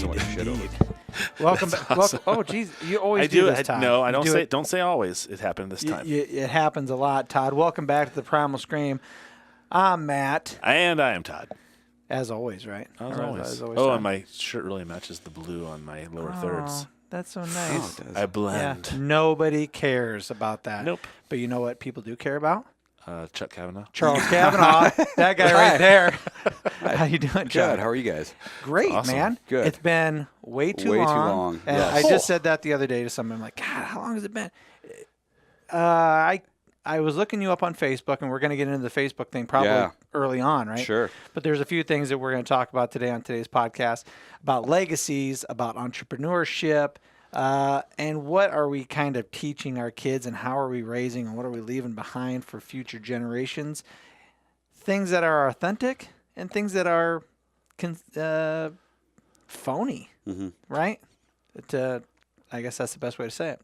so much shit over. Welcome back. Awesome. Oh, geez, you always I do. this, Todd. No, I You don't do say. it. Don't say always. It happened this time. It happens a lot, Todd. Welcome back to the Primal Scream. I'm Matt. And I am Todd. As always, right? As always. Todd. And my shirt really matches the blue on my lower thirds. That's so nice. Oh, I blend. Yeah, nobody cares about that. Nope. But you know what people do care about? Chuck Cavanaugh. Charles Cavanaugh. That guy right there. How you doing, Chuck? Good. How are you guys? Great, Awesome. man. Good. It's been way too Way too long. long. And Yes. I just said that the other day to someone. I'm like, God, how long has it been? I was looking you up on Facebook, and we're going to get into the Facebook thing probably early on, right? Sure. But there's a few things that we're going to talk about today on today's podcast about legacies, about entrepreneurship, and what are we kind of teaching our kids and how are we raising and what are we leaving behind for future generations? Things that are authentic and things that are phony, right? I guess that's the best way to say it.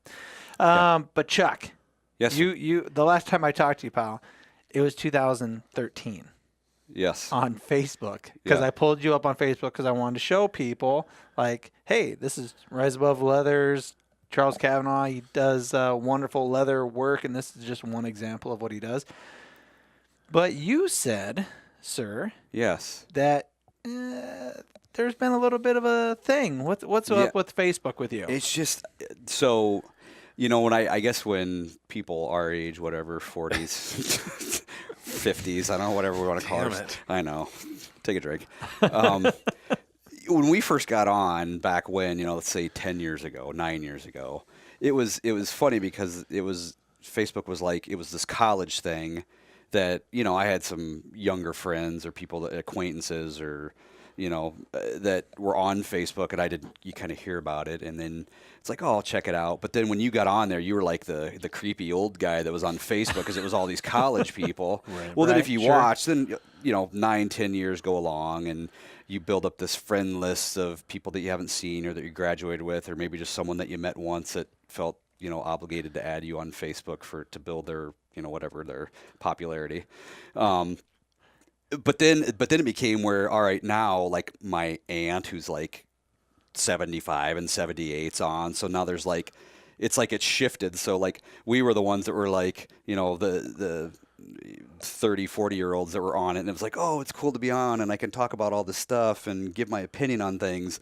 But Chuck, Yes. you the last time I talked to you, pal, it was 2013 Yes. on Facebook because I pulled you up on Facebook because I wanted to show people like, hey, this is Rise Above Leathers, Charles Cavanaugh. He does wonderful leather work, and this is just one example of what he does. But you said, sir, Yes. that there's been a little bit of a thing. What's up with Facebook with you? It's just so, when I guess when people our age, whatever, 40s, 50s, I don't know, whatever we want to call it. I know. Take a drink. When we first got on back when, let's say 9 years ago, it was funny because Facebook was like, it was this college thing that, I had some younger friends or people, acquaintances or, that were on Facebook and you kind of hear about it. And then it's like, oh, I'll check it out. But then when you got on there, you were like the creepy old guy that was on Facebook because it was all these college people. Right. Well, then if you watch, then, 9-10 years go along and you build up this friend list of people that you haven't seen or that you graduated with, or maybe just someone that you met once that felt, obligated to add you on Facebook to build their, whatever, their popularity. But then it became where, all right, now like my aunt who's like 75 and 78's on. So now there's like, it's shifted. So like we were the ones that were like, the 30, 40-year-olds that were on it. And it was like, oh, it's cool to be on and I can talk about all this stuff and give my opinion on things.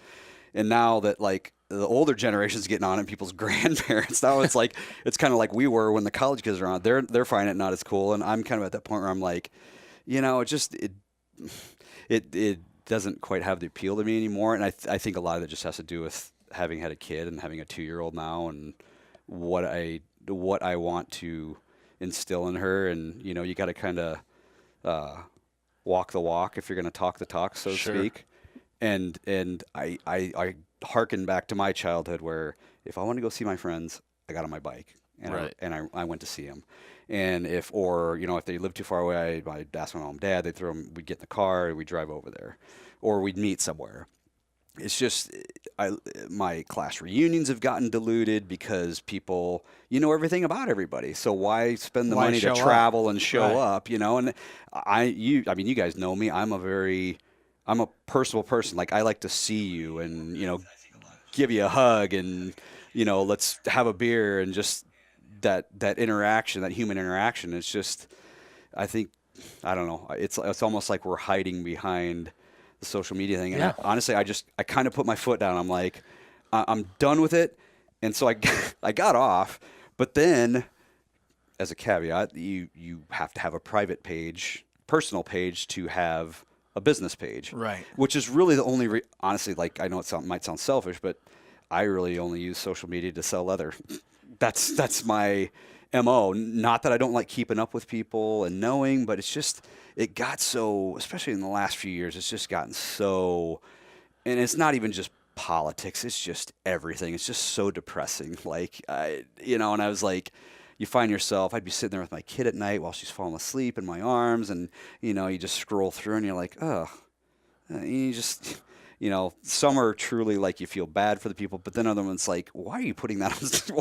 And now that like the older generation's getting on it, people's grandparents, now it's like, it's kind of like we were when the college kids are on. They're finding it not as cool. And I'm kind of at that point where I'm like, it doesn't quite have the appeal to me anymore. And I think a lot of it just has to do with having had a kid and having a 2-year-old now and what I want to instill in her. And, you got to kind of walk the walk if you're going to talk the talk, so to speak. And I hearken back to my childhood where if I want to go see my friends, I got on my bike and I went to see them. And if they lived too far away, I'd ask my mom and dad, we'd get in the car, we'd drive over there, or we'd meet somewhere. It's just, my class reunions have gotten diluted because people, everything about everybody. So why spend the money to travel and show up, And you guys know me. I'm a personal person. Like I like to see you and, give you a hug and, let's have a beer and just, that interaction, that human interaction, it's just, I don't know. It's almost like we're hiding behind the social media thing. And honestly, I kind of put my foot down. I'm like, I'm done with it. And so I got off, but then as a caveat, you have to have a private page, personal page to have a business page. Right. Which is really the only, honestly, like I know might sound selfish, but I really only use social media to sell leather. That's my MO. Not that I don't like keeping up with people and knowing, but it's just, it got so, especially in the last few years, it's just gotten so, and it's not even just politics, it's just everything. It's just so depressing. Like, and I was like, you find yourself, I'd be sitting there with my kid at night while she's falling asleep in my arms, and, you just scroll through and you're like, oh, you just... some are truly like you feel bad for the people, but then other ones like, why are you putting that?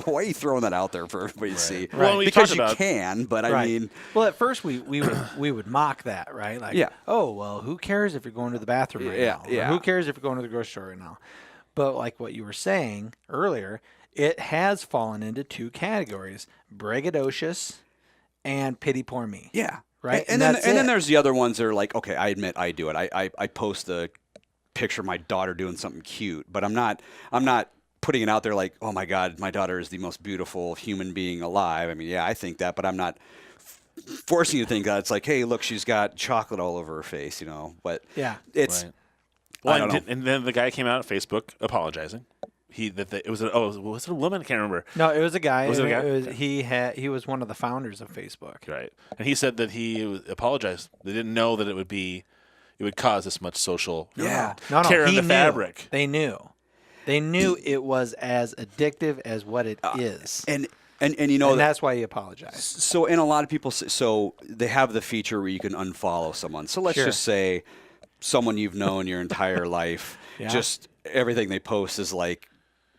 Why are you throwing that out there for everybody to see? Right. Well, because you can, but I mean, well, at first we would mock that, right? Like, oh well, who cares if you're going to the bathroom right now? Or who cares if you're going to the grocery store right now? But like what you were saying earlier, it has fallen into two categories: braggadocious and pity poor me. Yeah. Right. And then there's the other ones that are like, okay, I admit I do it. I post a picture of my daughter doing something cute, but I'm not putting it out there like, oh my God, my daughter is the most beautiful human being alive. I mean, yeah, I think that, but I'm not forcing you to think that. It's like, hey, look, she's got chocolate all over her face, you know. But yeah, it's Right. I don't know. And then the guy came out on Facebook apologizing. Was it a woman? I can't remember. no, it was a guy. Was it a guy? He was one of the founders of Facebook. Right, and he said that apologized. They didn't know that it would cause this much social Yeah. No, tear in he the knew. fabric. They knew. They knew it was as addictive as what it is. And you know And that's why he apologized. So, and a lot of people so they have the feature where you can unfollow someone. So let's Sure. just say someone you've known your entire life, Yeah. just everything they post is like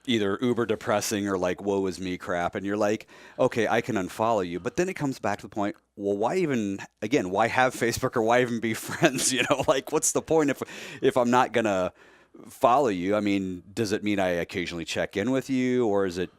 either uber depressing or like woe is me crap, and you're like, okay, I can unfollow you. But then it comes back to the point, well, why have Facebook, or why even be friends? You know, like what's the point if I'm not gonna follow you? I mean, does it mean I occasionally check in with you, or is it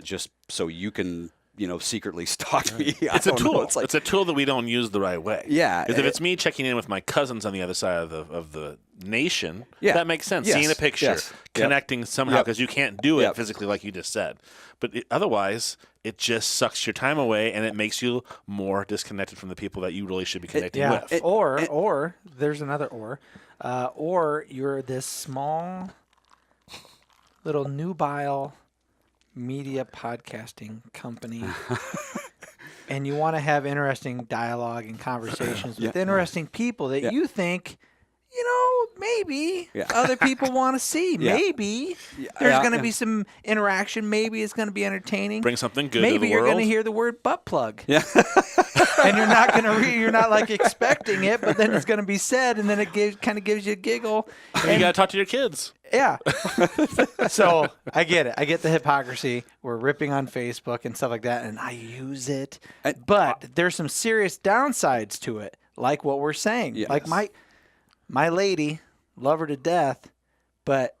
just so you can, you know, secretly stalk me? It's a tool. It's a tool that we don't use the right way. Yeah. Because if it's me checking in with my cousins on the other side of the nation, Yeah. that makes sense. Yes. Seeing a picture, Yes. Yep. connecting somehow, Yep. because you can't do it Yep. physically like you just said. But otherwise, it just sucks your time away, and it makes you more disconnected from the people that you really should be connecting Yeah. with. Or there's another or you're this small little nubile media podcasting company. And you want to have interesting dialogue and conversations with interesting people that you think, you know, maybe other people want to see. Yeah. Maybe there's going to yeah. be some interaction. Maybe it's going to be entertaining. Bring something good Maybe to the you're world. going to hear the word butt plug. Yeah. And you're not going to you're not like expecting it, but then it's going to be said, and then it kind of gives you a giggle. And you got to talk to your kids. Yeah. So I get it. I get the hypocrisy. We're ripping on Facebook and stuff like that, and I use it. But there's some serious downsides to it, like what we're saying. Yes. Like my lady, love her to death, but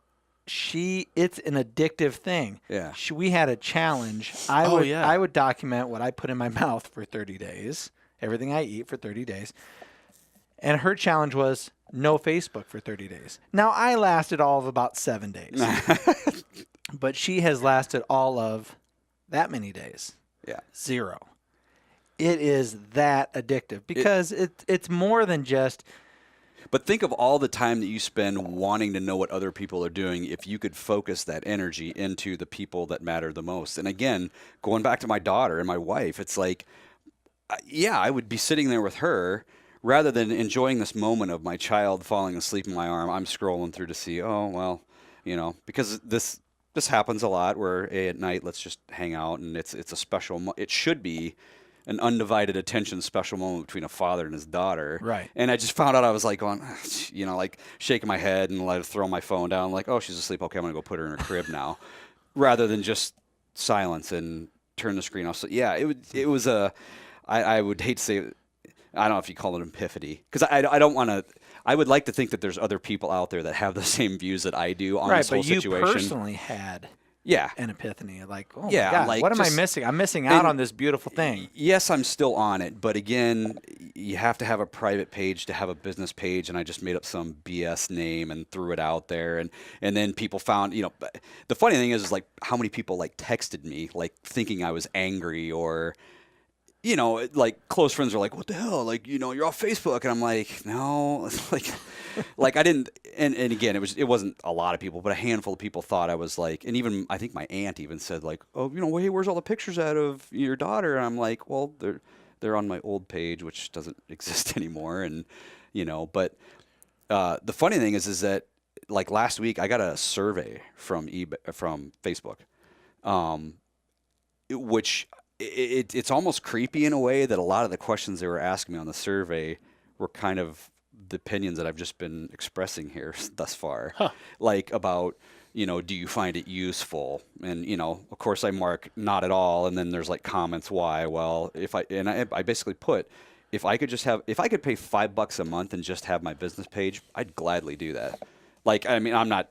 it's an addictive thing. Yeah. We had a challenge. I would document what I put in my mouth for 30 days, everything I eat for 30 days. And her challenge was no Facebook for 30 days. Now, I lasted all of about 7 days. But she has lasted all of that many days. Yeah. 0. It is that addictive because it's more than just... But think of all the time that you spend wanting to know what other people are doing if you could focus that energy into the people that matter the most. And again, going back to my daughter and my wife, it's like, I would be sitting there with her rather than enjoying this moment of my child falling asleep in my arm. I'm scrolling through to see, oh, well, you know, because this happens a lot where at night, let's just hang out, and it's a special it should be an undivided attention special moment between a father and his daughter. Right. And I just found out I was like going, you know, like shaking my head and like throw my phone down, like, oh, she's asleep. Okay, I'm going to go put her in her crib now, rather than just silence and turn the screen off. So yeah, it was I would hate to say, I don't know if you call it an epiphany, because I don't want to. I would like to think that there's other people out there that have the same views that I do on this whole situation. Right, but you personally had an epiphany. Like, oh my God, like, what am I missing? I'm missing out on this beautiful thing. Yes, I'm still on it, but again, you have to have a private page to have a business page, and I just made up some BS name and threw it out there, and then people found, you know, the funny thing is like how many people like texted me like thinking I was angry, or you know, like close friends are like, what the hell? Like, you know, you're off Facebook. And I'm like, no, like I didn't. And again, it wasn't a lot of people, but a handful of people thought I was like, and even, I think my aunt even said like, oh, you know, hey, where's all the pictures out of your daughter? And I'm like, well, they're on my old page, which doesn't exist anymore. And, you know, but the funny thing is that like last week I got a survey from Facebook, which it's almost creepy in a way that a lot of the questions they were asking me on the survey were kind of the opinions that I've just been expressing here thus far. Like about, you know, do you find it useful? And, you know, of course I mark not at all. And then there's like comments why. Well, I basically put, if I could pay $5 a month and just have my business page, I'd gladly do that. Like, I mean, I'm not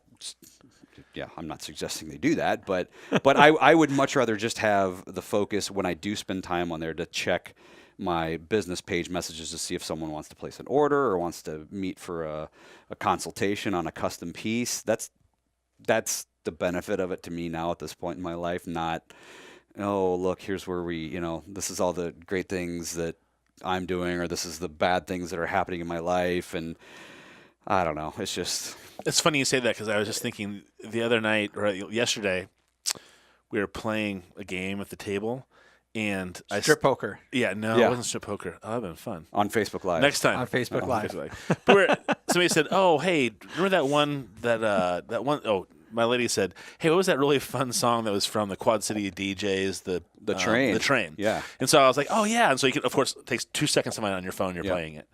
yeah, I'm not suggesting they do that, but I would much rather just have the focus when I do spend time on there to check my business page messages to see if someone wants to place an order or wants to meet for a consultation on a custom piece. That's the benefit of it to me now at this point in my life. Not, oh, look, here's where this is all the great things that I'm doing, or this is the bad things that are happening in my life. And I don't know. It's just. It's funny you say that because I was just thinking the other night or yesterday, we were playing a game at the table. And strip poker. Yeah, no, it wasn't strip poker. Oh, that'd been fun. On Facebook Live. Next time. On Facebook Live. But somebody said, "Oh, hey, remember that one that one? Oh, my lady said, hey, what was that really fun song that was from the Quad City DJs? The Train. The Train. Yeah. And so I was like, oh yeah. And so you can, of course, it takes 2 seconds to find it on your phone. You're playing it.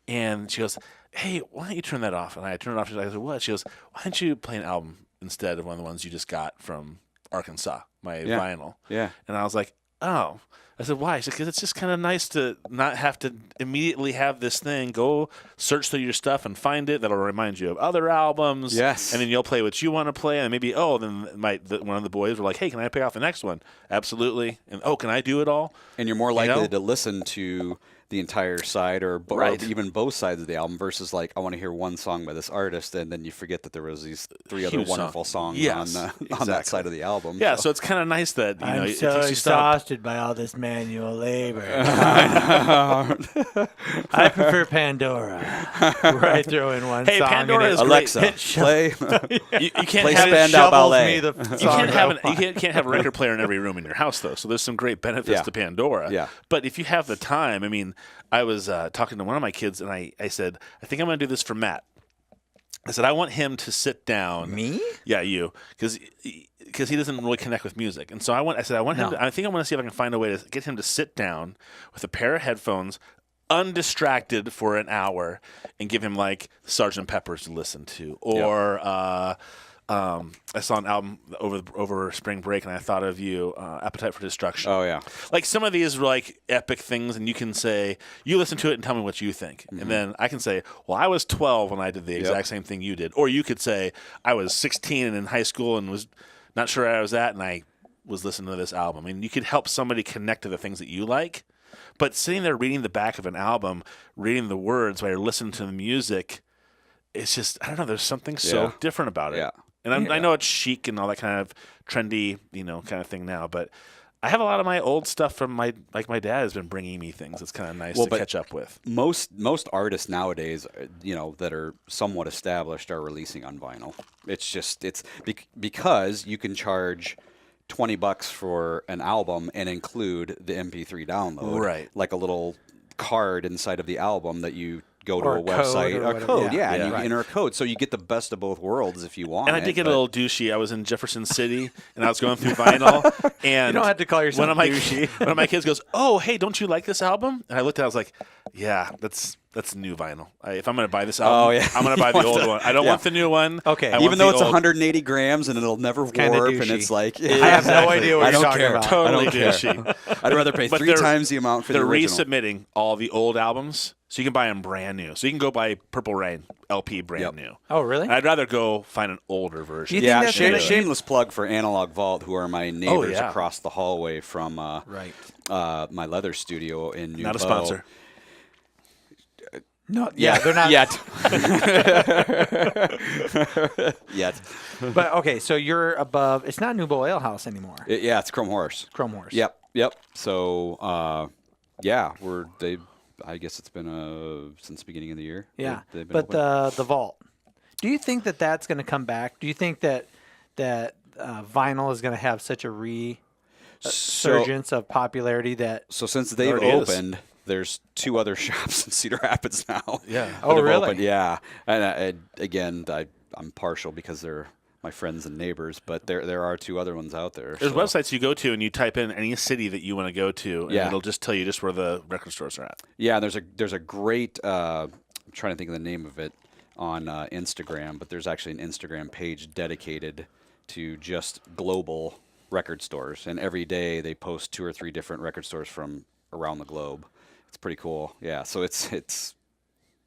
And she goes, hey, why don't you turn that off? And I turned it off. She's like, what? She goes, why don't you play an album instead of one of the ones you just got from Arkansas, my vinyl? Yeah. And I was like, oh. I said, why? She said, because it's just kind of nice to not have to immediately have this thing. Go search through your stuff and find it. That'll remind you of other albums. Yes. And then you'll play what you want to play. And maybe, then one of the boys were like, hey, can I pick out the next one? Absolutely. And, can I do it all? And you're more likely to listen to the entire side or even both sides of the album versus like, I want to hear one song by this artist, and then you forget that there was these 3 other wonderful songs on that side of the album. Yeah, so it's kind of nice that I'm it so takes you exhausted by all this manual labor. I prefer Pandora, where I throw in one hey, song. Pandora is Alexa, great. play. You can't play have Spandau Ballet. You can't have a record player in every room in your house, though. So there's some great benefits to Pandora. Yeah. But if you have the time, I mean, I was talking to one of my kids, and I said, I think I'm going to do this for Matt. I said, I want him to sit down. Me? Yeah, you. Because he doesn't really connect with music. And so I think I want to see if I can find a way to get him to sit down with a pair of headphones, undistracted for an hour, and give him like Sgt. Pepper's to listen to. Or I saw an album over spring break, and I thought of you, Appetite for Destruction. Oh, yeah. Like some of these are like epic things, and you can say, you listen to it and tell me what you think. Mm-hmm. And then I can say, well, I was 12 when I did the exact same thing you did. Or you could say, I was 16 and in high school and was not sure where I was at, and I was listening to this album. I mean, you could help somebody connect to the things that you like. But sitting there reading the back of an album, reading the words while you're listening to the music, it's just, I don't know, there's something so different about it. Yeah. And I know it's chic and all that kind of trendy, kind of thing now, but I have a lot of my old stuff from my dad has been bringing me things. It's kind of nice to catch up with. Most artists nowadays, that are somewhat established are releasing on vinyl. It's because you can charge $20 for an album and include the MP3 download, right? Like a little card inside of the album that you go to or a website, or a code, yeah, and you enter a code, so you get the best of both worlds if you want. And I did get a little douchey. I was in Jefferson City, and I was going through vinyl, and you don't have to call yourself douchey. One of my kids goes, "Oh, hey, don't you like this album?" And I looked at it, I was like, "Yeah, that's new vinyl. If I'm going to buy this album, I'm going to buy the old one. I don't want the new one. Okay, even though it's 180 grams and it'll never warp, and it's like I have no idea what you're talking about. Totally I don't care. douchey. I'd rather pay 3 times the amount for the original. They're resubmitting all the old albums, so you can buy them brand new. So you can go buy Purple Rain LP brand new. Oh, really? And I'd rather go find an older version. Yeah, shameless plug for Analog Vault, who are my neighbors across the hallway from my leather studio in New Not a sponsor. No, they're not yet. Yet. But okay, so you're above. It's not New Bow Ale House anymore. It's Chrome Horse. Chrome Horse. Yep. So, I guess it's been since the beginning of the year. Yeah, they've been but open. the vault. Do you think that that's going to come back? Do you think that vinyl is going to have such a resurgence of popularity that? So since they've opened. There's 2 other shops in Cedar Rapids now. Yeah. Oh, really? Opened. Yeah. And I'm partial because they're my friends and neighbors, but there are 2 other ones out there. There's websites you go to and you type in any city that you want to go to, and it'll just tell you just where the record stores are at. Yeah. There's a great. I'm trying to think of the name of it on Instagram, but there's actually an Instagram page dedicated to just global record stores, and every day they post 2 or 3 different record stores from around the globe. It's pretty cool. Yeah. So it's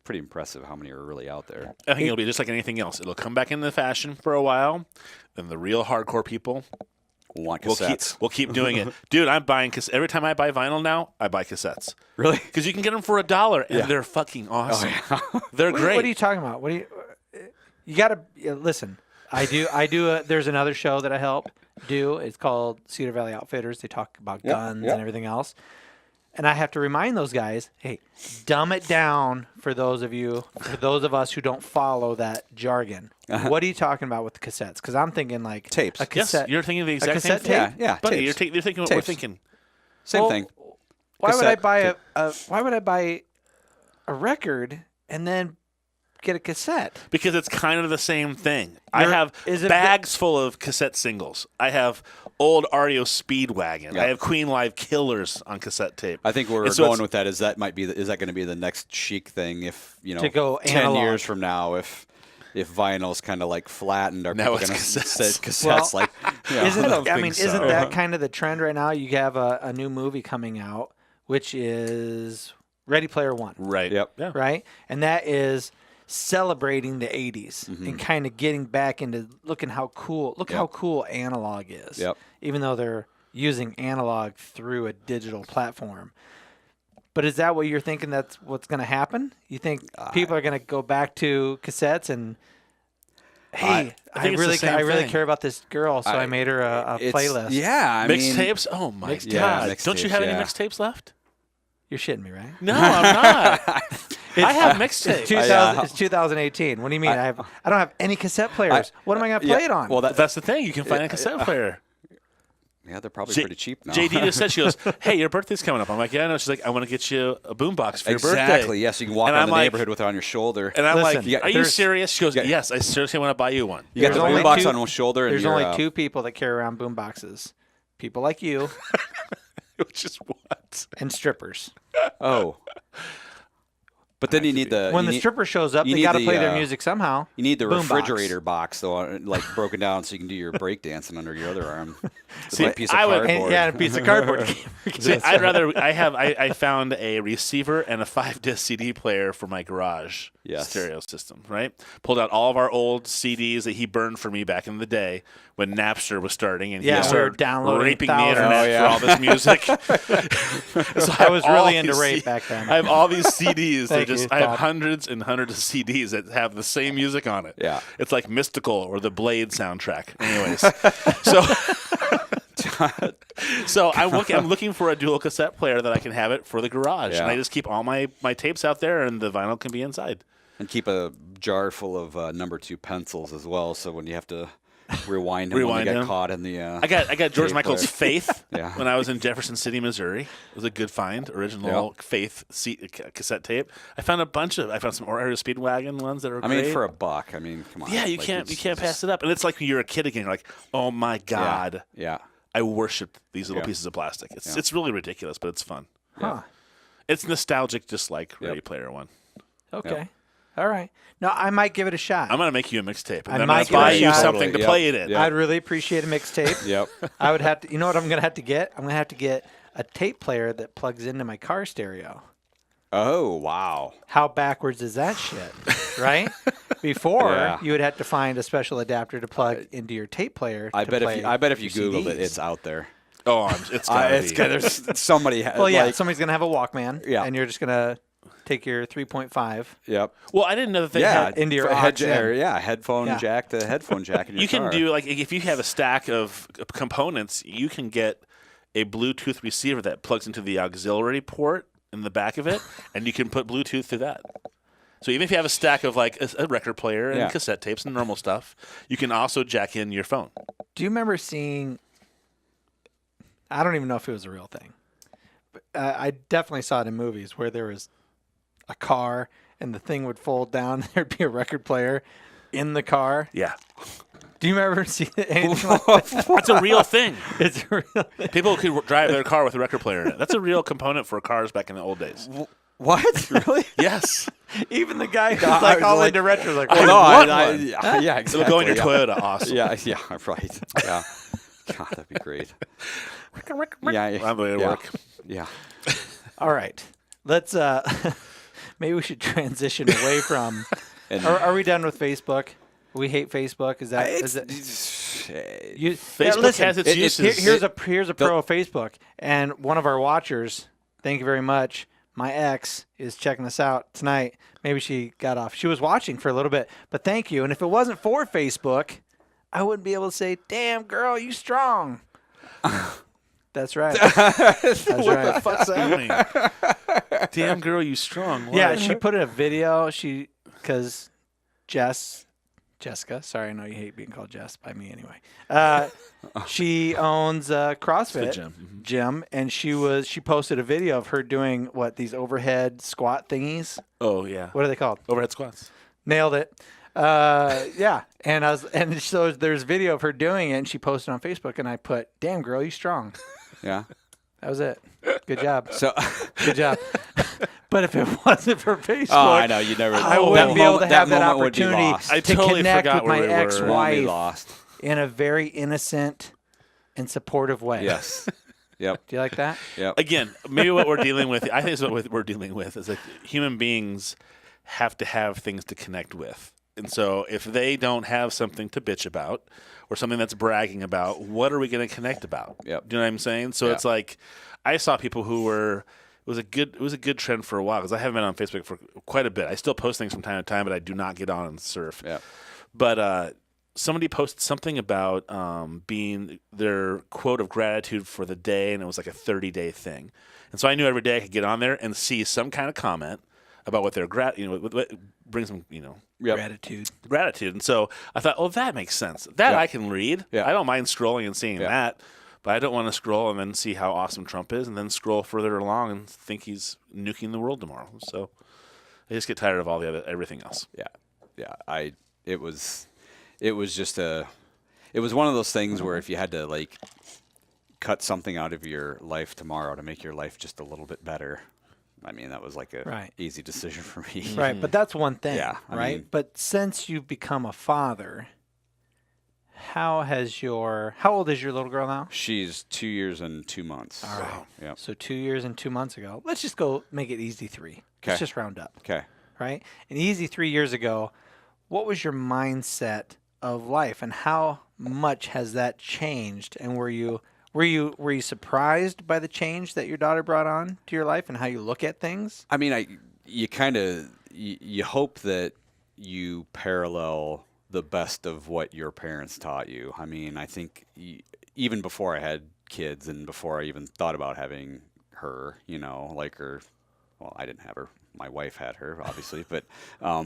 pretty impressive how many are really out there. I think it'll be just like anything else. It'll come back into fashion for a while, then the real hardcore people Want cassettes. we'll keep doing it. Dude, I'm buying cassettes. Every time I buy vinyl now, I buy cassettes. Really? Because you can get them for $1, and they're fucking awesome. Oh, yeah. They're great. What are you talking about? What do you got to listen. I do. There's another show that I help do. It's called Cedar Valley Outfitters. They talk about guns and everything else. And I have to remind those guys, hey, dumb it down for those of us who don't follow that jargon. What are you talking about with the cassettes? Because I'm thinking like tapes. A cassette. Yes, you're thinking the exact cassette same thing. tape? Yeah, Buddy, tapes. you're thinking what Tapes. we're thinking. Same thing. Why would I Cassette buy tape. Why would I buy a record and then get a cassette? Because it's kind of the same thing. I have is it bags full of cassette singles. I have old REO Speedwagon. Yeah. I have Queen Live Killers on cassette tape. I think where we're And so going it's- with that is that going to be the next chic thing if To go 10 analog. years from now if vinyl's kind of like flattened, are Now people it's going to cassettes. say cassettes Well, like Isn't I don't think so. isn't that kind of the trend right now? You have a new movie coming out, which is Ready Player One, Right. Yep. Yeah. right? And that is celebrating the 80s and kind of getting back into how cool analog is. Yep. Even though they're using analog through a digital platform. But is that what you're thinking that's what's going to happen? You think people are going to go back to cassettes and hey, I think it's the same I really thing. care about this girl, so I made her a It's- playlist. Yeah, I mean, Mixtapes? Oh, my Mixtapes. God. Yeah, Don't you mixtapes, have any yeah. mixtapes left? You're shitting me, right? No, I'm not. I have mixtapes. 2000, it's 2018. What do you mean? I don't have any cassette players. What am I going to play it on? Well, That's the thing. You can find a cassette player. yeah, they're probably J- pretty cheap now. JD just said, she goes, hey, your birthday's coming up. I'm like, yeah, I know. She's like, I want to get you a boombox for your birthday. Exactly. Yes, you can walk And around I'm the like- neighborhood with it on your shoulder. And I'm Listen, like, are you there's- serious? She goes, yes, I seriously want to buy you one. you got there's the only boombox two- on one shoulder. And There's you're, only two people that carry around boom boxes. People like you Which is what? and strippers. Oh. But then you need the When you the need- stripper shows up, you they need got to the, play their music somehow. You need the Boombox. refrigerator box though, like broken down so you can do your break dancing under your other arm. See, Like a piece of I would- cardboard. And, yeah, and a piece of cardboard. See, I'd rather. I found a receiver and a 5-disc CD player for my garage Yes. stereo system. Right, pulled out all of our old CDs that he burned for me back in the day when Napster was starting, and Yeah, he we started were downloading raping the thousands. internet Oh, yeah. for all this music. So I was have really all into these rape back then. I have all these CDs. Thank you, I have Bob. hundreds and hundreds of CDs that have the same music on it. Yeah. it's like Mystical or the Blade soundtrack. Anyways, so. So I'm looking for a dual cassette player that I can have it for the garage, Yeah. and I just keep all my tapes out there, and the vinyl can be inside. And keep a jar full of number 2 pencils as well, so when you have to rewind them when Rewind they get them. caught in the I got George tape Michael's player. Faith Yeah. when I was in Jefferson City, Missouri. It was a good find, original Faith cassette tape. I found some REO Speedwagon ones that are I mean, great. for $1, I mean, come on. Yeah, you Like, can't it's pass it up. And it's like when you're a kid again, you're like, oh my God, Yeah. I worship these little Yeah. pieces of plastic. It's really ridiculous, but it's fun. Huh. It's nostalgic, just like Yep. Ready Player One. Okay. All right. No, I might give it a shot. I'm gonna make you a mixtape, and I then I'm might gonna buy give it a you shot. something to Totally, play yep, it in. yep. I'd really appreciate a mixtape. Yep. I would have to. You know what I'm going to have to get? I'm going to have to get a tape player that plugs into my car stereo. Oh, wow. How backwards is that shit? Right? Before Yeah. you would have to find a special adapter to plug into your tape player. I to bet play if you your Googled it, CDs. it's out there. Oh, it's gotta It's be. there's somebody. Well, yeah, like, somebody's going to have a Walkman. Yeah. And you're just going to take your 3.5. Yep. Well, I didn't know that they Yeah, had. into your for aux in. headphone Yeah. jack to headphone jack in your You can car. do like if you have a stack of components, you can get a Bluetooth receiver that plugs into the auxiliary port in the back of it, and you can put Bluetooth through that. So even if you have a stack of like a record player and Yeah. cassette tapes and normal stuff, you can also jack in your phone. Do you remember seeing? I don't even know if it was a real thing, but I definitely saw it in movies where there was a car and the thing would fold down. There'd be a record player in the car. Yeah, Do you remember seeing anything like that? that's a real thing. It's a real thing. People could drive their car with a record player in it. That's a real component for cars back in the old days. What? Really? Yes, Even the guy who's I like was all like- into retro, like, Well, "Wait, no, what I, one?" yeah, exactly. it'll go in your yeah. Toyota. Awesome. Yeah, right. Yeah. God, that'd be great. Yeah, I'm going to yeah. work. Yeah. All right, let's maybe we should transition away from. Are we done with Facebook? We hate Facebook. Is that? Facebook has its uses. Here's a pro of Facebook, and one of our watchers. Thank you very much. My ex is checking us out tonight. Maybe she got off. She was watching for a little bit, but thank you. And if it wasn't for Facebook, I wouldn't be able to say, "Damn girl, you strong." That's right. That's what right. the fuck's that mean? Damn girl, you strong. What? Yeah, she put in a video. Because Jessica, sorry, I know you hate being called Jess by me anyway. She owns a CrossFit gym, and she posted a video of her doing these overhead squat thingies. Oh yeah. What are they called? Overhead squats. Nailed it. Yeah, and so there's video of her doing it, and she posted on Facebook, and I put, "Damn girl, you strong." Yeah. That was it. Good job. So good job. But if it wasn't for Facebook, I know you never. I wouldn't be able to have that opportunity I to totally connect forgot with my where we were. ex-wife in a very innocent and supportive way. Yes. Yep. Do you like that? Yep. Again, maybe what we're dealing with. I think it's what we're dealing with is that human beings have to have things to connect with. And so if they don't have something to bitch about or something that's bragging about, what are we going to connect about? Yep. Do you know what I'm saying? So it's like I saw people who were it was a good trend for a while because I haven't been on Facebook for quite a bit. I still post things from time to time, but I do not get on and surf. Yeah. But somebody posted something about being their quote of gratitude for the day, and it was like a 30-day thing. And so I knew every day I could get on there and see some kind of comment about what their what brings them, gratitude. And so I thought, oh, that makes sense. That I can read. Yeah. I don't mind scrolling and seeing that, but I don't want to scroll and then see how awesome Trump is and then scroll further along and think he's nuking the world tomorrow. So I just get tired of all the everything else. Yeah. It was one of those things where if you had to cut something out of your life tomorrow to make your life just a little bit better, I mean, that was like a easy decision for me. Right, but that's one thing, I mean, but since you've become a father, how old is your little girl now? She's 2 years and 2 months. All right. Yeah. So 2 years and 2 months ago, let's just go make it easy 3. Okay. Let's just round up. Okay. Right? And easy 3 years ago, what was your mindset of life and how much has that changed? And were you surprised by the change that your daughter brought on to your life and how you look at things? I mean, you hope that you parallel the best of what your parents taught you. I mean, I think even before I had kids and before I even thought about having her, well, I didn't have her. My wife had her, obviously, but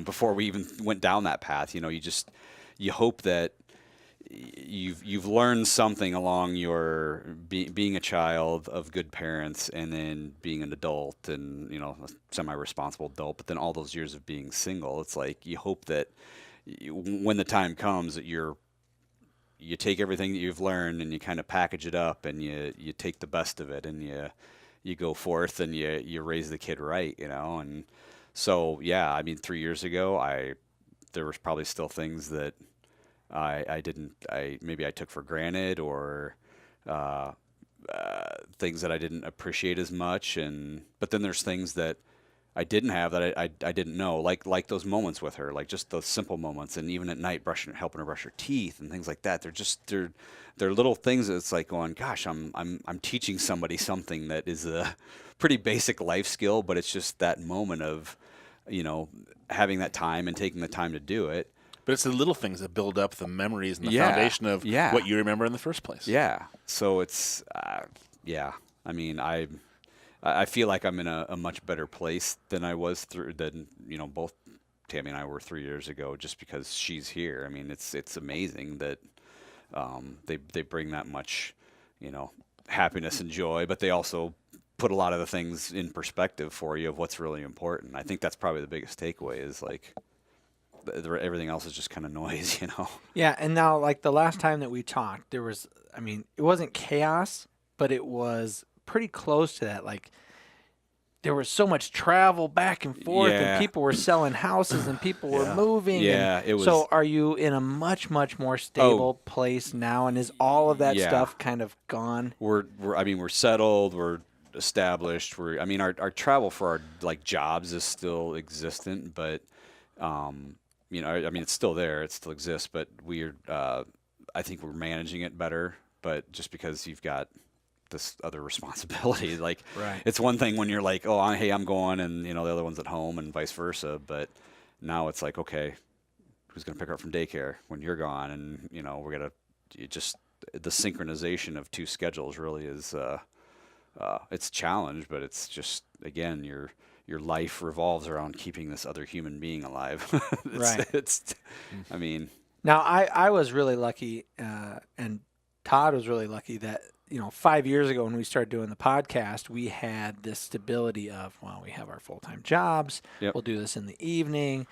before we even went down that path, you hope that you've learned something along your being a child of good parents and then being an adult and a semi-responsible adult, but then all those years of being single, it's like you hope that when the time comes that you take everything that you've learned and you kind of package it up and you take the best of it and you go forth and you raise the kid right, and so I mean 3 years ago there was probably still things that maybe I took for granted or things that I didn't appreciate as much, but then there's things that I didn't have that I didn't know, like those moments with her, like just those simple moments, and even at night helping her brush her teeth and things like that. They're little things that's like going, gosh, I'm teaching somebody something that is a pretty basic life skill, but it's just that moment of having that time and taking the time to do it. But it's the little things that build up the memories and the foundation of what you remember in the first place. Yeah. So it's, I mean, I feel like I'm in a much better place than I was than both Tammy and I were 3 years ago, just because she's here. I mean, it's amazing that they bring that much, happiness and joy, but they also put a lot of the things in perspective for you of what's really important. I think that's probably the biggest takeaway is everything else is just kind of noise, Yeah, and now the last time that we talked, there was, it wasn't chaos, but it was pretty close to that. There was so much travel back and forth, and people were selling houses, and people were moving. Yeah, it was. So, are you in a much, much more stable place now? And is all of that stuff kind of gone? We're settled. established. I mean, our travel for our like jobs is still existent, but you know, I mean, it's still there, it still exists, but I think we're managing it better. But just because you've got this other responsibility, like Right. it's one thing when you're like, oh, hey, I'm going, and you know, the other one's at home, and vice versa. But now it's like, okay, who's going to pick her up from daycare when you're gone? And you know, just the synchronization of two schedules really is it's a challenge, but it's just, again, your life revolves around keeping this other human being alive. Right. I mean, Now, I was really lucky, and Todd was really lucky that, 5 years ago when we started doing the podcast, we had this stability of, well, we have our full-time jobs. Yep. We'll do this in the evening.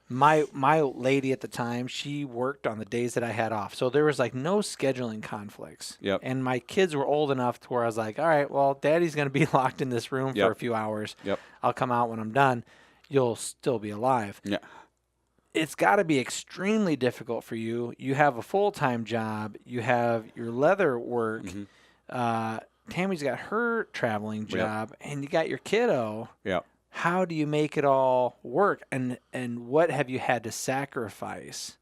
My lady at the time, she worked on the days that I had off. So there was like no scheduling conflicts. Yep. And my kids were old enough to where I was like, all right, well, daddy's going to be locked in this room Yep. for a few hours. Yep. I'll come out when I'm done. You'll still be alive. Yeah. It's got to be extremely difficult for you. You have a full-time job. You have your leather work. Mm-hmm. Tammy's got her traveling job, and you got your kiddo. Yeah. How do you make it all work? And what have you had to sacrifice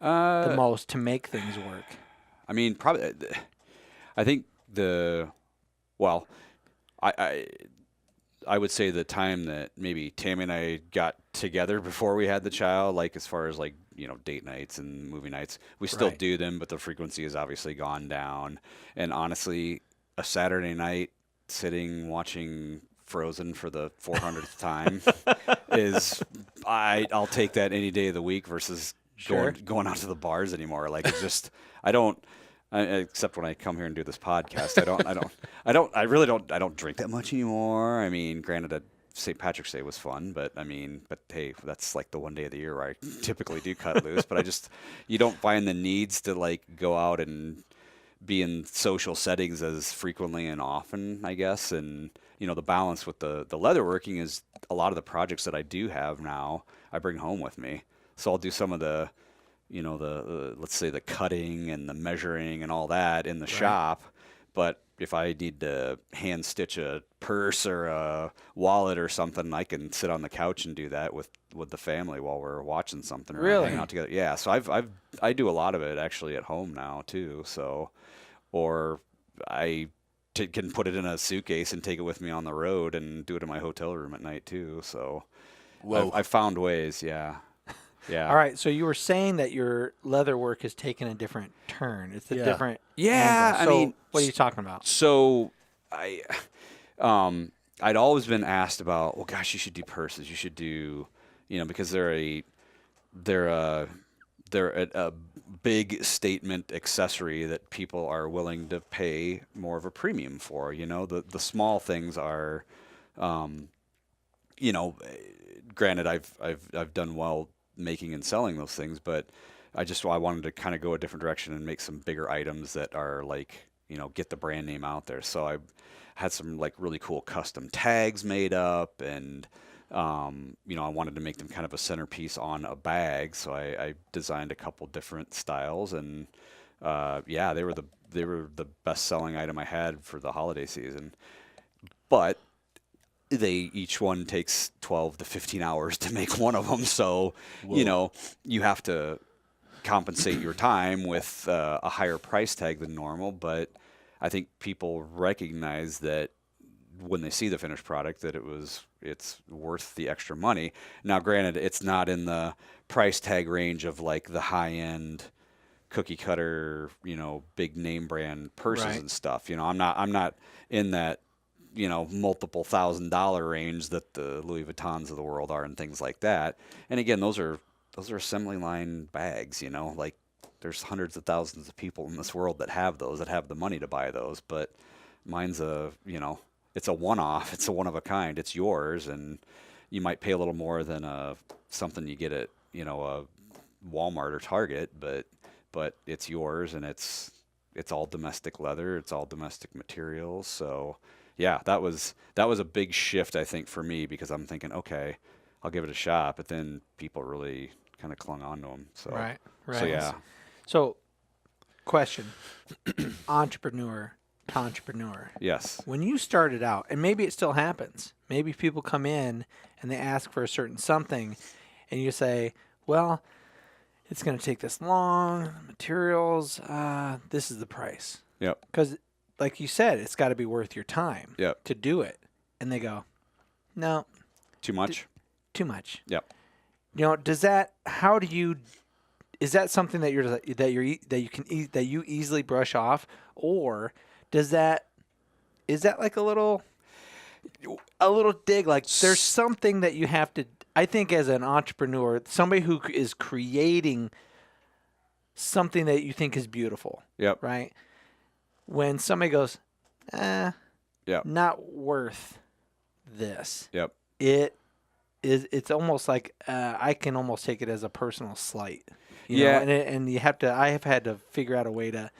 the most to make things work? I mean, probably, I think I would say the time that maybe Tammy and I got together before we had the child, like as far as like, date nights and movie nights, we still Right. do them, but the frequency has obviously gone down. And honestly, a Saturday night sitting watching Frozen for the 400th time I'll take that any day of the week versus Sure. going out to the bars anymore. Like it's just, except when I come here and do this podcast, I really don't drink that much anymore. I mean, granted, St. Patrick's Day was fun, but hey, that's like the one day of the year where I typically do cut loose, but you don't find the needs to like go out and be in social settings as frequently and often, I guess. And, the balance with the leatherworking is a lot of the projects that I do have now, I bring home with me. So I'll do some of the, let's say the cutting and the measuring and all that in the shop. But if I need to hand stitch a purse or a wallet or something, I can sit on the couch and do that with the family while we're watching something or Really? hanging out together. Yeah. So I do a lot of it actually at home now too. So, or I can put it in a suitcase and take it with me on the road and do it in my hotel room at night too. So I found ways. Yeah. Yeah. All right. So you were saying that your leather work has taken a different turn. It's a different. Yeah. angle. So I mean, what are you talking about? So I'd always been asked about, well, gosh, you should do purses. You should do, because they're a big statement accessory that people are willing to pay more of a premium for. The small things are, granted, I've done well making and selling those things, but I wanted to kind of go a different direction and make some bigger items that are like, get the brand name out there. So I had some like really cool custom tags made up, and I wanted to make them kind of a centerpiece on a bag. So I designed a couple different styles, and they were the best selling item I had for the holiday season. But each one takes 12 to 15 hours to make one of them. So, you have to compensate your time with a higher price tag than normal. But I think people recognize that when they see the finished product that it's worth the extra money. Now, granted, it's not in the price tag range of like the high end cookie cutter, big name brand purses and stuff. I'm not in that, multiple $1,000 range that the Louis Vuittons of the world are and things like that. And again, those are assembly line bags, like there's hundreds of thousands of people in this world that have those, that have the money to buy those. But mine's it's a one-off, it's a one of a kind, it's yours. And you might pay a little more than something you get at, a Walmart or Target, but it's yours, and it's all domestic leather, it's all domestic materials. So yeah, that was a big shift, I think, for me, because I'm thinking, okay, I'll give it a shot, but then people really kind of clung on to them. So Right. So yeah. So, question: entrepreneur, to entrepreneur. Yes. When you started out, and maybe it still happens, maybe people come in and they ask for a certain something, and you say, well, it's going to take this long, materials, this is the price. Yep. Because, like you said, it's got to be worth your time Yep. to do it. And they go, no, Too much? too much. Yep. You know, is that something that you easily brush off, or is that like a little dig? Like there's something that you have to. I think as an entrepreneur, somebody who is creating something that you think is beautiful. Yep. Right. When somebody goes, Yep. not worth this. Yep. It's almost like I can almost take it as a personal slight. You Yeah. know? And you have to. I have had to figure out a way to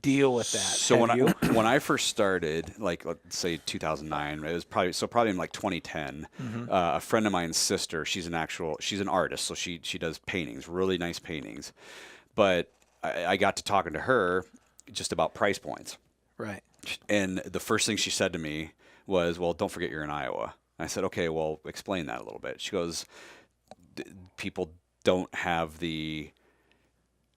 deal with that. So Have you? when I first started, like let's say 2009, it was probably in like 2010. A friend of mine's sister, she's an artist, so she does paintings, really nice paintings. But I got to talking to her just about price points. Right. And the first thing she said to me was, "Well, don't forget you're in Iowa." I said, "Okay, well, explain that a little bit." She goes, "People don't have the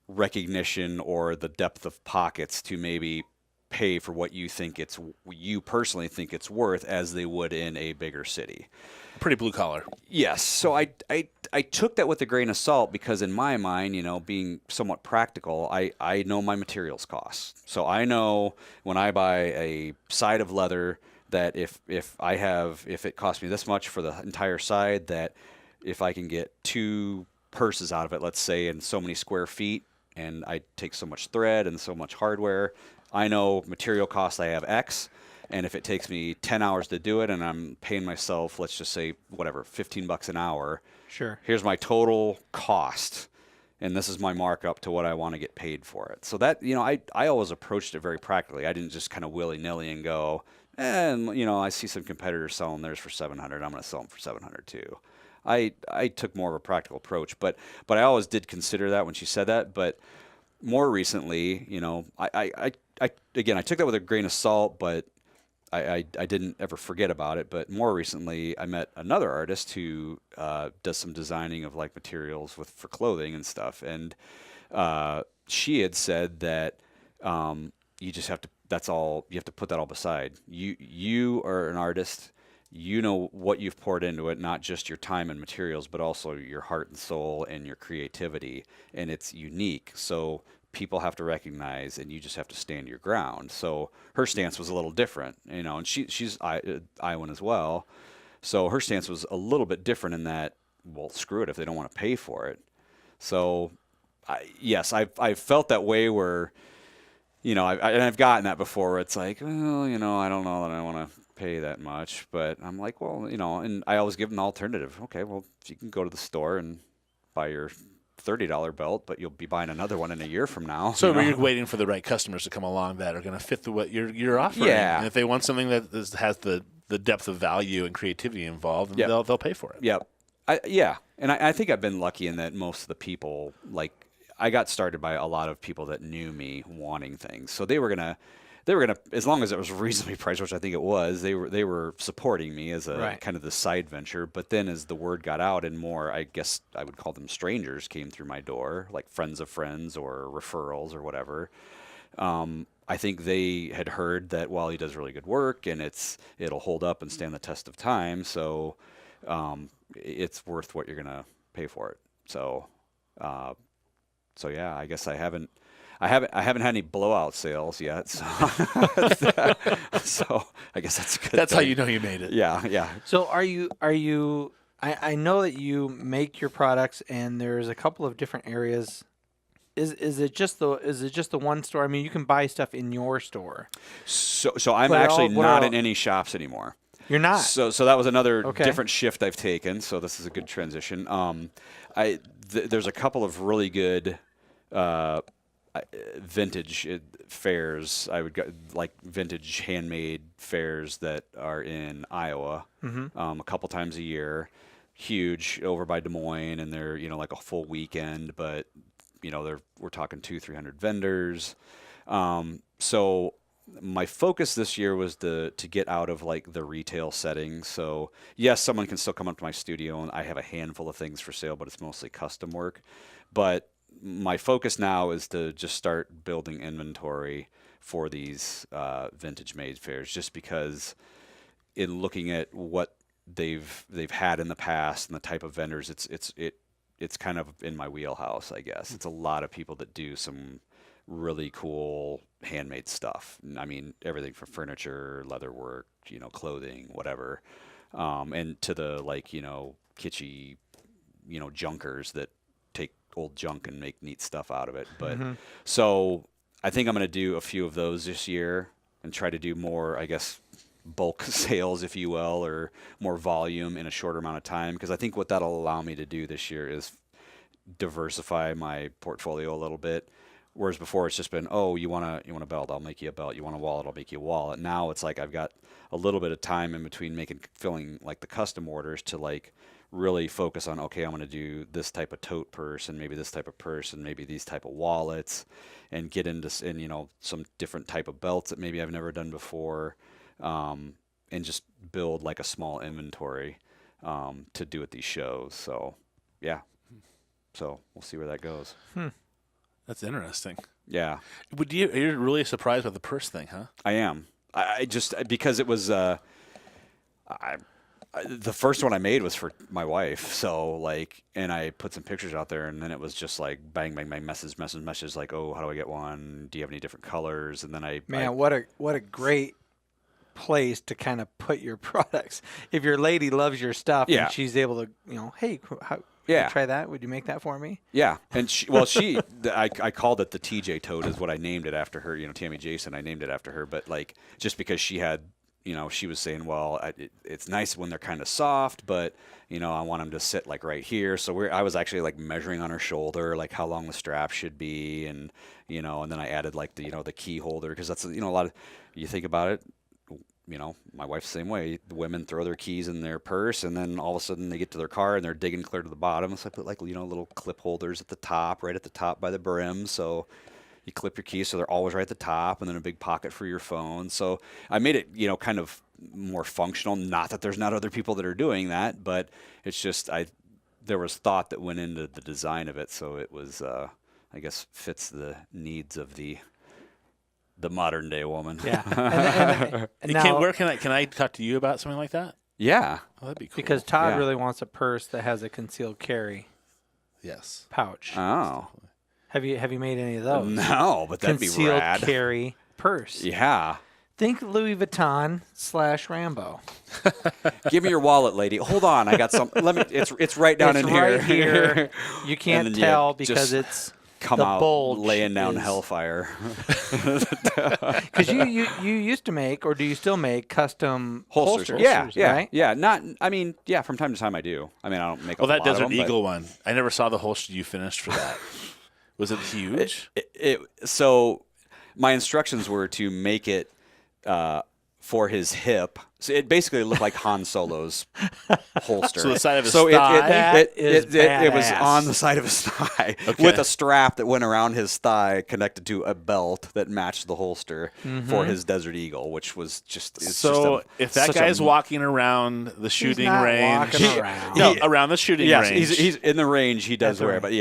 recognition or the depth of pockets to maybe pay for what you personally think it's worth as they would in a bigger city." Pretty blue collar. Yes. So I took that with a grain of salt because in my mind, being somewhat practical, I know my materials costs. So I know when I buy a side of leather that if it costs me this much for the entire side, that if I can get 2 purses out of it, let's say, in so many square feet, and I take so much thread and so much hardware, I know material costs I have X. And if it takes me 10 hours to do it and I'm paying myself, let's just say, whatever, $15 an hour. Sure. Here's my total cost. And this is my markup to what I want to get paid for it. So that, I always approached it very practically. I didn't just kind of willy-nilly and go, I see some competitors selling theirs for $700. I'm going to sell them for $700 too. I took more of a practical approach, but I always did consider that when she said that. But more recently, I took that with a grain of salt, but I didn't ever forget about it. But more recently, I met another artist who does some designing of like materials for clothing and stuff, and she had said that you just have to. That's all. You have to put that all beside. You are an artist. You know what you've poured into it, not just your time and materials, but also your heart and soul and your creativity, and it's unique. So people have to recognize, and you just have to stand your ground. So her stance was a little different, and she's Iowan as well. So her stance was a little bit different in that, well, screw it if they don't want to pay for it. So I've felt that way where, I've gotten that before where it's like, well, I don't know that I want to pay that much, but I'm like, well, and I always give them the alternative. Okay, well, you can go to the store and buy your $30 belt, but you'll be buying another one in a year from now. So you're waiting for the right customers to come along that are going to fit what you're offering. Yeah. And if they want something that has the depth of value and creativity involved, then they'll pay for it. Yep. And I think I've been lucky in that most of the people, like, I got started by a lot of people that knew me wanting things. So they were gonna, as long as it was reasonably priced, which I think it was, they were supporting me as a kind of the side venture. But then as the word got out and more, I guess I would call them strangers, came through my door, like friends of friends or referrals or whatever. I think they had heard that, well, he does really good work and it'll hold up and stand the test of time. So it's worth what you're gonna pay for it. So yeah, I guess I haven't had any blowout sales yet, so so I guess that's a good. That's thing. how you know you made it. Yeah. So are you? I know that you make your products, and there's a couple of different areas. Is it just the one store? I mean, you can buy stuff in your store. So I'm actually not in any shops anymore. You're not. So that was another different shift I've taken. So this is a good transition. There's a couple of really good vintage fairs. I would go, like vintage handmade fairs that are in Iowa a couple times a year. Huge over by Des Moines, and they're like a full weekend, but we're talking 200-300 vendors. So my focus this year was to get out of like the retail setting. So yes, someone can still come up to my studio and I have a handful of things for sale, but it's mostly custom work. But my focus now is to just start building inventory for these vintage made fairs, just because in looking at what they've had in the past and the type of vendors, it's kind of in my wheelhouse, I guess. It's a lot of people that do some really cool handmade stuff. I mean, everything from furniture, leather work, clothing, whatever, and to the kitschy, junkers that take old junk and make neat stuff out of it. But so I think I'm going to do a few of those this year and try to do more, I guess, bulk sales, if you will, or more volume in a shorter amount of time. Because I think what that'll allow me to do this year is diversify my portfolio a little bit. Whereas before it's just been, oh, you want a belt, I'll make you a belt. You want a wallet, I'll make you a wallet. Now it's like I've got a little bit of time in between filling like the custom orders to like really focus on, okay, I'm going to do this type of tote purse and maybe this type of purse and maybe these type of wallets, and get into some different type of belts that maybe I've never done before, and just build like a small inventory to do at these shows. So yeah, so we'll see where that goes. That's interesting. Yeah. You're really surprised by the purse thing, huh? I am. I just, because it was, the first one I made was for my wife. So like, and I put some pictures out there, and then it was just like bang, bang, bang, message, like, oh, how do I get one? Do you have any different colors? And then what a great place to kind of put your products. If your lady loves your stuff and she's able to, hey, try that. Would you make that for me? Yeah. And I called it the TJ tote is what I named it after her, Tammy Jason, I named it after her. But like, just because she had, she was saying, well, it's nice when they're kind of soft, but, I want them to sit like right here. So I was actually like measuring on her shoulder, like how long the strap should be. And, and then I added like the key holder, because that's, a lot of, you think about it, my wife's the same way. The women throw their keys in their purse, and then all of a sudden they get to their car and they're digging clear to the bottom. So I put like, little clip holders at the top, right at the top by the brim. So you clip your keys so they're always right at the top, and then a big pocket for your phone. So I made it, kind of more functional. Not that there's not other people that are doing that, but it's just, there was thought that went into the design of it. So it was, I guess, fits the needs of the modern day woman. Yeah. And now, can I talk to you about something like that? Yeah. Oh, that'd be cool. Because Todd really wants a purse that has a concealed carry pouch. Oh. Have you made any of those? No, but that'd be rad. Concealed carry purse. Yeah. Think Louis Vuitton / Rambo. Give me your wallet, lady. Hold on, I got some. It's right down in here. Right here. You can't tell because it's come the out bulge laying down hellfire. Because you used to make, or do you still make, custom holsters? Yeah, right? Yeah. From time to time I do. I mean, I don't make. That Desert Eagle one. I never saw the holster you finished for that. Was it huge? So my instructions were to make it for his hip. So it basically looked like Han Solo's holster. So the side of his thigh? It was on the side of his thigh with a strap that went around his thigh connected to a belt that matched the holster for his Desert Eagle, which was just... if that guy's walking around the shooting range... around the shooting range. He's in the range, he does wear it, but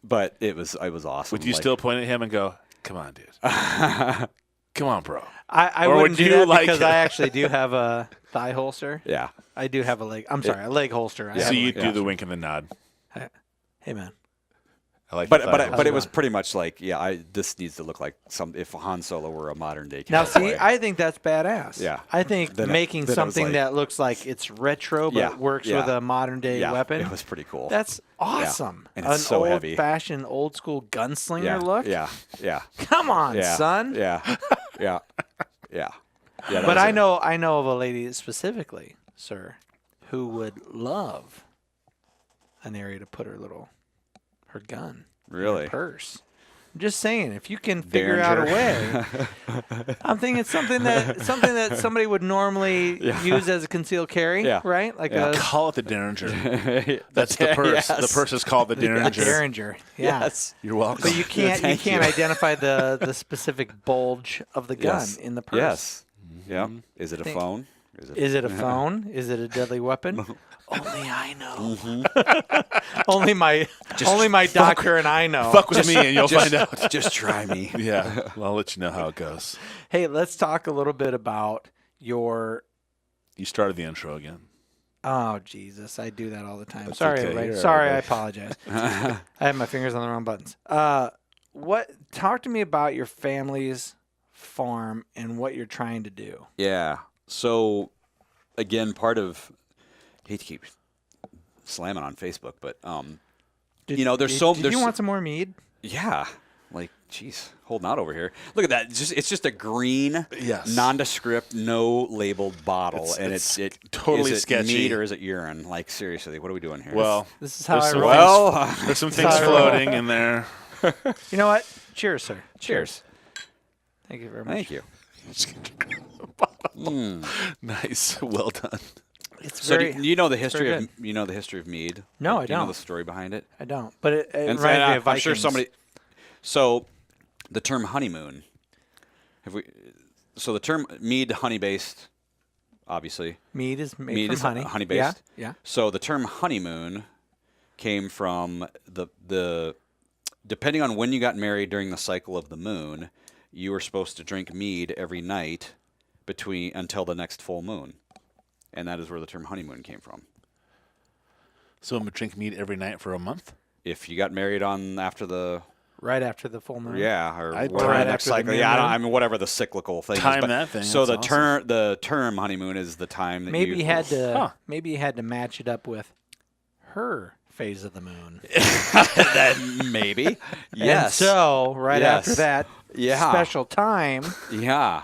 but it was awesome. Would you still point at him and go, come on, dude. Come on, bro. I wouldn't do that because I actually do have a thigh holster. Yeah. I do have a leg. I'm sorry, a leg holster. So you do the wink and the nod. Hey, man. I like but it was pretty much like, this needs to look like if Han Solo were a modern day cowboy. Now, see, I think that's badass. Yeah. I think making something that looks like it's retro but works with a modern day weapon. It was pretty cool. That's awesome. And it's so heavy. An old-fashioned, old-school gunslinger look. Yeah. Come on, son. Yeah. But I know of a lady specifically, sir, who would love an area to put her gun. Really? In her purse. I'm just saying, if you can figure out a way. I'm thinking something that somebody would normally use as a concealed carry, right? Like a call it the Derringer. That's the purse. Yes. The purse is called the Derringer. Derringer. Yeah. Yes. You're welcome. But you can't identify the specific bulge of the gun in the purse. Yes. Yeah. Is it a phone? Is it a phone? Is it a deadly weapon? Only I know. only my doctor and I know. Fuck with me and you'll find out. Just try me. Yeah. Well, I'll let you know how it goes. Hey, let's talk a little bit about your... You started the intro again. Oh, Jesus. I do that all the time. That's Sorry, okay. everybody. Sorry, I apologize. I had my fingers on the wrong buttons. Talk to me about your family's farm and what you're trying to do. Yeah. So, again, part of... I hate to keep slamming on Facebook, but, Did you want some more mead? Yeah. Like, geez, holding out over here. Look at that. It's just a green, nondescript, no labeled bottle. It's totally is it sketchy. Mead or is it urine? Like, seriously, what are we doing here? Well, this is how I roll. There's some things floating in there. You know what? Cheers, sir. Cheers. Thank you very much. Thank you. Nice. Well done. It's So very. do you know the history very of the history of mead? No, I Do you know don't. the story behind it? I don't. But it And reminds me of I'm sure Vikings. somebody. So, the term honeymoon. So the term mead, honey based, obviously. Mead is made from honey. Honey based. Yeah. So the term honeymoon came from the depending on when you got married during the cycle of the moon, you were supposed to drink mead every night until the next full moon. And that is where the term honeymoon came from. So I'm going to drink mead every night for a month? If you got married Right after the full moon. Yeah, or Right whatever the next after the cycle. moon. Yeah, I mean whatever the cyclical thing Time is. But that thing. So That's the term honeymoon is the time that Maybe you had to. Huh. Maybe you had to match it up with her phase of the moon. maybe. Yes. And so Yes. after that special time, Yeah.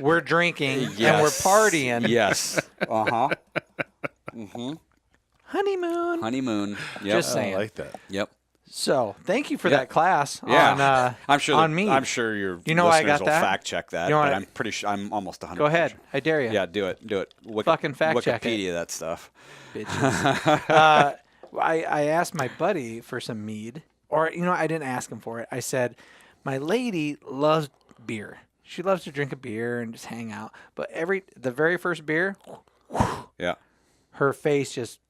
we're drinking and Yes. we're partying. Yes. Uh-huh. Mm-hmm. Honeymoon. Honeymoon. Yep. Just I saying. like that. Yep. So thank you for that class Yeah. on mead. I'm sure your You know why I listeners got will that? fact check that, You know but what? I'm pretty sure I'm almost 100%. Go ahead. I dare you. Yeah, do it. Fucking fact check it. Wikipedia that stuff. Bitches. I asked my buddy for some mead, or I didn't ask him for it. I said, my lady loves beer. She loves to drink a beer and just hang out. But the very first beer, Yeah. her face just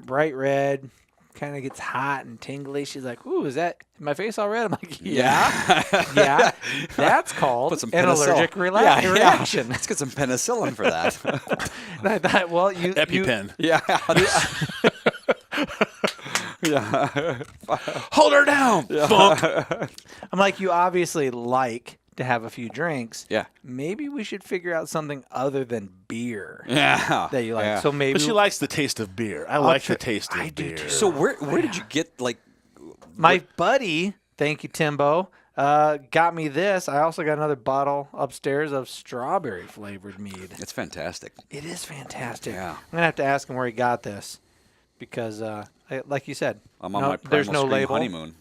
bright red, kind of gets hot and tingly. She's like, "Ooh, is my face all red?" I'm like, "Yeah, yeah." That's called Put some an penicillin. allergic reaction. Let's get some penicillin for that. And I thought, well, EpiPen. Yeah. Yeah. Hold her down. Funk. I'm like, you obviously like to have a few drinks. Yeah. Maybe we should figure out something other than beer Yeah. that you like. Yeah. So maybe But she likes the taste of beer. I like the taste of I do beer. too. So where did you get my buddy, thank you, Timbo, got me this. I also got another bottle upstairs of strawberry flavored mead. It's fantastic. It is fantastic. Yeah. I'm gonna have to ask him where he got this because, like you said, I'm on my there's Primal no Scream label. honeymoon.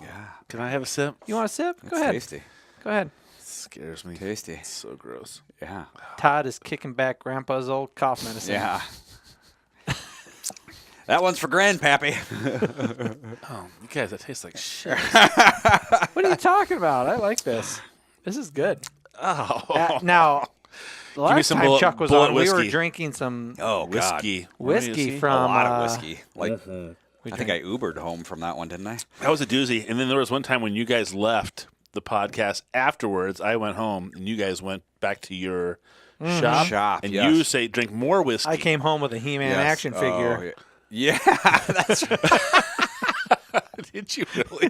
Yeah. Can I have a sip? You want a sip? Go It's ahead. tasty. Go ahead. Scares me. Tasty. It's so gross. Yeah. Todd is kicking back Grandpa's old cough medicine. Yeah. That one's for Grandpappy. Oh, you guys, that tastes like shit. What are you talking about? I like this. This is good. Oh. Now, the me last some time bullet- Chuck was bullet on, we were whiskey. drinking some Oh, God. whiskey from A lot of whiskey. Like, we I think I Ubered home from that one, didn't I? That was a doozy. And then there was one time when you guys left the podcast afterwards. I went home and you guys went back to your shop. And yes. you say drink more whiskey. I came home with a He-Man Yes. action figure. Oh, yeah. That's Did you really?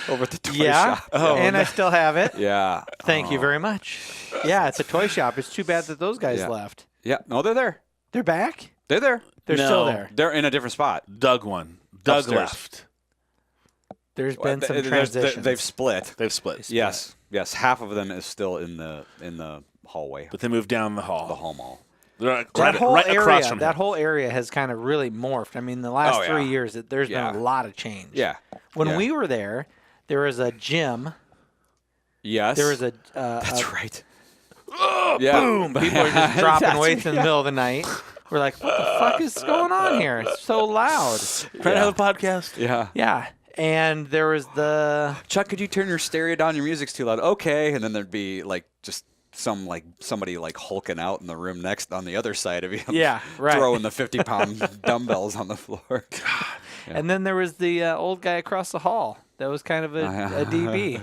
over at the toy Yeah, shop. and I still have it. Yeah. Thank you very much. Yeah, it's a toy shop. It's too bad that those guys Yeah. left. Yeah. No, they're there. They're back? They're there. They're No. still there. They're in a different spot. Doug won. Doug Upstairs. left. There's been some There's- transitions. They've split. They've split. Yes. Yes. Half of them is still in the hallway. But they moved down the hall. The hall mall. They're That whole right across area, from that him. whole area has kind of really morphed. I mean, the last Oh, yeah. 3 years, there's Yeah. been a lot of change. Yeah. When Yeah. we were there, There was a gym. Yes. There was a That's right. yeah. Boom! People are just dropping weights in the middle of the night. We're like, what the fuck is going on here? It's so loud. Trying to have a podcast. Yeah. Yeah. And there was the Chuck, could you turn your stereo down? Your music's too loud. Okay. And then there'd be like just somebody like hulking out in the room next on the other side of you. Yeah, right. Throwing the 50-pound dumbbells on the floor. Yeah. And then there was the old guy across the hall. That was kind of a DB.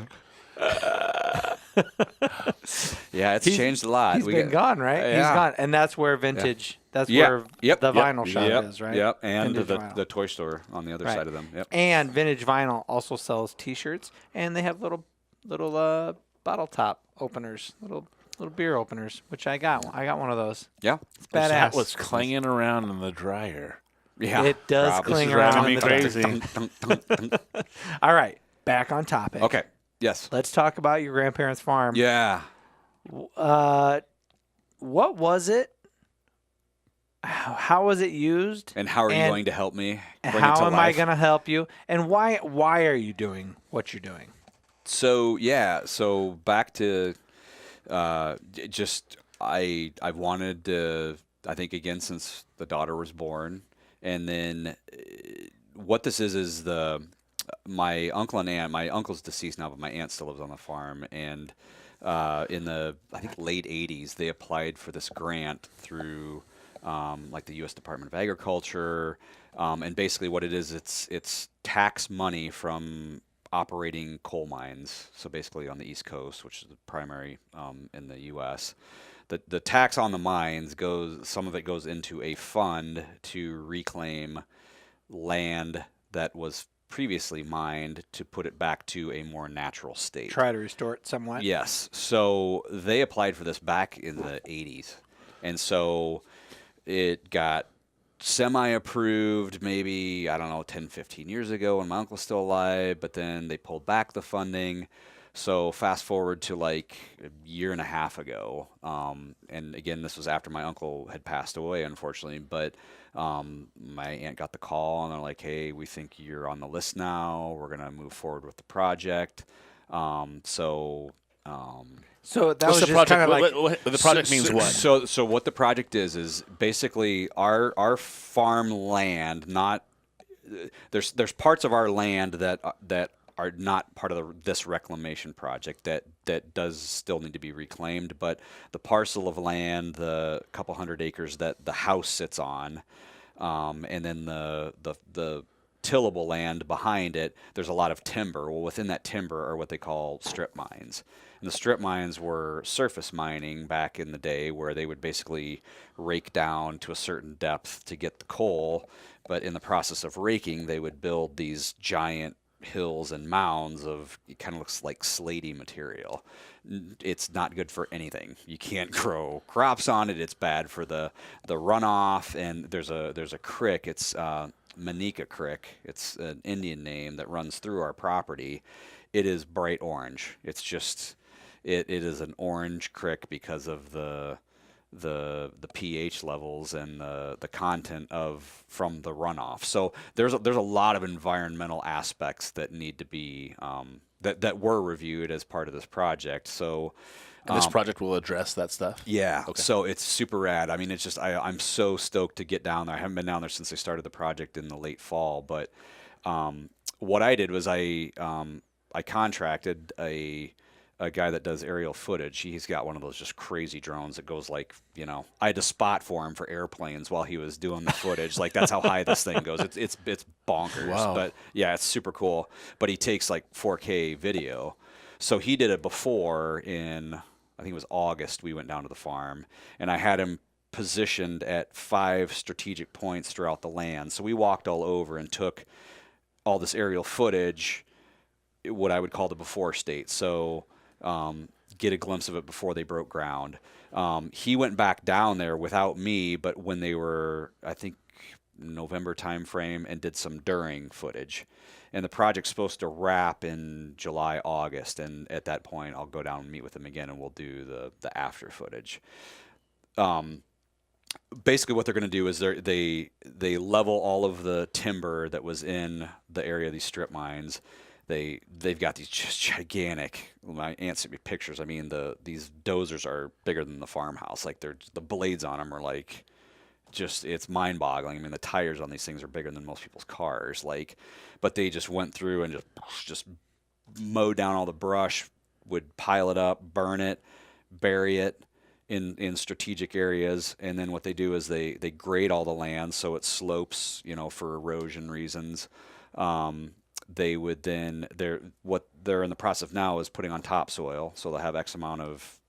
Yeah, it's changed a lot. He's been gone, right? Yeah. He's gone, and that's where vintage. That's where the vinyl shop is, right? Yep, and Vintage the toy store on the other side of them. Yep. And Vintage Vinyl also sells T-shirts, and they have little bottle top openers, little beer openers, which I got. I got one of those. Yeah, it's badass. That was clanging around in the dryer. Yeah, it does cling around in the crazy. All right, back on topic. Okay. Yes. Let's talk about your grandparents' farm. Yeah. What was it? How was it used? And how are you going to help me bring it to How am I life? going to help you? And why are you doing what you're doing? So back to I've wanted to, I think, again, since the daughter was born, and then what this is my uncle and aunt. My uncle's deceased now, but my aunt still lives on the farm. And in the, I think, late 80s, they applied for this grant through like the U.S. Department of Agriculture. And basically what it is, it's tax money from operating coal mines. So basically on the East Coast, which is the primary in the U.S., the tax on the mines some of it goes into a fund to reclaim land that was previously mined to put it back to a more natural state. Try to restore it somewhat. Yes. So they applied for this back in the 80s. And so it got semi-approved maybe, I don't know, 10, 15 years ago when my uncle's still alive, but then they pulled back the funding. So fast forward to like a year and a half ago, and again, this was after my uncle had passed away, unfortunately, but my aunt got the call, and they're like, hey, we think you're on the list now. We're going to move forward with the project. So that was the just kind of like... the project means what? So what the project is basically our farmland, not... There's parts of our land that are not part of this reclamation project that does still need to be reclaimed, but the parcel of land, the couple hundred acres that the house sits on, and then the tillable land behind it, there's a lot of timber. Well, within that timber are what they call strip mines. And the strip mines were surface mining back in the day, where they would basically rake down to a certain depth to get the coal, but in the process of raking, they would build these giant hills and mounds of, it kind of looks like slaty material. It's not good for anything. You can't grow crops on it. It's bad for the runoff. And there's a creek. It's Manica Creek. It's an Indian name that runs through our property. It is bright orange. It's just it is an orange creek because of the pH levels and the content from the runoff. So there's a lot of environmental aspects that need to be that were reviewed as part of this project. So this project will address that stuff. Yeah. Okay. So it's super rad. I mean, it's just I'm so stoked to get down there. I haven't been down there since they started the project in the late fall. But what I did was I contracted a guy that does aerial footage. He's got one of those just crazy drones that goes like, I had to spot for him for airplanes while he was doing the footage. Like, that's how high this thing goes. It's bonkers. Wow. But yeah, it's super cool. But he takes like 4K video. So he did it before in, I think it was August, we went down to the farm, and I had him positioned at 5 strategic points throughout the land. So we walked all over and took all this aerial footage, what I would call the before state. So get a glimpse of it before they broke ground. He went back down there without me, but when they were, I think, November timeframe, and did some during footage. And the project's supposed to wrap in July, August, and at that point I'll go down and meet with them again, and we'll do the after footage. Basically what they're going to do is they level all of the timber that was in the area of these strip mines. they've got these just gigantic. My aunt sent me pictures. I mean, these dozers are bigger than the farmhouse. Like the blades on them are like, just it's mind-boggling. I mean, the tires on these things are bigger than most people's cars. Like, but they just went through and just mowed down all the brush, would pile it up, burn it, bury it in strategic areas, and then what they do is they grade all the land so it slopes, for erosion reasons. They would then what they're in the process of now is putting on topsoil, so they'll have X amount of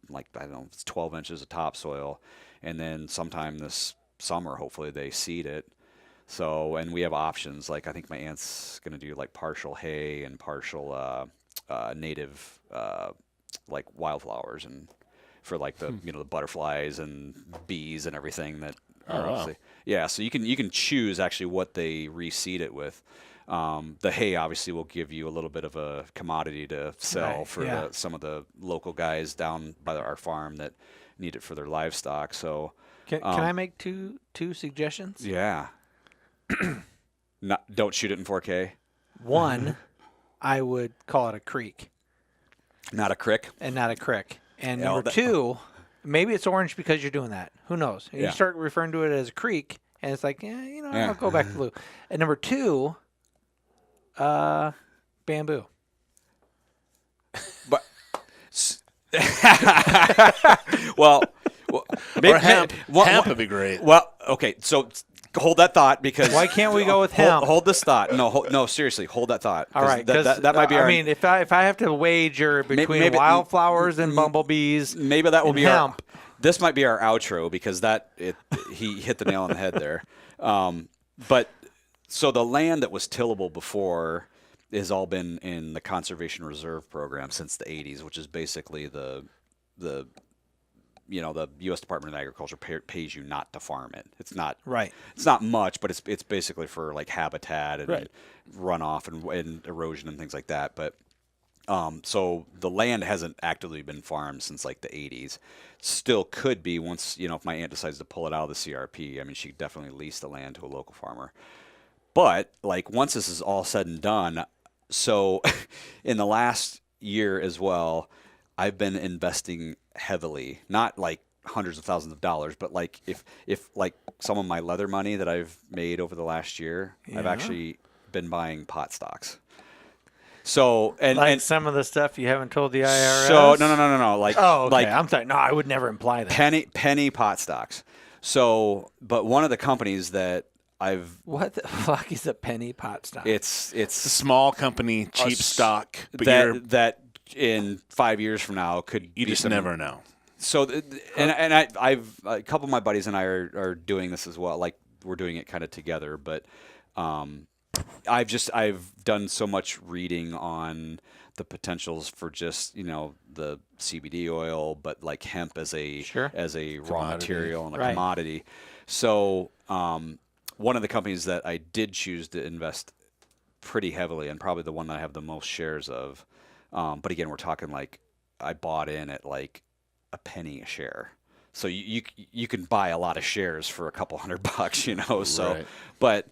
like I don't know, it's 12 inches of topsoil, and then sometime this summer hopefully they seed it. So, and we have options, like I think my aunt's going to do like partial hay and partial native like wildflowers, and for like the the butterflies and bees and everything that wow. Yeah, so you can choose actually what they reseed it with. The hay obviously will give you a little bit of a commodity to sell for some of the local guys down by our farm that need it for their livestock. So can I make two suggestions? Yeah. Don't shoot it in 4K. One, I would call it a creek. Not a crick. And not a crick. And number two, maybe it's orange because you're doing that. Who knows? And you start referring to it as a creek, and it's like, I'll go back to blue. And number two, bamboo. But well, maybe, or hemp. Hemp would be great. Well, okay, so hold that thought, because why can't we go with hemp? Hold this thought. No, seriously, hold that thought. All right, that might be. I mean, if I have to wager between wildflowers and bumblebees, maybe that will be hemp. This might be our outro, because he hit the nail on the head there. But so the land that was tillable before has all been in the Conservation Reserve Program since the 80s, which is basically the U.S. Department of Agriculture pays you not to farm it. It's not right. It's not much, but it's basically for like habitat and runoff and erosion and things like that. But so the land hasn't actively been farmed since like the 80s. Still could be once if my aunt decides to pull it out of the CRP. I mean, she could definitely lease the land to a local farmer. But like once this is all said and done, so in the last year as well, I've been investing heavily, not like hundreds of thousands of dollars, but like if like some of my leather money that I've made over the last year, I've actually been buying pot stocks. So and some of the stuff you haven't told the IRS. So no. Like okay. I'm sorry. No, I would never imply that. Penny pot stocks. So, but one of the companies that what the fuck is a penny pot stock? It's a small company, cheap stock, but that in 5 years from now could you just never know. So I've a couple of my buddies and I are doing this as well. Like we're doing it kind of together, but I've done so much reading on the potentials for just the CBD oil, but like hemp as a raw material and a commodity. So one of the companies that I did choose to invest pretty heavily, and probably the one that I have the most shares of, but again, we're talking like I bought in at like a penny a share. So you can buy a lot of shares for a couple $100, So, but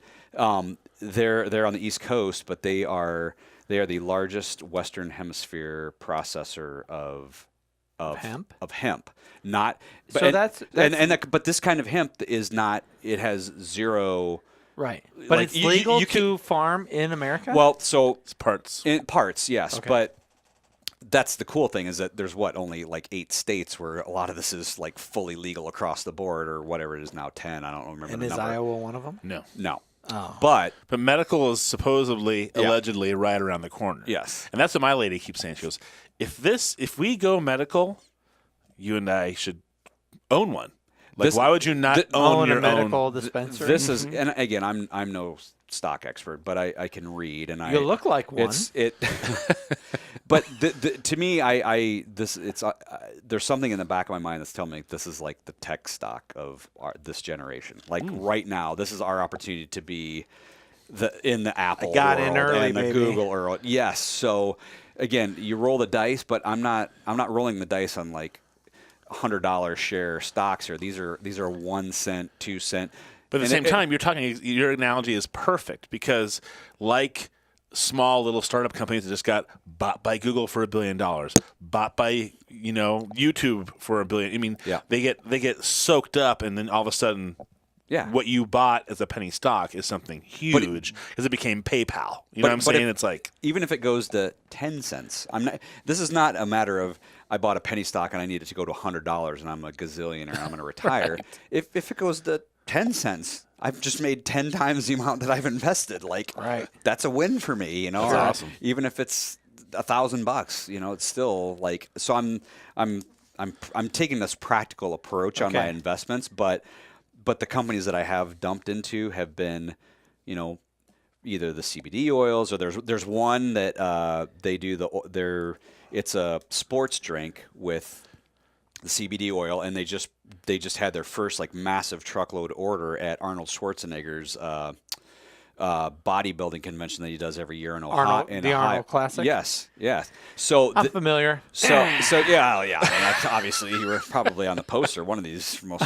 they're on the East Coast, but they are the largest Western Hemisphere processor of hemp. Not so but this kind of hemp is not. It has zero. Right, but like, it's legal to farm in America. Well, so it's parts. Yes, okay. But that's the cool thing is that there's only like 8 states where a lot of this is like fully legal across the board, or whatever it is now, 10. I don't remember. And the is number. Iowa one of them? No. Oh. But medical is supposedly, allegedly, right around the corner. Yes, and that's what my lady keeps saying. She goes, "If we go medical, you and I should own one. Like, why would you not own your a medical dispensary?" This is, and again, I'm no stock expert, but I can read, and you look like one. But to me, there's something in the back of my mind that's telling me this is like the tech stock of this generation. Like right now, this is our opportunity to be in the Apple world in early, and the baby. Google world. Yes. So again, you roll the dice, but I'm not rolling the dice on like $100 share stocks here. These are 1 cent, 2 cent. But at the same time, your analogy is perfect, because like small little startup companies that just got bought by Google for $1 billion, bought by YouTube for $1 billion. I mean, they get soaked up, and then all of a sudden, what you bought as a penny stock is something huge because it became PayPal. You know what I'm saying? It's like even if it goes to 10 cents, this is not a matter of I bought a penny stock and I need it to go to $100 and I'm a gazillionaire and I'm going to retire. If it goes to 10 cents, I've just made 10 times the amount that I've invested. Like, that's a win for me, That's awesome. Even if it's $1,000, it's still like, so I'm taking this practical approach on my investments, but the companies that I have dumped into have been, either the CBD oils or there's one that they do it's a sports drink with the CBD oil, and they just had their first like massive truckload order at Arnold Schwarzenegger's bodybuilding convention that he does every year in Ohio. Arnold Classic. Yes. So I'm familiar. So yeah. I mean, obviously, you were probably on the poster. One of these most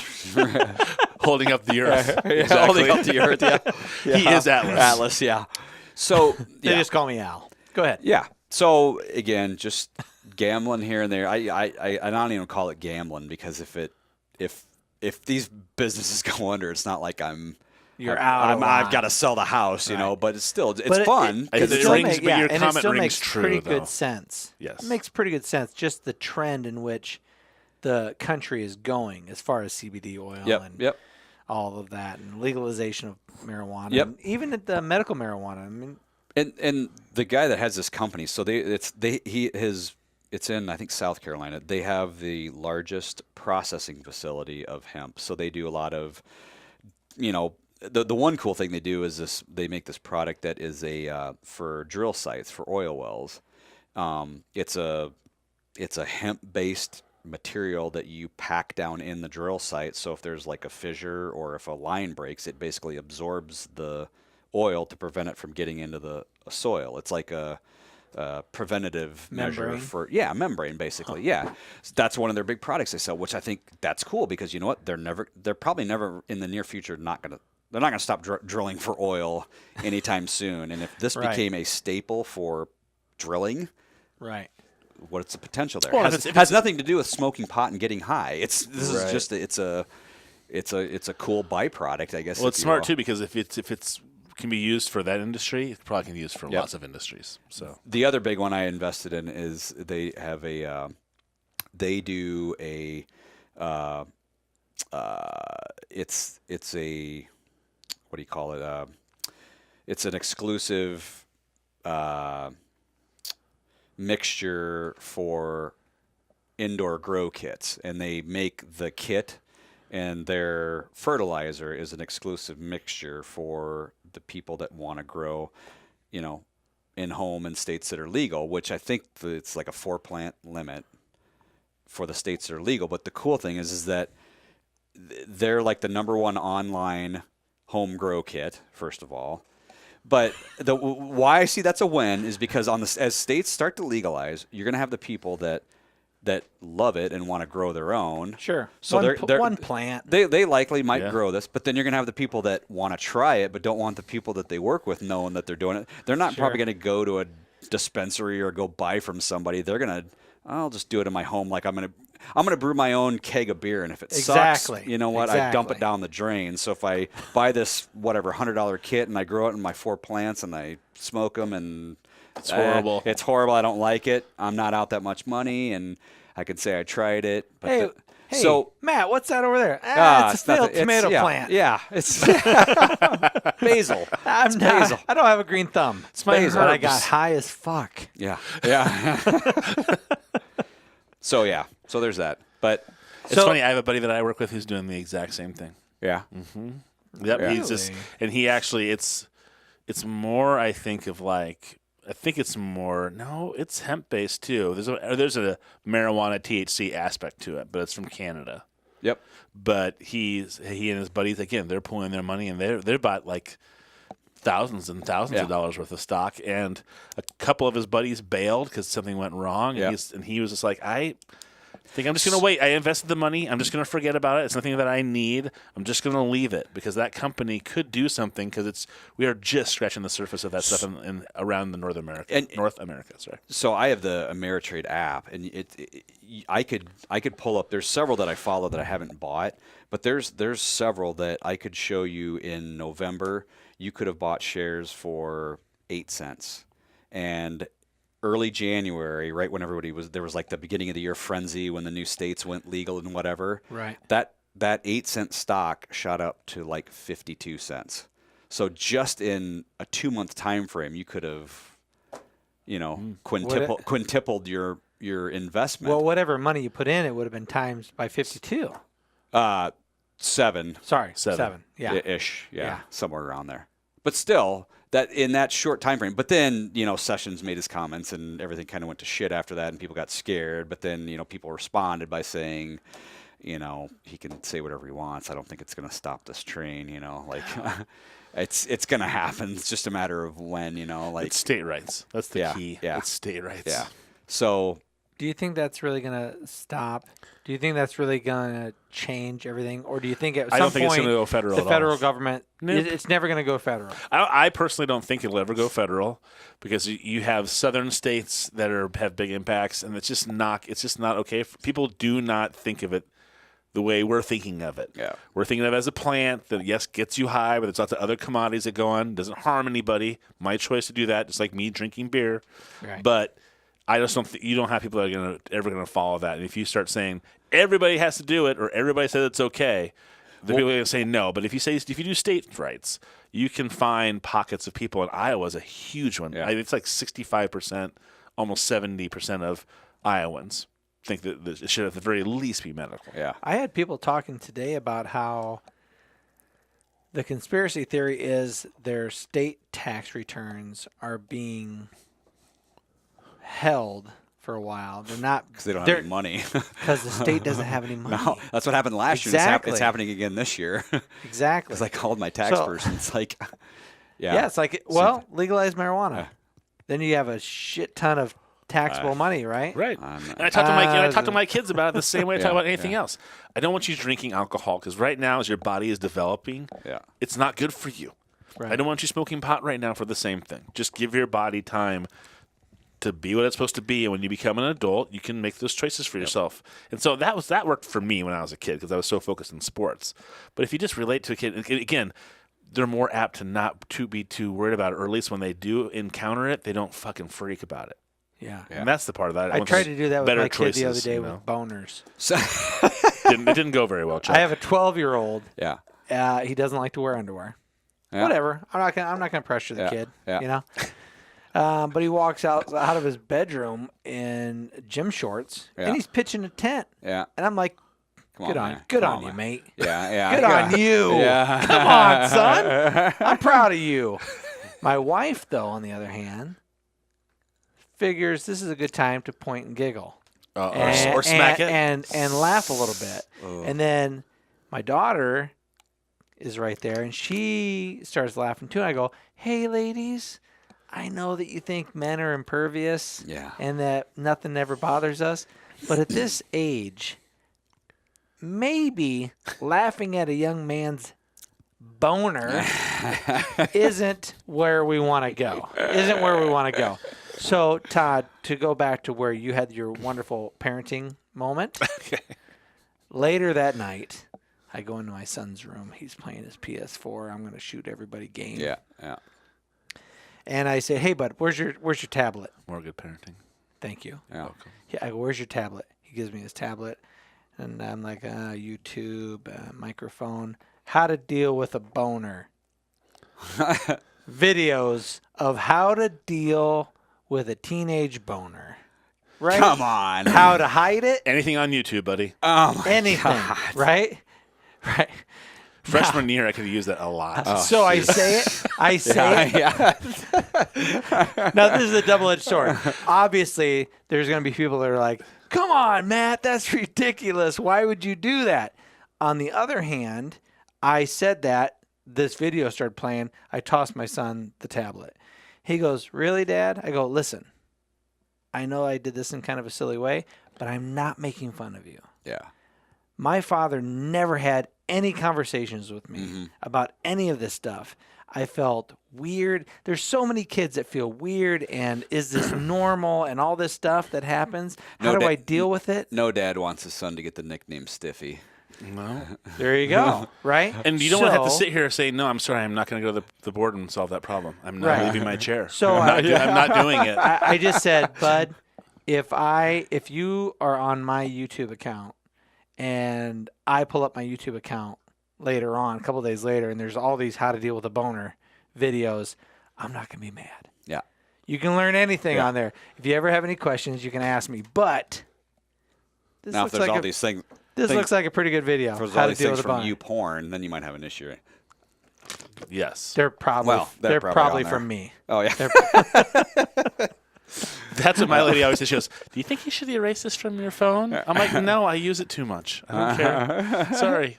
holding up the earth. Exactly. Holding up the earth. Yeah. He is Atlas. Atlas. Yeah. So they just call me Al. Go ahead. Yeah. So again, just gambling here and there. I don't even call it gambling because if these businesses go under, it's not like I've got to sell the house, but it's fun. It still makes true, pretty though. good sense. Yes. It makes pretty good sense, just the trend in which the country is going as far as CBD oil and all of that, and legalization of marijuana, and even at the medical marijuana. I mean, and the guy that has this company, so it's in, I think, South Carolina. They have the largest processing facility of hemp, so they do a lot of, The one cool thing they do is they make this product that is for drill sites for oil wells. It's a hemp-based material that you pack down in the drill site. So if there's like a fissure or if a line breaks, it basically absorbs the oil to prevent it from getting into the soil. It's like a preventative measure for membrane basically. So that's one of their big products they sell, which I think that's cool because you know what, they're probably never in the near future they're not going to stop drilling for oil anytime soon. And if this became a staple for drilling, what's the potential there? Well, it has nothing to do with smoking pot and getting high. It's a cool byproduct, I guess. Well, it's smart too because if it's can be used for that industry, it probably can be used for lots of industries. So the other big one I invested in is they do a it's a, what do you call it? It's an exclusive mixture for indoor grow kits, and they make the kit, and their fertilizer is an exclusive mixture for the people that want to grow, in home in states that are legal, which I think it's like a 4-plant limit for the states that are legal. But the cool thing is that they're like the number one online home grow kit, first of all. But why I see that's a win is because as states start to legalize, you're going to have the people that love it and want to grow their own. Sure. So they're one plant. They likely might grow this, but then you're going to have the people that want to try it but don't want the people that they work with knowing that they're doing it. They're not probably going to go to a dispensary or go buy from somebody. They're going to, I'll just do it in my home. Like I'm going to brew my own keg of beer, and if it sucks, you know what? I dump it down the drain. So if I buy this $100 kit and I grow it in my 4 plants and I smoke them and it's horrible. It's horrible. I don't like it. I'm not out that much money, and I could say I tried it. But hey, so Matt, what's that over there? It's a failed tomato plant. Yeah, it's basil. Basil. I don't have a green thumb. It's basil. But I got high as fuck. Yeah. So there's that. But it's funny. I have a buddy that I work with who's doing the exact same thing. Yeah. Mm-hmm. Yep. Yeah. He's just, and he actually, it's more, I think, of like. I think it's more. No, it's hemp based too. There's a marijuana THC aspect to it, but it's from Canada. Yep. But he and his buddies, again, they're pulling their money, and they're bought like thousands and thousands of dollars worth of stock. And a couple of his buddies bailed because something went wrong, and he was just like, Think I'm just going to wait. I invested the money. I'm just going to forget about it. It's nothing that I need. I'm just going to leave it because that company could do something because we are just scratching the surface of that stuff in around the North America. Sorry. So I have the Ameritrade app, and I could pull up. There's several that I follow that I haven't bought, but there's several that I could show you in November. You could have bought shares for 8 cents, and early January, right when there was like the beginning of the year frenzy when the new states went legal and whatever. Right. That 8-cent stock shot up to like 52 cents. So just in a 2-month time frame, you could have, quintupled your investment. Well, whatever money you put in, it would have been times by 52. 7. Sorry, 7. Yeah. Ish. Yeah. Somewhere around there. But still, that in that short time frame. But then, Sessions made his comments and everything kind of went to shit after that and people got scared. But then, people responded by saying, he can say whatever he wants. I don't think it's going to stop this train, it's going to happen. It's just a matter of when, It's state rights. That's the key. Yeah. It's state rights. Yeah. So do you think that's really going to stop? Do you think that's really going to change everything? Or do you think at some point I don't think it's going to go federal the at federal all. Government, it's never going to go federal? I personally don't think it'll ever go federal because you have southern states that have big impacts, and it's just not okay. People do not think of it the way we're thinking of it. Yeah. We're thinking of it as a plant that, yes, gets you high, but there's lots of other commodities that go on. Doesn't harm anybody. My choice to do that, just like me drinking beer. Right. But I just don't think you don't have people that are ever going to follow that. And if you start saying everybody has to do it or everybody says it's okay, the people are going to say no. But if you do state rights, you can find pockets of people. And Iowa is a huge one. Yeah. It's like 65%, almost 70% of Iowans think that it should at the very least be medical. Yeah. I had people talking today about how the conspiracy theory is their state tax returns are being held for a while. They're not because they don't have any money. Because the state doesn't have any money. No, that's what happened last year. It's happening again this year. Exactly. Because I called my tax person. It's like, yeah, it's like, legalize marijuana. Then you have a shit ton of taxable money, right? Right. And I talk to my kids about it the same way I talk about anything else. I don't want you drinking alcohol because right now, as your body is developing, it's not good for you. Right. I don't want you smoking pot right now for the same thing. Just give your body time to be what it's supposed to be, and when you become an adult, you can make those choices for yourself. And so that worked for me when I was a kid because I was so focused on sports. But if you just relate to a kid, again, they're more apt to not to be too worried about it, or at least when they do encounter it, they don't fucking freak about it. Yeah. And that's the part of that. I tried to do that with my kid the other day with boners. It didn't go very well, Chuck. I have a 12-year-old. Yeah. He doesn't like to wear underwear. Yeah. Whatever. I'm not gonna pressure the kid. Yeah. But he walks out of his bedroom in gym shorts, and he's pitching a tent. Yeah. And I'm like, good on you, mate. Yeah. Good on you. Yeah. Come on, son. I'm proud of you. My wife, though, on the other hand, figures this is a good time to point and giggle. Or smack it. And laugh a little bit. And then my daughter is right there, and she starts laughing, too. And I go, hey, ladies, I know that you think men are impervious and that nothing ever bothers us. But at this age, maybe laughing at a young man's boner isn't where we want to go. So, Todd, to go back to where you had your wonderful parenting moment, later that night, I go into my son's room. He's playing his PS4. I'm going to shoot everybody game. Yeah. And I say, hey, bud, where's your tablet? More good parenting. Thank you. Yeah. I go, where's your tablet? He gives me his tablet. And I'm like, YouTube, microphone, how to deal with a boner. Videos of how to deal with a teenage boner. Right? Come on. How to hide it. Anything on YouTube, buddy. Oh, my Anything. God. Right? Freshman year, I could have used that a lot. So I say it. Yeah. Now, this is a double-edged sword. Obviously, there's going to be people that are like, come on, Matt, that's ridiculous. Why would you do that? On the other hand, I said that. This video started playing. I tossed my son the tablet. He goes, really, Dad? I go, listen, I know I did this in kind of a silly way, but I'm not making fun of you. Yeah. My father never had any conversations with me about any of this stuff. I felt weird. There's so many kids that feel weird, and is this normal and all this stuff that happens? How do I deal with it? No dad wants his son to get the nickname Stiffy. No. There you go, right? And you don't want to have to sit here and say, no, I'm sorry, I'm not going to go to the board and solve that problem. I'm not leaving my chair. So I'm not doing it. I just said, Bud, if you are on my YouTube account and I pull up my YouTube account later on, a couple days later, and there's all these how to deal with a boner videos, I'm not going to be mad. Yeah. You can learn anything on there. If you ever have any questions, you can ask me. But this now, if there's all these things. This looks like a pretty good video. If there's how all to these deal things with a from boner. you porn, then you might have an issue. Yes. They're probably they're probably on there. from me. Oh, yeah. That's what my lady always says. She goes, do you think you should erase this from your phone? I'm like, no, I use it too much. I don't care. Sorry.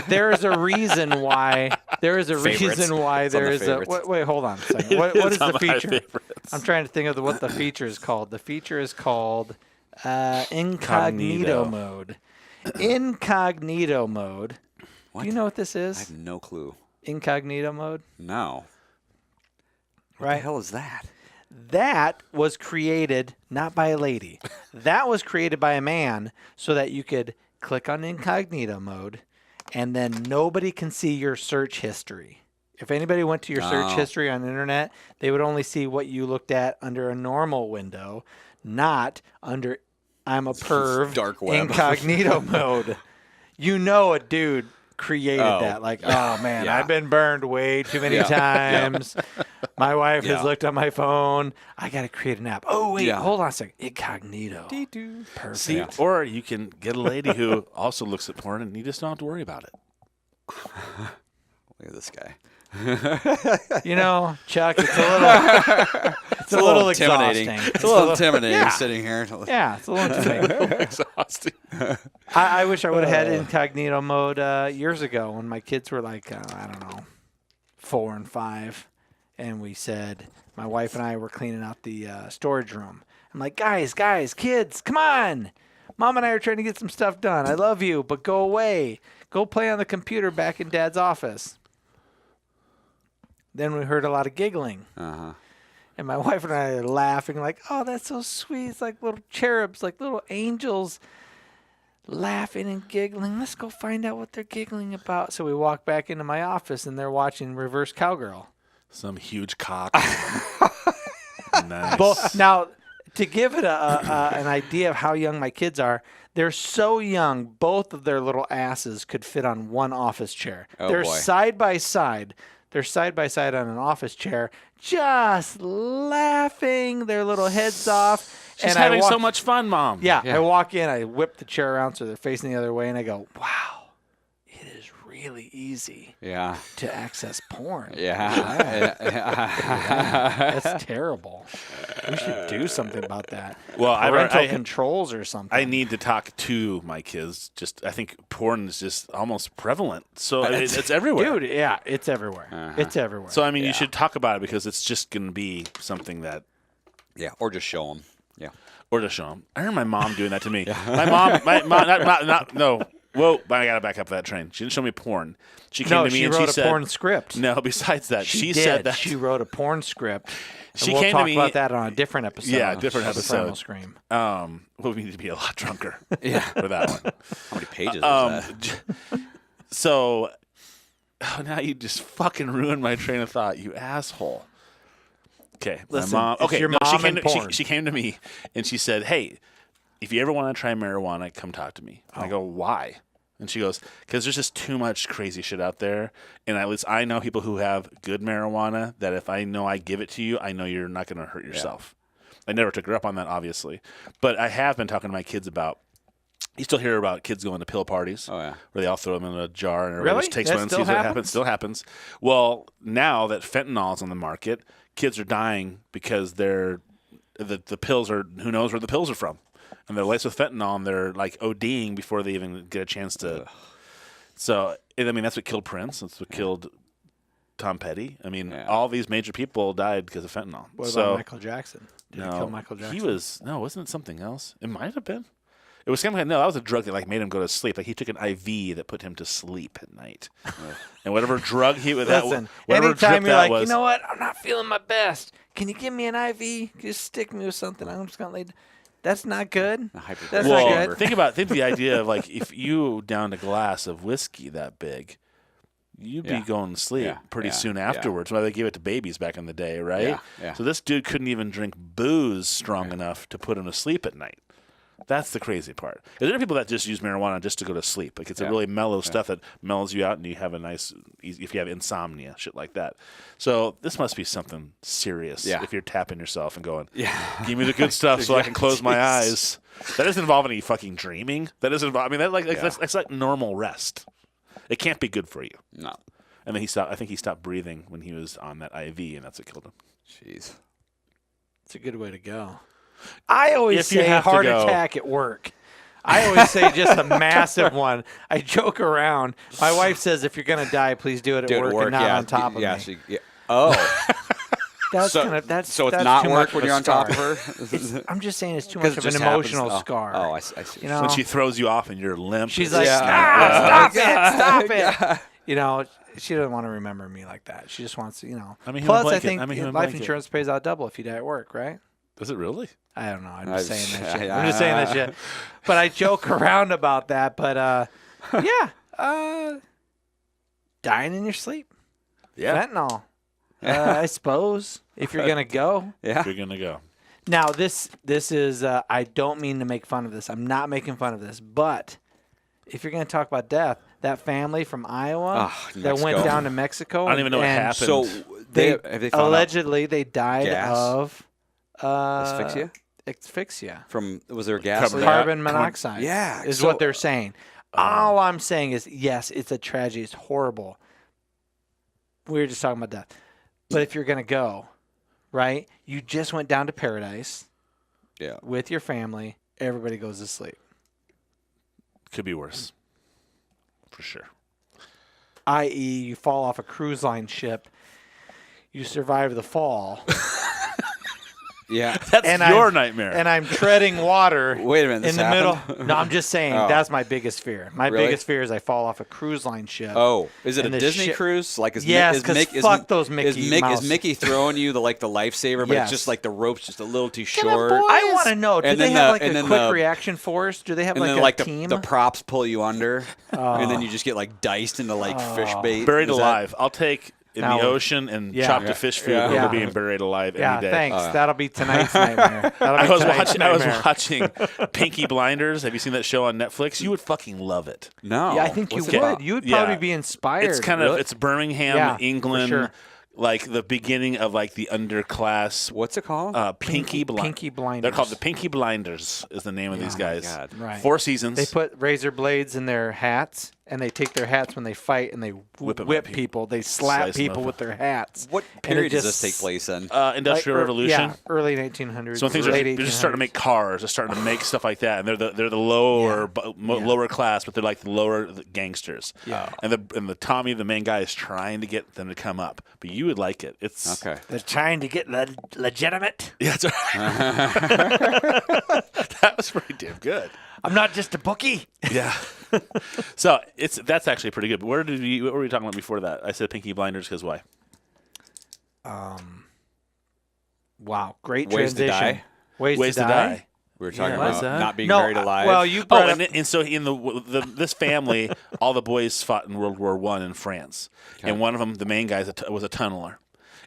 There is a reason why. There is a reason why there is a. Wait, hold on a second. What is the feature? I'm trying to think of what the feature is called. The feature is called incognito mode. Incognito mode. What? Do you know what this is? I have no clue. Incognito mode. No. What Right. the hell is that? That was created not by a lady. That was created by a man so that you could click on incognito mode and then nobody can see your search history. If anybody went to your search history on the internet, they would only see what you looked at under a normal window, not under I'm a perv Dark web. incognito mode. You know a dude created that. Like, oh, man, I've been burned way too many times. My wife has looked on my phone. I got to create an app. Oh, wait, hold on a second. Incognito. Perfect. See, or you can get a lady who also looks at porn and you just don't have to worry about it. Look at this guy. You know, Chuck, it's a little intimidating. exhausting. It's a little intimidating sitting here. Yeah, it's a little intimidating. Exhausting. I wish I would have had incognito mode years ago when my kids were like, I don't know, 4 and 5. And we said, my wife and I were cleaning out the storage room. I'm like, guys, kids, come on. Mom and I are trying to get some stuff done. I love you, but go away. Go play on the computer back in Dad's office. Then we heard a lot of giggling. Uh-huh. And my wife and I are laughing like, oh, that's so sweet. It's like little cherubs, like little angels laughing and giggling. Let's go find out what they're giggling about. So we walk back into my office, and they're watching Reverse Cowgirl. Some huge cock. Nice. Now, to give it an idea of how young my kids are, they're so young, both of their little asses could fit on one office chair. Oh, they're boy. side by side. They're side by side on an office chair, just laughing their little heads off. She's having so much fun, Mom. Yeah, I walk in, I whip the chair around so they're facing the other way, and I go, wow, it is really easy to access porn. Yeah. That's terrible. We should do something about that. Well, Parental controls or something. I need to talk to my kids. I think porn is just almost prevalent. So it's everywhere. Dude, yeah, it's everywhere. It's everywhere. So, I mean, you should talk about it because it's just going to be something that... Yeah, or just show them. Yeah. Or just show them. I heard my mom doing that to me. My mom, no. Whoa, but I got to back up that train. She didn't show me porn. She came to me and she said... she wrote a porn script. No, besides that, she did. said that... She wrote a porn script. She we'll came talk to me... about that on a different episode. Yeah, different of episode. Primal Scream. Well, we need to be a lot drunker for that one. How many pages is that? So, now you just fucking ruined my train of thought, you asshole. Okay, Listen, my mom... it's your mom and porn. She came to me and she said, hey, if you ever want to try marijuana, come talk to me. And I go, why? And she goes, because there's just too much crazy shit out there. And at least I know people who have good marijuana that if I know I give it to you, I know you're not going to hurt yourself. I never took her up on that, obviously. But I have been talking to my kids about, you still hear about kids going to pill parties where they all throw them in a jar and everybody just takes one and sees what happens. Still happens. Well, now that fentanyl is on the market, kids are dying because the pills are, who knows where the pills are from. And they're laced with fentanyl, and they're like ODing before they even get a chance to. So, I mean, that's what killed Prince. That's what killed Tom Petty. I mean, Yeah. all these major people died because of fentanyl. What so, about Michael Jackson? Did he kill Michael Jackson? Wasn't it something else? It might have been. It was kind of that was a drug that like made him go to sleep. Like he took an IV that put him to sleep at night, and whatever drug Listen, whatever anytime drip you're that like, was, you know what, I'm not feeling my best. Can you give me an IV? Just stick me with something. I'm just gonna lay. That's not good. That's well, not good. think the idea of like if you downed a glass of whiskey that big, you'd be going to sleep pretty soon afterwards. Why they gave it to babies back in the day, right? Yeah, yeah. So this dude couldn't even drink booze strong enough to put him to sleep at night. That's the crazy part. There are people that just use marijuana just to go to sleep. Like it's a really mellow stuff that mellows you out, and you have a nice, if you have insomnia, shit like that. So this must be something serious. Yeah. If you're tapping yourself and going, "Give me the good stuff so I can close my eyes." That doesn't involve any fucking dreaming. That doesn't involve. I mean, that's like normal rest. It can't be good for you. No. And then he stopped. I think he stopped breathing when he was on that IV, and that's what killed him. Jeez. It's a good way to go. I always If you say have to heart go. attack at work. I always say just a massive one. I joke around. My wife says if you're going to die, please do it at work and not on top of me. Oh. That's so, gonna, that's so it's that's not too work much when of you're a on top of scar. her? I'm just saying it's too 'Cause much it of an just happens. emotional Oh. scar. Oh, I see. You know? When she throws you off and you're limp, She's it's- like, Yeah. stop it. You know, she doesn't want to remember me like that. She just wants to, you know. I'm a human Plus, blanket. I think I'm a human life blanket. insurance pays out double if you die at work, right? Does it really? I don't know. I'm just saying that shit. Yeah. I'm just saying that shit. But I joke around about that. But dying in your sleep. Yeah. Fentanyl. I suppose if you're gonna go. Yeah. You're gonna go. Now this is I don't mean to make fun of this. I'm not making fun of this. But if you're gonna talk about death, that family from Iowa that went Mexico. down to Mexico. I don't even know what and happened. So They, they have they found out allegedly they died gas? of asphyxia asphyxia. from was there gas? Carbon leak? Carbon monoxide. Yeah, is so- what they're saying. All I'm saying is, yes, it's a tragedy. It's horrible. We were just talking about death. But if you're going to go, right, you just went down to paradise Yeah. with your family. Everybody goes to sleep. Could be worse. For sure. I.e., you fall off a cruise line ship. You survive the fall. Yeah. That's And your I'm- nightmare. And I'm treading water. Wait a minute. In This the happened? middle. No, I'm just saying Oh. that's my biggest fear. My Really? biggest fear is I fall off a cruise line ship. Oh, is it And a the Disney ship- cruise? Like is Yes, is 'cause Mick, fuck those Mickey is Mouse. Mickey throwing you the lifesaver, but Yes. it's just like the rope's just a little too Come on, short. boys. I want to know. Do And they then have the- like and a then quick the- reaction force? Do they have And like then a like team? the props pull you under, and then you just get like diced into like fish bait. Buried Is that- alive. I'll take in Now- the ocean and Yeah. chopped Yeah. to fish food Yeah. over Yeah. being buried alive yeah, any day. thanks. That'll be tonight's nightmare. That'll I be was tonight's nightmare. watching Pinky Blinders. Have you seen that show on Netflix? You would fucking love it. No. Yeah, I think you What's it would. about? You would Yeah. probably be inspired. It's kind of it's Birmingham, Yeah, for England, sure. like the beginning of like the underclass. What's it called? Pinky Blinders. They're called the Pinky Blinders. Is the name of these guys. God. Right. 4 seasons. They put razor blades in their hats, and they take their hats when they fight, and they Whip 'em whip at people. They slap Slice 'em people up. with their hats. What And it period does just- this take place in? Industrial Like, Revolution. Yeah, early 1800s. So when things are late they're just starting to make cars, they're starting to make stuff like that, and they're the lower lower class, but they're like the lower gangsters. Yeah. And the Tommy, the main guy, is trying to get them to come up, but you would like it. It's Okay. They're trying to get legitimate. Yeah, that's right. That was pretty damn good. I'm not just a bookie. Yeah. So that's actually pretty good. But what were we talking about before that? I said Pinky Blinders because why? Wow, great Ways to transition. die? Ways to die. We were talking what's about that? not being No, buried alive. well, you Oh, brought up, and so in this family, all the boys fought in World War I in France, and one of them, the main guy, was a tunneler,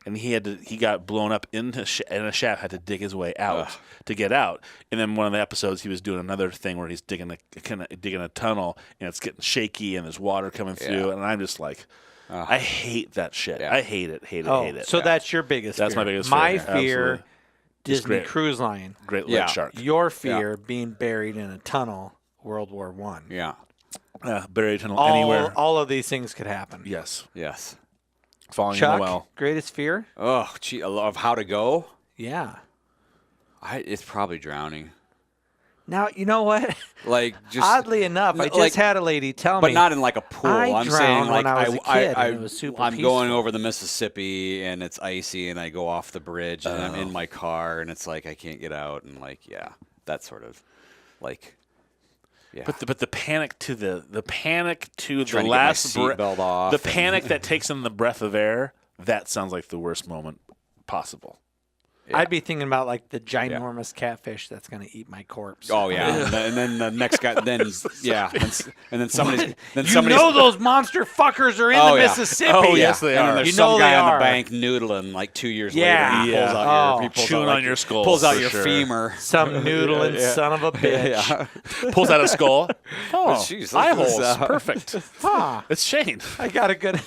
and he got blown up in a shaft, had to dig his way out to get out. And then one of the episodes, he was doing another thing where he's digging a tunnel, and it's getting shaky, and there's water coming through, and I'm just like, I hate that shit. Yeah. I hate it. Hate it. So that's your biggest That's fear. my biggest My fear, fear, absolutely. Disney great. Cruise Line. Great Yeah. Red Shark. Your fear, being buried in a tunnel, World War I. yeah. Buried tunnel anywhere. All of these things could happen. Yes. Yes. Falling Chuck, in the well. greatest fear? Oh, gee, of how to go? Yeah. It's probably drowning. Now, you know what? Like, just Oddly enough, I just like, had a lady tell but me. not in like a pool. I'm saying drowned like when I was a kid, and it was super I'm going peaceful. over the Mississippi and it's icy and I go off the bridge and I'm in my car and it's like I can't get out and like that sort of like But the panic to the panic to the Trying to get my last seatbelt off the and- panic that takes in the breath of air, that sounds like the worst moment possible. Yeah. I'd be thinking about like the ginormous catfish that's going to eat my corpse. Oh yeah, and then the next guy, then yeah, and then somebody's, those monster fuckers are in Oh, the yeah. Mississippi. Oh, yes, they and then are. there's You some know guy they on are. the bank noodling like 2 years Yeah. later. And he pulls Yeah. out Oh. your, he pulls Chewing out, like, on your skull, pulls out for your sure. femur. Some noodling son of a bitch. Yeah. Pulls out a skull. Oh, jeez, eye this is, holes. Perfect. Huh. It's Shane. I got a good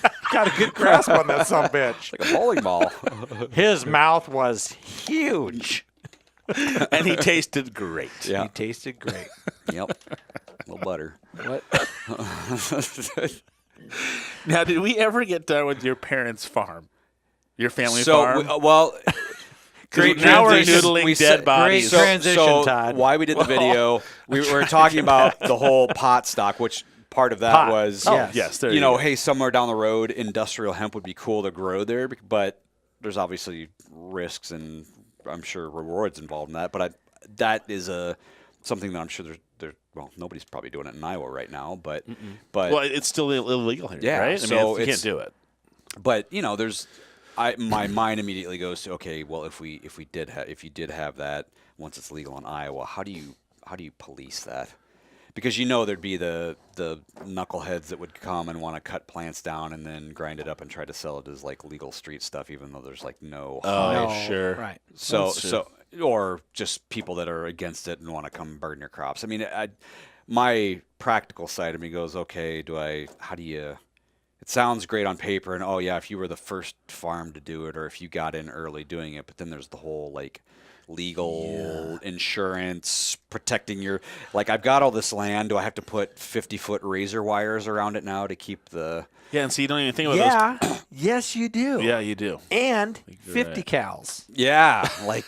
grasp on that son of a bitch. Like a bowling ball. His mouth was huge. And he tasted great. Yeah. He tasted great. Yep. A little butter. What? Now, did we ever get done with your parents' farm? Your family So, farm? well, Great now we're transition. noodling we dead said- bodies. Great transition, so Todd. why we did the video, we were talking about the whole pot stock, which part of that Pot. was, Oh, yes, there you you know, go. hey, somewhere down the road, industrial hemp would be cool to grow there, but there's obviously risks and I'm sure rewards involved in that. But that is something that I'm sure there's well, nobody's probably doing it in Iowa right now, but Well, it's still illegal here, Yeah, right? I so mean, you it's- can't do it. but you know, my mind immediately goes to, okay, well, if you did have that once it's legal in Iowa, how do you police that? Because you know there'd be the knuckleheads that would come and want to cut plants down and then grind it up and try to sell it as like legal street stuff, even though there's like no. Oh, No, sure. Right. That's true. Or just people that are against it and want to come burn your crops. I mean, my practical side of me goes, okay, how do you? It sounds great on paper, and oh yeah, if you were the first farm to do it, or if you got in early doing it, but then there's the whole like legal insurance protecting your, like, I've got all this land. Do I have to put 50-foot razor wires around it now to keep the? Yeah, and so you don't even think about those. Yeah. Yes, you do. Yeah, you do. And you're 50 right. cows. Yeah, like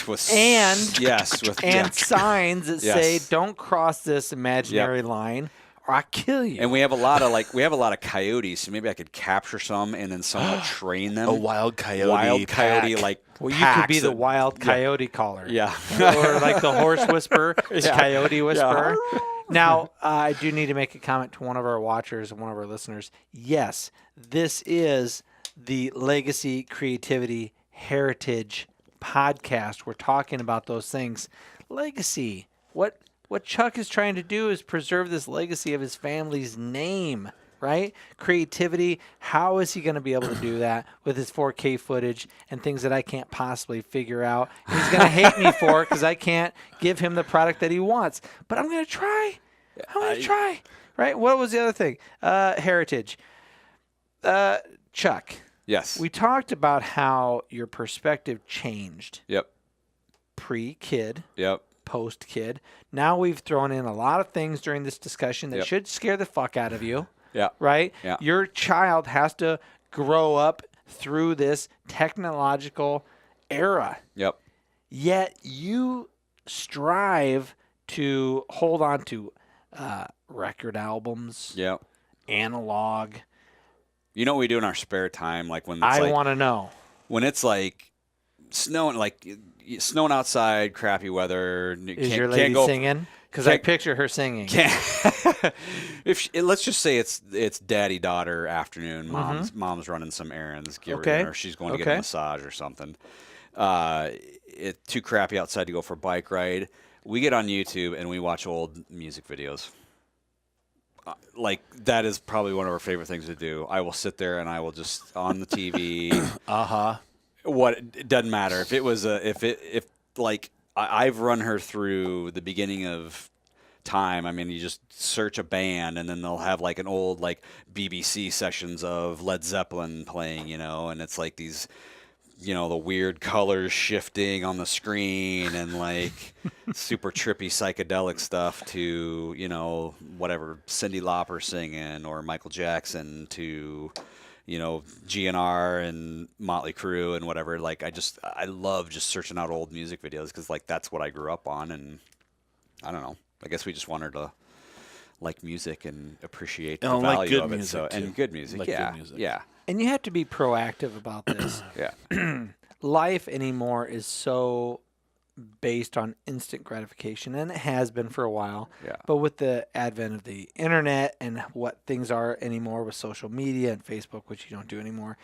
with And yes, with and signs that Yes. say "Don't cross this imaginary line, or I kill you." And we have a lot of coyotes, so maybe I could capture some and then somewhat train them. A wild coyote. coyote pack. like well, you packs could be the that- wild coyote caller. Yeah. or like the horse whisperer, it's Yeah. coyote whisperer. Now, I do need to make a comment to one of our watchers and one of our listeners. Yes, this is the Legacy Creativity Heritage podcast. We're talking about those things. Legacy. What Chuck is trying to do is preserve this legacy of his family's name, right? Creativity. How is he going to be able to do that with his 4K footage and things that I can't possibly figure out? And he's going to hate me for it because I can't give him the product that he wants. But I'm going to try. I'm going to try. Right? What was the other thing? Heritage. Chuck, Yes. we talked about how your perspective changed Yep. pre-kid, Yep. post-kid. Now we've thrown in a lot of things during this discussion that Yep. should scare the fuck out of you, Yeah. right? Yeah. Your child has to grow up through this technological era. Yep. Yet you strive to hold on to record albums, Yep. analog. You know what we do in our spare time, like when it's I like want to know. when it's like snowing, snowing outside, crappy weather. Is your lady singing? Because I can't- picture her singing. Let's just say it's daddy daughter afternoon. Mom's running some errands. Okay. Or she's going to get a Okay. massage or something. It's too crappy outside to go for a bike ride. We get on YouTube and we watch old music videos. Like, that is probably one of our favorite things to do. I will sit there and I will just on the TV. It doesn't matter if it was I've run her through the beginning of time. I mean, you just search a band and then they'll have like an old like BBC sessions of Led Zeppelin playing, and it's like these, the weird colors shifting on the screen and like super trippy psychedelic stuff to, whatever Cyndi Lauper singing or Michael Jackson to, GNR and Motley Crue and whatever. Like, I love just searching out old music videos because like that's what I grew up on, and I don't know. I guess we just want her to like music and appreciate the And value like good of it. music, too. And good music, Like yeah, good music. yeah, And you have to be proactive about this. yeah, Life anymore is so based on instant gratification, and it has been for a while. yeah. But with the advent of the internet and what things are anymore with social media and Facebook, which you don't do anymore,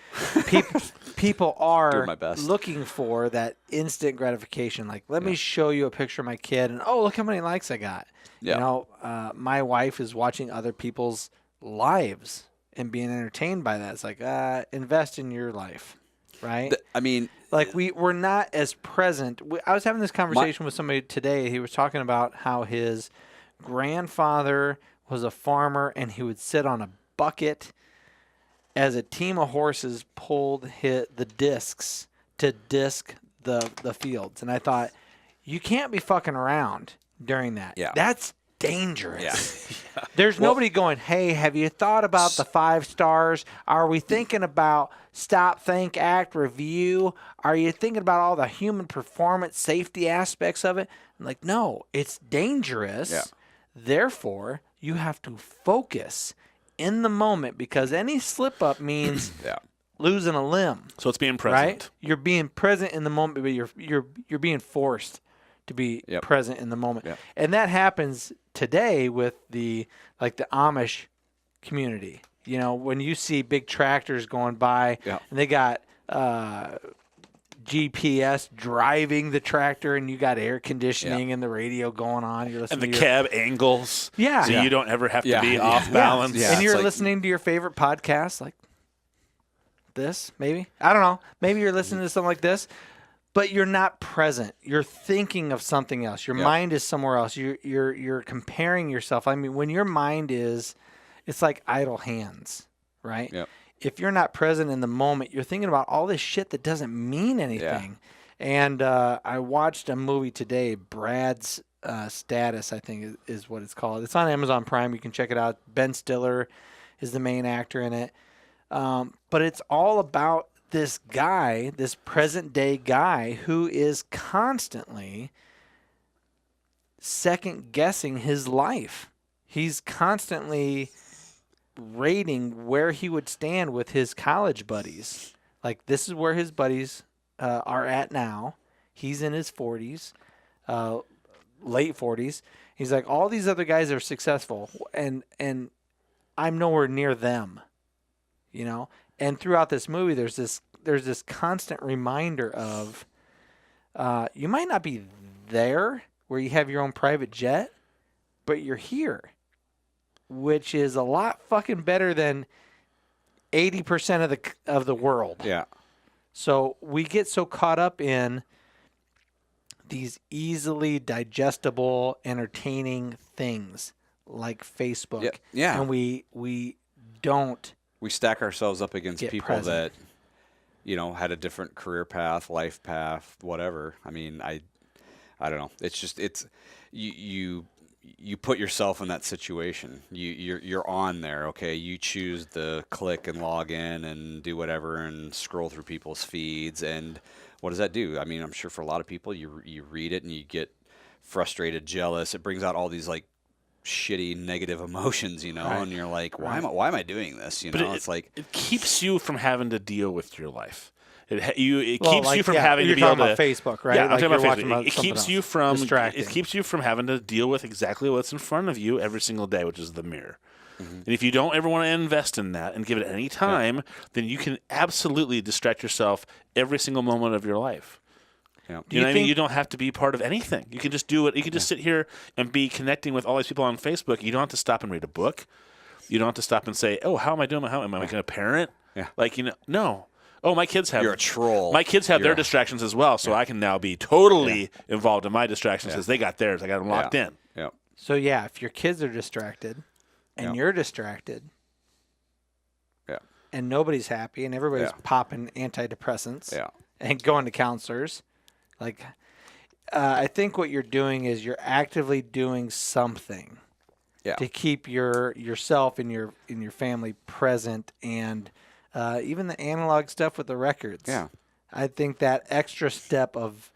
people are Doing my best. looking for that instant gratification. Like, let me show you a picture of my kid, and oh, look how many likes I got. Yeah. You know, my wife is watching other people's lives and being entertained by that. It's like, invest in your life, right? I mean, Like we're not as present. I was having this conversation with somebody today. He was talking about how his grandfather was a farmer and he would sit on a bucket as a team of horses pulled the discs to disc the fields. And I thought, you can't be fucking around during that. Yeah. That's dangerous. Yeah. There's nobody going, hey, have you thought about the 5 stars? Are we thinking about stop, think, act, review? Are you thinking about all the human performance safety aspects of it? I'm like, no, it's dangerous. Yeah. Therefore, you have to focus in the moment because any slip up means yeah, losing a limb. So it's being present. Right? You're being present in the moment, but you're being forced to be Yep. present in the moment. Yep. And that happens today with the Amish community. You know, when you see big tractors going by Yep. and they got GPS driving the tractor and you got air conditioning and the radio going on. You're listening And the to cab angles. Yeah. So Yeah. you don't ever have to Yeah. be Yeah. off balance. Yeah. and you're it's like- listening to your favorite podcast like this, maybe. I don't know. Maybe you're listening to something like this, but you're not present. You're thinking of something else. Your Yep. mind is somewhere else. You're comparing yourself. I mean, when your mind is, it's like idle hands, right? Yep. If you're not present in the moment, you're thinking about all this shit that doesn't mean anything. And I watched a movie today, Brad's Status, I think is what it's called. It's on Amazon Prime. You can check it out. Ben Stiller is the main actor in it. But it's all about this guy, this present day guy who is constantly second guessing his life. He's constantly rating where he would stand with his college buddies. Like, this is where his buddies are at now. He's in his 40s, late 40s. He's like, all these other guys are successful, and I'm nowhere near them, you know? And throughout this movie, there's this constant reminder of you might not be there where you have your own private jet, but you're here, which is a lot fucking better than 80% of the world. Yeah. So we get so caught up in these easily digestible, entertaining things like Facebook. Yeah. Yeah. And we don't We stack ourselves up against Get people present. that, you know, had a different career path, life path, whatever. I mean, I don't know. It's just you put yourself in that situation. You're on there, okay? You choose to click and log in and do whatever and scroll through people's feeds, and what does that do? I mean, I'm sure for a lot of people, you read it and you get frustrated, jealous. It brings out all these like shitty negative emotions, you know, Right. and you're like, why am I doing this? You know, it's like it keeps you from having to deal with your life. It keeps Well, you from yeah, having you're to be able talking to about Facebook, right? Yeah, I'm Like talking you're about watching Facebook. about It something keeps else. you from Distracting. it keeps you from having to deal with exactly what's in front of you every single day, which is the mirror. And if you don't ever want to invest in that and give it any time, then you can absolutely distract yourself every single moment of your life. Yeah. You know what I mean? You don't have to be part of anything. You can just do it. You can just sit here and be connecting with all these people on Facebook. You don't have to stop and read a book. You don't have to stop and say, "Oh, how am I doing? How am I making a parent?" Yeah. Like, no. Oh, my kids have. You're a troll. My kids have You're their a- distractions as well, so I can now be totally involved in my distractions because they got theirs. I got them locked in. Yeah. So yeah, if your kids are distracted and Yeah. you're distracted Yeah. and nobody's happy and everybody's Yeah. popping antidepressants Yeah. and going to counselors, like I think what you're doing is you're actively doing something Yeah. to keep yourself and your family present, and even the analog stuff with the records. Yeah. I think that extra step of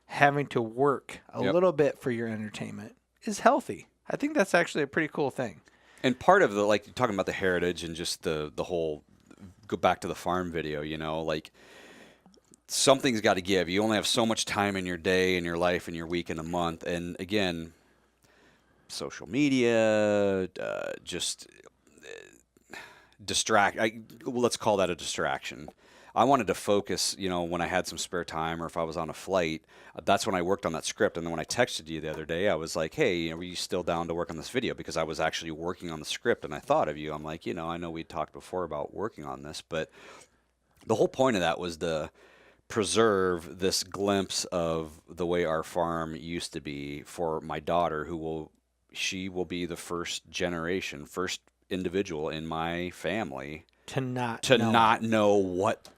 having to work a Yep. little bit for your entertainment is healthy. I think that's actually a pretty cool thing. And part of the, like, talking about the heritage and just the whole, go back to the farm video, you know, like, something's got to give. You only have so much time in your day, in your life, in your week, in a month. And again, social media, just let's call that a distraction. I wanted to focus, you know, when I had some spare time or if I was on a flight, that's when I worked on that script. And then when I texted you the other day, I was like, hey, you know, were you still down to work on this video? Because I was actually working on the script and I thought of you. I'm like, you know, I know we talked before about working on this, but the whole point of that was to preserve this glimpse of the way our farm used to be for my daughter, she will be the first individual in my family To not know what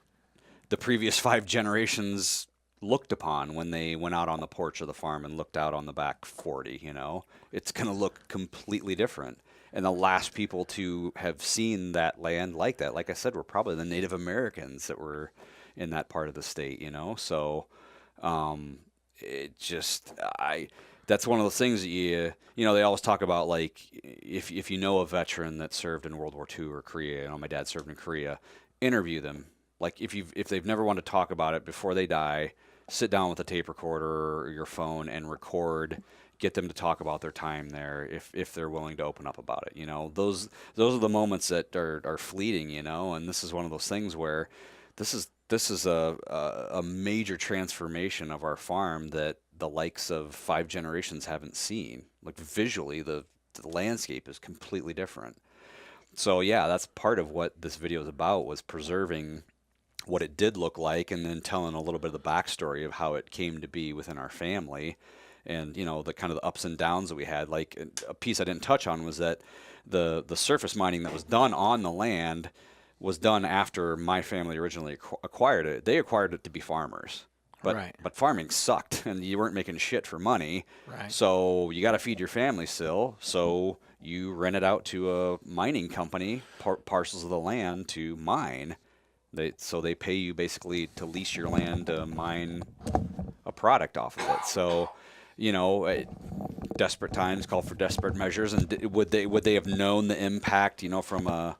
the previous 5 generations looked upon when they went out on the porch of the farm and looked out on the back 40, you know. It's going to look completely different. And the last people to have seen that land like that, like I said, were probably the Native Americans that were in that part of the state, you know. So that's one of those things that you know, they always talk about, like, if you know a veteran that served in World War II or Korea, you know, my dad served in Korea, interview them. Like, if they've never wanted to talk about it before they die, sit down with a tape recorder or your phone and record, get them to talk about their time there if they're willing to open up about it. You know, those are the moments that are fleeting, you know, and this is one of those things where this is a major transformation of our farm that the likes of 5 generations haven't seen. Like, visually, the landscape is completely different. So yeah, that's part of what this video is about, was preserving what it did look like and then telling a little bit of the backstory of how it came to be within our family. And, you know, the kind of the ups and downs that we had. Like, a piece I didn't touch on was that the surface mining that was done on the land was done after my family originally acquired it. They acquired it to be farmers. But farming sucked, and you weren't making shit for money. Right. So you got to feed your family still. So you rent it out to a mining company, parcels of the land to mine. So they pay you basically to lease your land to mine a product off of it. So, you know, desperate times call for desperate measures. And would they have known the impact, you know, from a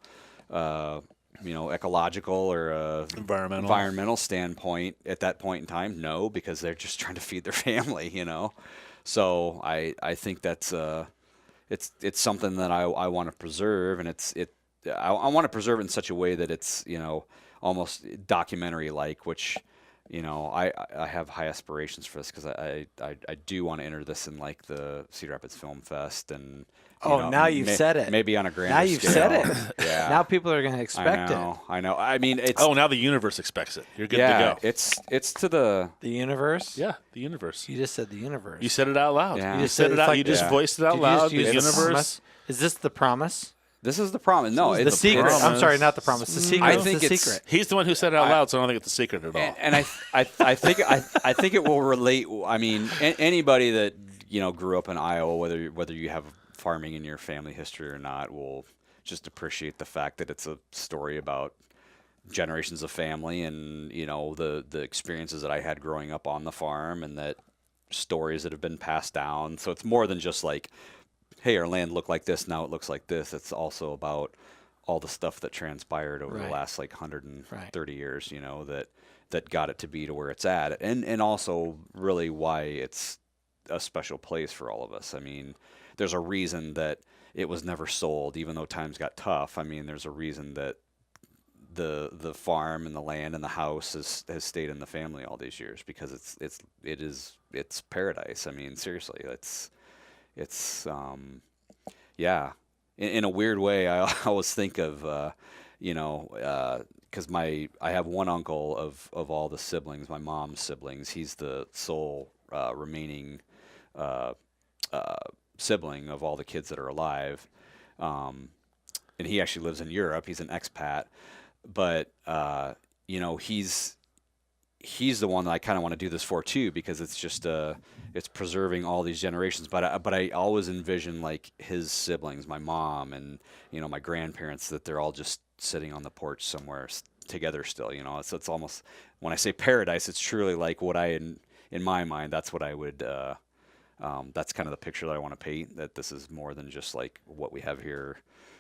you know, ecological or environmental standpoint at that point in time? No, because they're just trying to feed their family, you know. So I think that's it's something that I want to preserve, and I want to preserve it in such a way that it's, you know, almost documentary like, which, you know, I have high aspirations for this, because I do want to enter this in, like, the Cedar Rapids Film Fest, and now you've said it. Maybe on a grander Now you've scale. said it. Yeah. Now people are going to expect it. I know. I mean, it's now the universe expects it. You're good to go. It's to the universe. Yeah, the universe. You just said the universe. You said it out loud. Yeah. You just said it out. You just voiced it out loud. The universe. Is this the promise? This is the promise. No, it's it's the secret. promise. I'm sorry, not the promise. The secret. I think it's the it's secret. He's the one who said it out loud, so I don't think it's a secret at all. And I think it will relate. I mean, anybody that, you know, grew up in Iowa, whether you have farming in your family history or not, will just appreciate the fact that it's a story about generations of family, and, you know, the experiences that I had growing up on the farm, and that stories that have been passed down. So it's more than just like, hey, our land looked like this, now it looks like this. It's also about all the stuff that transpired over the last, like, 130 years, you know, that got it to be to where it's at. And also really why it's a special place for all of us. I mean, there's a reason that it was never sold, even though times got tough. I mean, there's a reason that the farm and the land and the house has stayed in the family all these years, because it's paradise. I mean, seriously, it's yeah. In a weird way, I always think of, you know, because I have one uncle of all the siblings, my mom's siblings. He's the sole remaining sibling of all the kids that are alive, and he actually lives in Europe. He's an expat, but you know, he's the one that I kind of want to do this for too, because it's just it's preserving all these generations. But I always envision, like, his siblings, my mom, and, you know, my grandparents, that they're all just sitting on the porch somewhere together still. You know, it's almost, when I say paradise, it's truly like what in my mind, that's what I would That's kind of the picture that I want to paint, that this is more than just like what we have here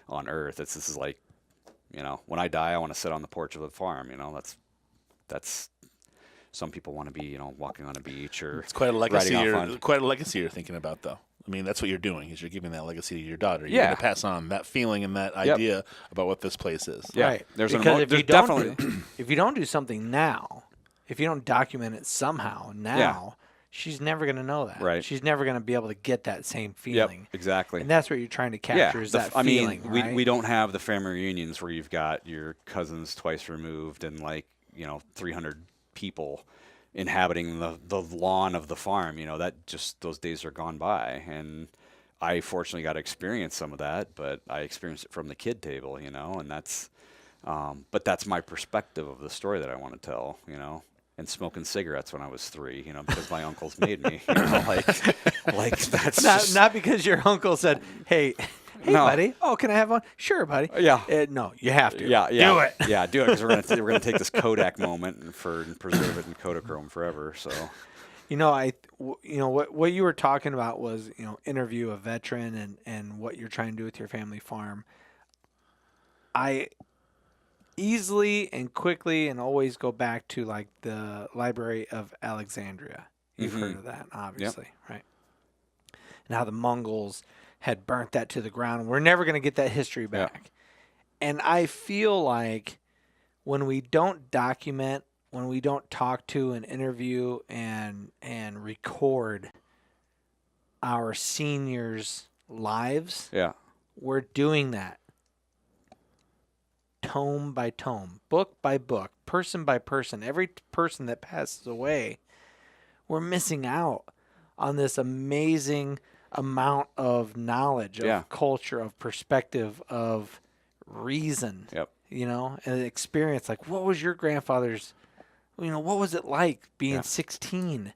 on Earth. This is like, when I die, I want to sit on the porch of the farm. That's some people want to be, walking on a beach or it's quite a legacy. riding off Quite a legacy you're thinking about, though. I mean, that's what you're doing, is you're giving that legacy to your daughter. You're Yeah. going to pass on that feeling and that idea about what this place is. Yeah. Right. There's because there's definitely if you don't do something now, if you don't document it somehow now, she's never going to know that. Right. She's never going to be able to get that same feeling. Yep, exactly. And that's what you're trying to capture is that feeling, right? we don't have the family reunions where you've got your cousins twice removed and 300 people inhabiting the lawn of the farm. Those days are gone by. And I fortunately got to experience some of that, but I experienced it from the kid table, and that's, but that's my perspective of the story that I want to tell, and smoking cigarettes when I was 3, because my uncles made me, like that's not because your uncle said, hey, no. Buddy. Oh, can I have one? Sure, buddy. Yeah. No, you have to. Yeah. Do it. Yeah, do it, because we're gonna take this Kodak moment and preserve it in Kodachrome forever. So, what you were talking about was interview a veteran and what you're trying to do with your family farm. I easily and quickly and always go back to like the Library of Alexandria. You've heard of that, obviously, right? And how the Mongols had burnt that to the ground. We're never going to get that history back. Yeah. And I feel like when we don't document, when we don't talk to and interview and record our seniors' lives, we're doing that tome by tome, book by book, person by person. Every person that passes away, we're missing out on this amazing amount of knowledge, of culture, of perspective, of reason, and experience. Like, what was your grandfather's, what was it like being 16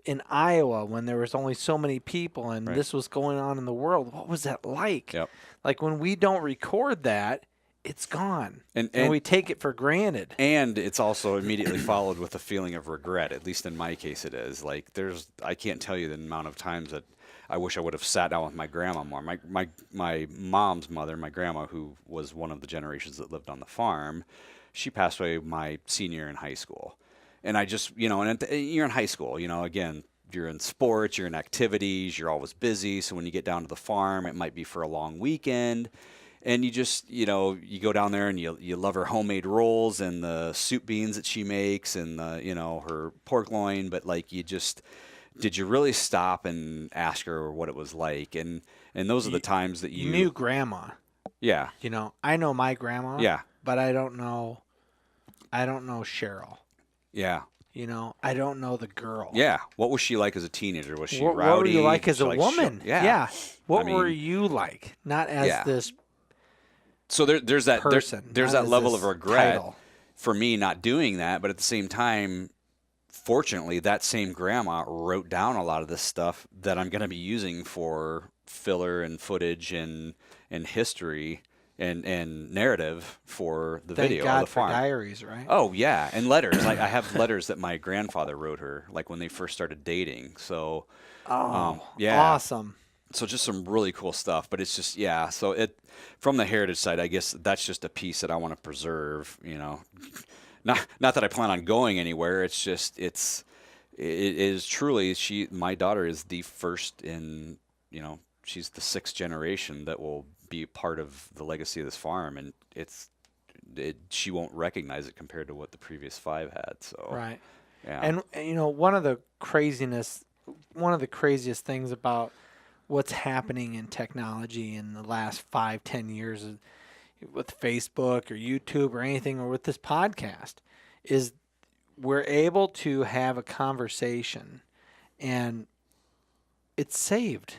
in Iowa when there was only so many people and this was going on in the world? What was that like? Like, when we don't record that, it's gone. And we take it for granted. And it's also immediately followed with a feeling of regret. At least in my case it is. Like, I can't tell you the amount of times that I wish I would have sat down with my grandma more. My mom's mother, my grandma, who was one of the generations that lived on the farm, she passed away my senior year in high school. And I just, and you're in high school, again, you're in sports, you're in activities, you're always busy. So when you get down to the farm, it might be for a long weekend. And you just, you go down there and you love her homemade rolls and the soup beans that she makes and her pork loin. But did you really stop and ask her what it was like? And those are the times that you knew grandma. Yeah. I know my grandma. Yeah. But I don't know Cheryl. Yeah. I don't know the girl. Yeah. What was she like as a teenager? Was she rowdy? What were you like as a woman? Yeah. What were you like? Not as this. So there's that person. There's that level of regret title. For me not doing that, but at the same time, fortunately, that same grandma wrote down a lot of this stuff that I'm going to be using for filler and footage and history and narrative for the Thank video God of the farm. For diaries, right? Oh yeah, and letters. I have letters that my grandfather wrote her, like when they first started dating. So, awesome. So just some really cool stuff, but it's just So from the heritage side, I guess that's just a piece that I want to preserve. Not that I plan on going anywhere. It's just it is truly my daughter is the first in she's the 6th generation that will be part of the legacy of this farm, and she won't recognize it compared to what the previous 5 had. So right, yeah, and one of the craziest things about what's happening in technology in the last 5-10 years with Facebook or YouTube or anything, or with this podcast, is we're able to have a conversation and it's saved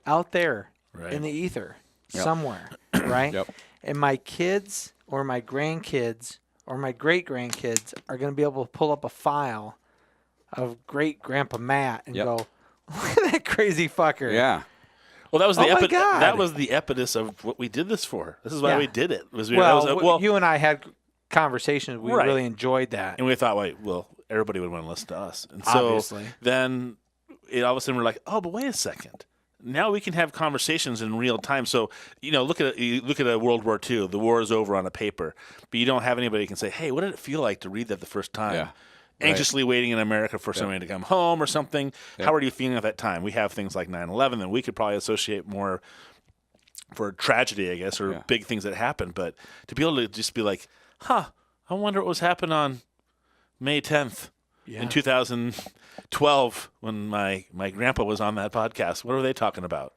out there in the ether somewhere, right? Yep. And my kids or my grandkids or my great-grandkids are going to be able to pull up a file of great-grandpa Matt and go, look at that crazy fucker. Yeah. Well, that was the that was the impetus of what we did this for. This is why we did it. You and I had conversations. We really enjoyed that, and we thought, well, everybody would want to listen to us, and so obviously. Then all of a sudden we're like, oh, but wait a second. Now we can have conversations in real time. So, look at a World War II. The war is over on a paper, but you don't have anybody who can say, hey, what did it feel like to read that the first time? Yeah. Anxiously waiting in America for somebody to come home or something. How are you feeling at that time? We have things like 9/11 that we could probably associate more for tragedy, I guess, or big things that happen. But to be able to just be like, I wonder what was happening on May 10th in 2012 when my grandpa was on that podcast. What were they talking about?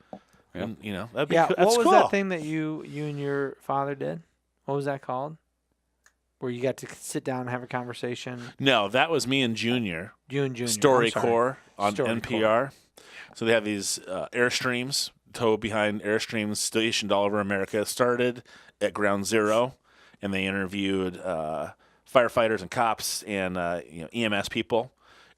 Yeah. And, that'd be Yeah. that's What was cool. that thing that you and your father did? What was that called? Where you got to sit down and have a conversation? No, that was me and Junior. You and Junior. StoryCorps on StoryCorps. NPR. So they have these Airstreams, towed behind Airstreams stationed all over America. Started at Ground Zero, and they interviewed firefighters and cops and EMS people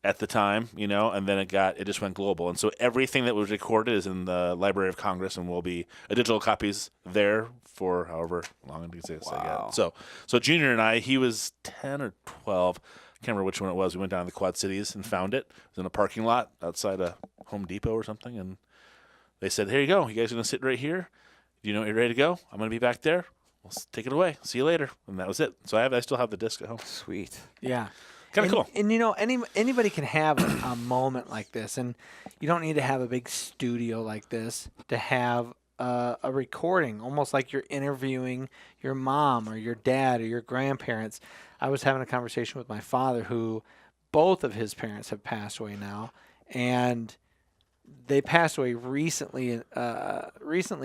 at the time, and then it just went global. And so everything that was recorded is in the Library of Congress and will be digital copies there for however long it exists. Wow. So Junior and I, he was 10 or 12. I can't remember which one it was. We went down to the Quad Cities and found it. It was in a parking lot outside a Home Depot or something. And they said, here you go. You guys are going to sit right here. Do you know you're ready to go? I'm going to be back there. We'll take it away. See you later. And that was it. So I still have the disc at home. Sweet. Yeah. Kind of cool. And anybody can have a moment like this, and you don't need to have a big studio like this to have a recording, almost like you're interviewing your mom or your dad or your grandparents. I was having a conversation with my father, who both of his parents have passed away now, and they passed away recently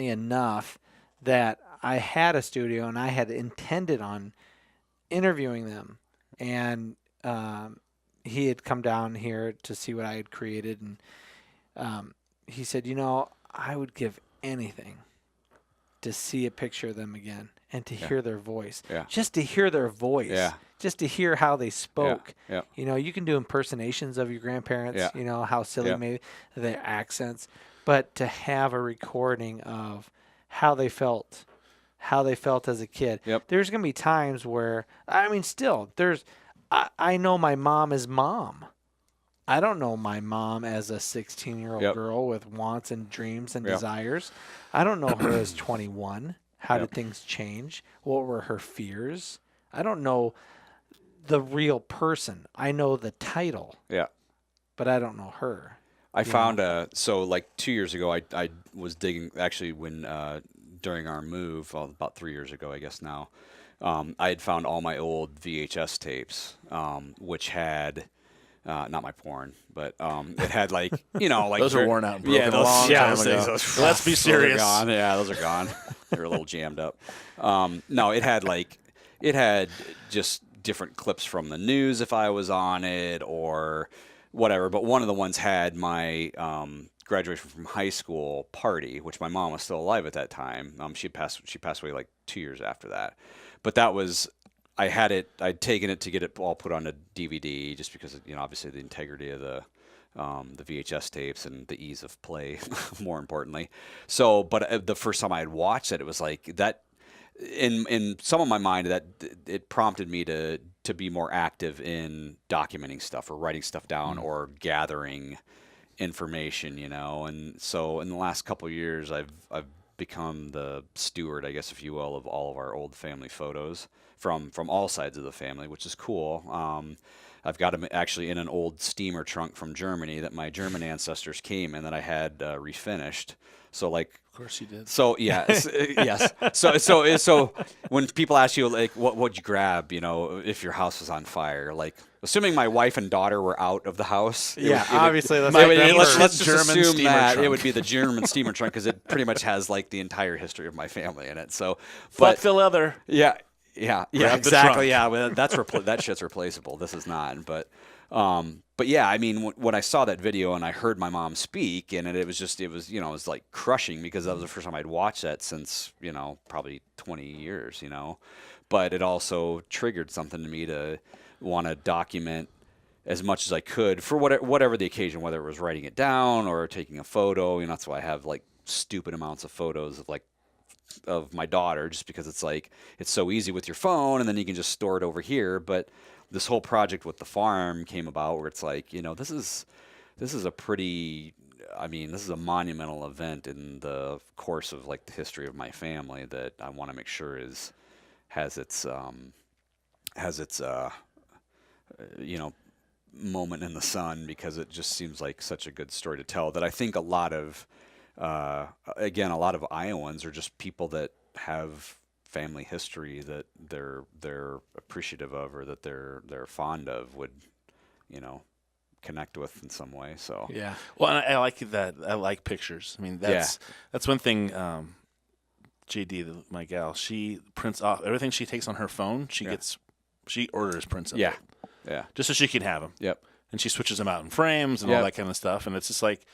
enough that I had a studio and I had intended on interviewing them, and he had come down here to see what I had created, and he said, I would give anything to see a picture of them again and to hear their voice. Yeah. Just to hear their voice. Yeah. Just to hear how they spoke. Yeah. You can do impersonations of your grandparents, how silly maybe their accents, but to have a recording of how they felt as a kid. Yep. There's going to be times where, I know my mom as mom. I don't know my mom as a 16-year-old girl with wants and dreams and desires. I don't know her as 21. How did things change? What were her fears? I don't know the real person. I know the title. Yeah. But I don't know her. I found so like 2 years ago, I was digging actually when during our move about 3 years ago, I guess now, I had found all my old VHS tapes, which had not my porn, but it had like those are worn out and broken yeah, a long time ago. Let's be serious. Those are gone. Yeah, those are gone. They're a little jammed up. No, it had just different clips from the news if I was on it or whatever. But one of the ones had my graduation from high school party, which my mom was still alive at that time. She passed away like 2 years after that. But that was, I'd taken it to get it all put on a DVD just because, obviously the integrity of the VHS tapes and the ease of play, more importantly. So, but the first time I had watched it, it was like that, in some of my mind, that it prompted me to be more active in documenting stuff or writing stuff down or gathering information, And so in the last couple of years, I've become the steward, I guess, if you will, of all of our old family photos from all sides of the family, which is cool. I've got them actually in an old steamer trunk from Germany that my German ancestors came in that I had refinished. So like, Of course you did. so yes, yes. So when people ask you like, what'd you grab? If your house was on fire, like assuming my wife and daughter were out of the house. Obviously. Let's just German assume steamer that trunk. it would be the German steamer trunk because it pretty much has like the entire history of my family in it. So, Fuck the leather. Yeah, Grab the exactly. trunk. Yeah, well, that shit's replaceable. This is not. But yeah, I mean, when I saw that video and I heard my mom speak, and it was like crushing because that was the first time I'd watched that since probably 20 years. But it also triggered something to me to want to document as much as I could for whatever the occasion, whether it was writing it down or taking a photo. That's why I have like stupid amounts of photos of my daughter, just because it's like it's so easy with your phone and then you can just store it over here. But this whole project with the farm came about where it's like, this is this is a pretty, I mean, this is a monumental event in the course of like the history of my family that I want to make sure has its you know, moment in the sun, because it just seems like such a good story to tell that I think a lot of Iowans are just people that have family history that they're appreciative of, or that they're fond of, would, you know, connect with in some way. So Yeah. Well, and I like that. I like pictures. I mean, that's one thing. JD, my gal, she prints off everything she takes on her phone. She orders prints of it. Yeah. Just so she can have them. Yep. And she switches them out in frames and all that kind of stuff. And it's just like,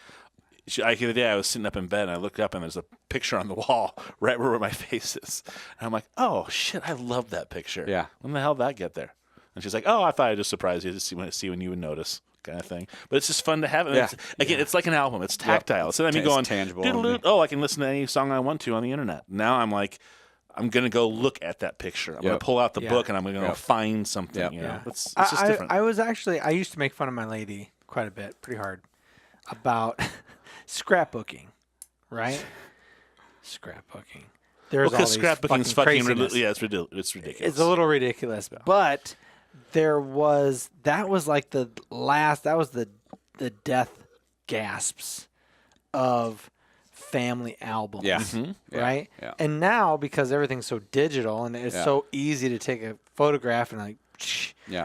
the other day I was sitting up in bed and I looked up and there's a picture on the wall right where my face is. And I'm like, oh, shit, I love that picture. Yeah. When the hell did that get there? And she's like, oh, I thought I'd just surprise you to see when you would notice, kind of thing. But it's just fun to have. Yeah. It's like an album. It's tactile. Instead of me going, tangible. Oh, I can listen to any song I want to on the internet. Now I'm like, I'm going to go look at that picture. I'm going to pull out the book and I'm going to find something. You know? It's just different. I used to make fun of my lady quite a bit, pretty hard, about scrapbooking, right? Scrapbooking. There's all these scrapbooking's fucking fucking craziness. it's ridiculous. It's a little ridiculous, but that was like the death gasps of family albums. Yeah. Mm-hmm. Right? Yeah. And now, because everything's so digital and it's so easy to take a photograph and I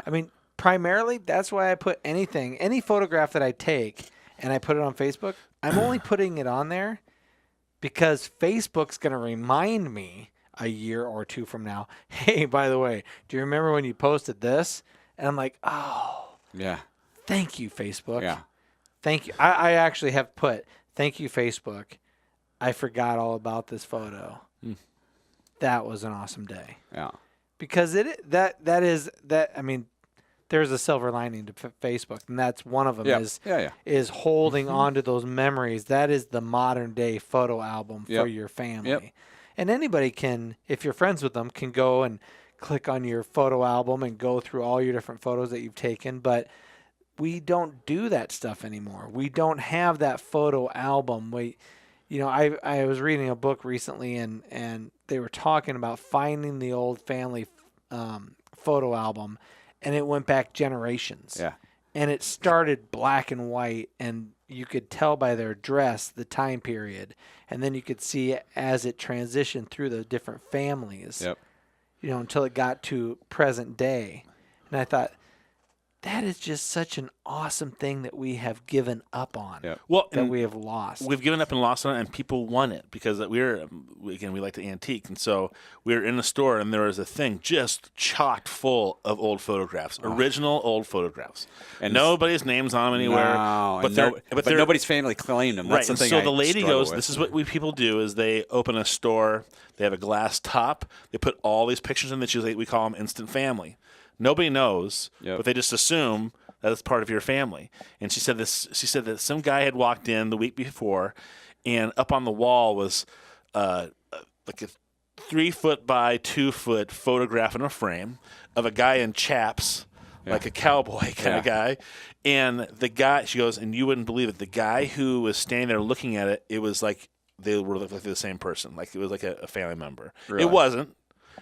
mean, primarily that's why I put any photograph that I take and I put it on Facebook, I'm only putting it on there because Facebook's going to remind me a year or two from now, hey, by the way, do you remember when you posted this? And I'm like, oh, yeah, thank you, Facebook. Yeah. Thank you. I actually have put, thank you, Facebook. I forgot all about this photo. That was an awesome day. Yeah. Because I mean, there's a silver lining to Facebook, and that's one of them is holding on to those memories. That is the modern day photo album for your family. Yep. And anybody can, if you're friends with them, can go and click on your photo album and go through all your different photos that you've taken. But we don't do that stuff anymore. We don't have that photo album. I was reading a book recently, and they were talking about finding the old family photo album, and it went back generations. Yeah. And it started black and white, and you could tell by their dress the time period, and then you could see as it transitioned through the different families. Yep. Until it got to present day. And I thought, that is just such an awesome thing that we have given up on. Yep. Well, that we have lost. We've given up and lost on it, and people want it because we like to antique. And so we were in the store, and there was a thing just chock full of old photographs, original old photographs. And nobody's name's on them anywhere. No, but nobody's family claimed them. That's right. And so the lady goes, this is what people do, is they open a store, they have a glass top, they put all these pictures in that we call them instant family. Nobody knows, but they just assume that it's part of your family. And she said that some guy had walked in the week before, and up on the wall was like a 3-foot by 2-foot photograph in a frame of a guy in chaps, like a cowboy kind of guy. And the guy, she goes, and you wouldn't believe it, the guy who was standing there looking at it, it was like they were like the same person. Like it was like a family member. Really? It wasn't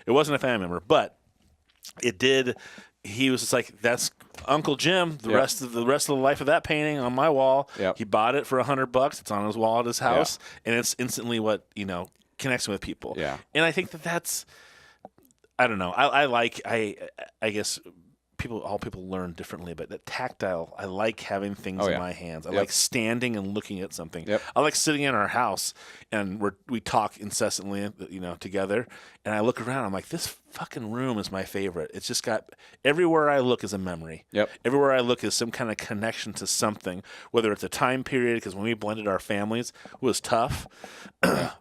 a family member, but it did. He was just like, that's Uncle Jim. The rest of the life of that painting on my wall. Yep. He bought it for $100. It's on his wall at his house, and it's instantly what connects with people. Yeah. And I think that's, I don't know. I guess all people learn differently, but that tactile, I like having things in my hands. I like standing and looking at something. Yep. I like sitting in our house and we talk incessantly, together. And I look around, I'm like, this fucking room is my favorite. It's just got, everywhere I look is a memory. Yep. Everywhere I look is some kind of connection to something, whether it's a time period, because when we blended our families, it was tough.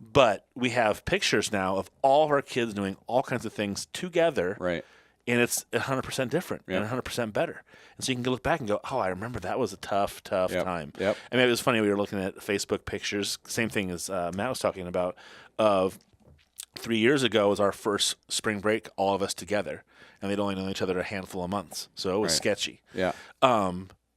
But we have pictures now of all of our kids doing all kinds of things together. Right. And it's 100% different and 100% better. And so you can look back and go, oh, I remember that was a tough time. Yep. I mean, it was funny. We were looking at Facebook pictures. Same thing as Matt was talking about. Of 3 years ago was our first spring break, all of us together. And they'd only known each other a handful of months. So it was sketchy. Yeah.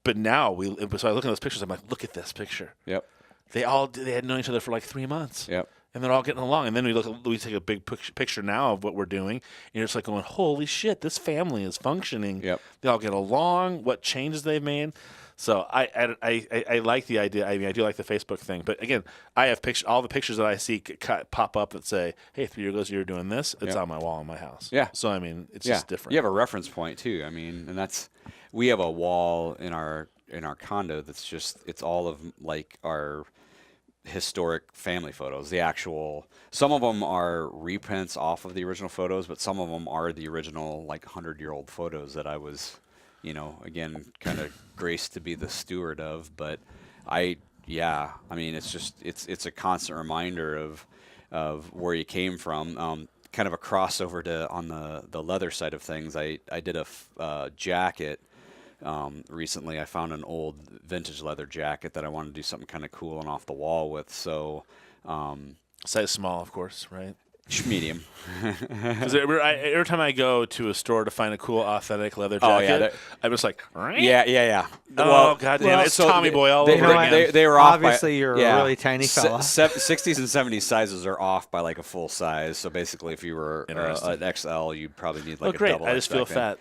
But now so I look at those pictures. I'm like, look at this picture. Yep. They had known each other for like 3 months. Yep. And they're all getting along. And then we take a big picture now of what we're doing. And you're just like going, holy shit, this family is functioning. Yep. They all get along, what changes they've made. So I like the idea. I mean, I do like the Facebook thing. But again, I have all the pictures that I see pop up that say, hey, 3 years ago you were doing this. It's on my wall in my house. Yeah. So, I mean, it's just different. You have a reference point, too. I mean, and we have a wall in our condo that's just, it's all of like our historic family photos. Some of them are reprints off of the original photos, but some of them are the original like 100-year-old photos that I was, again, kind of graced to be the steward of. But I mean, it's just, it's a constant reminder of where you came from. Kind of a crossover on the leather side of things. I did a jacket. Recently, I found an old vintage leather jacket that I wanted to do something kind of cool and off the wall with. So, size small, of course, right? Medium. Because every time I go to a store to find a cool, authentic leather jacket, I'm just like, yeah. Oh, goddamn it! It's Tommy Boy all over again. They were off. Obviously, you're a really tiny fella. 60s and 70s sizes are off by like a full size. So basically, if you were an XL, you'd probably need like a double. I just feel fat.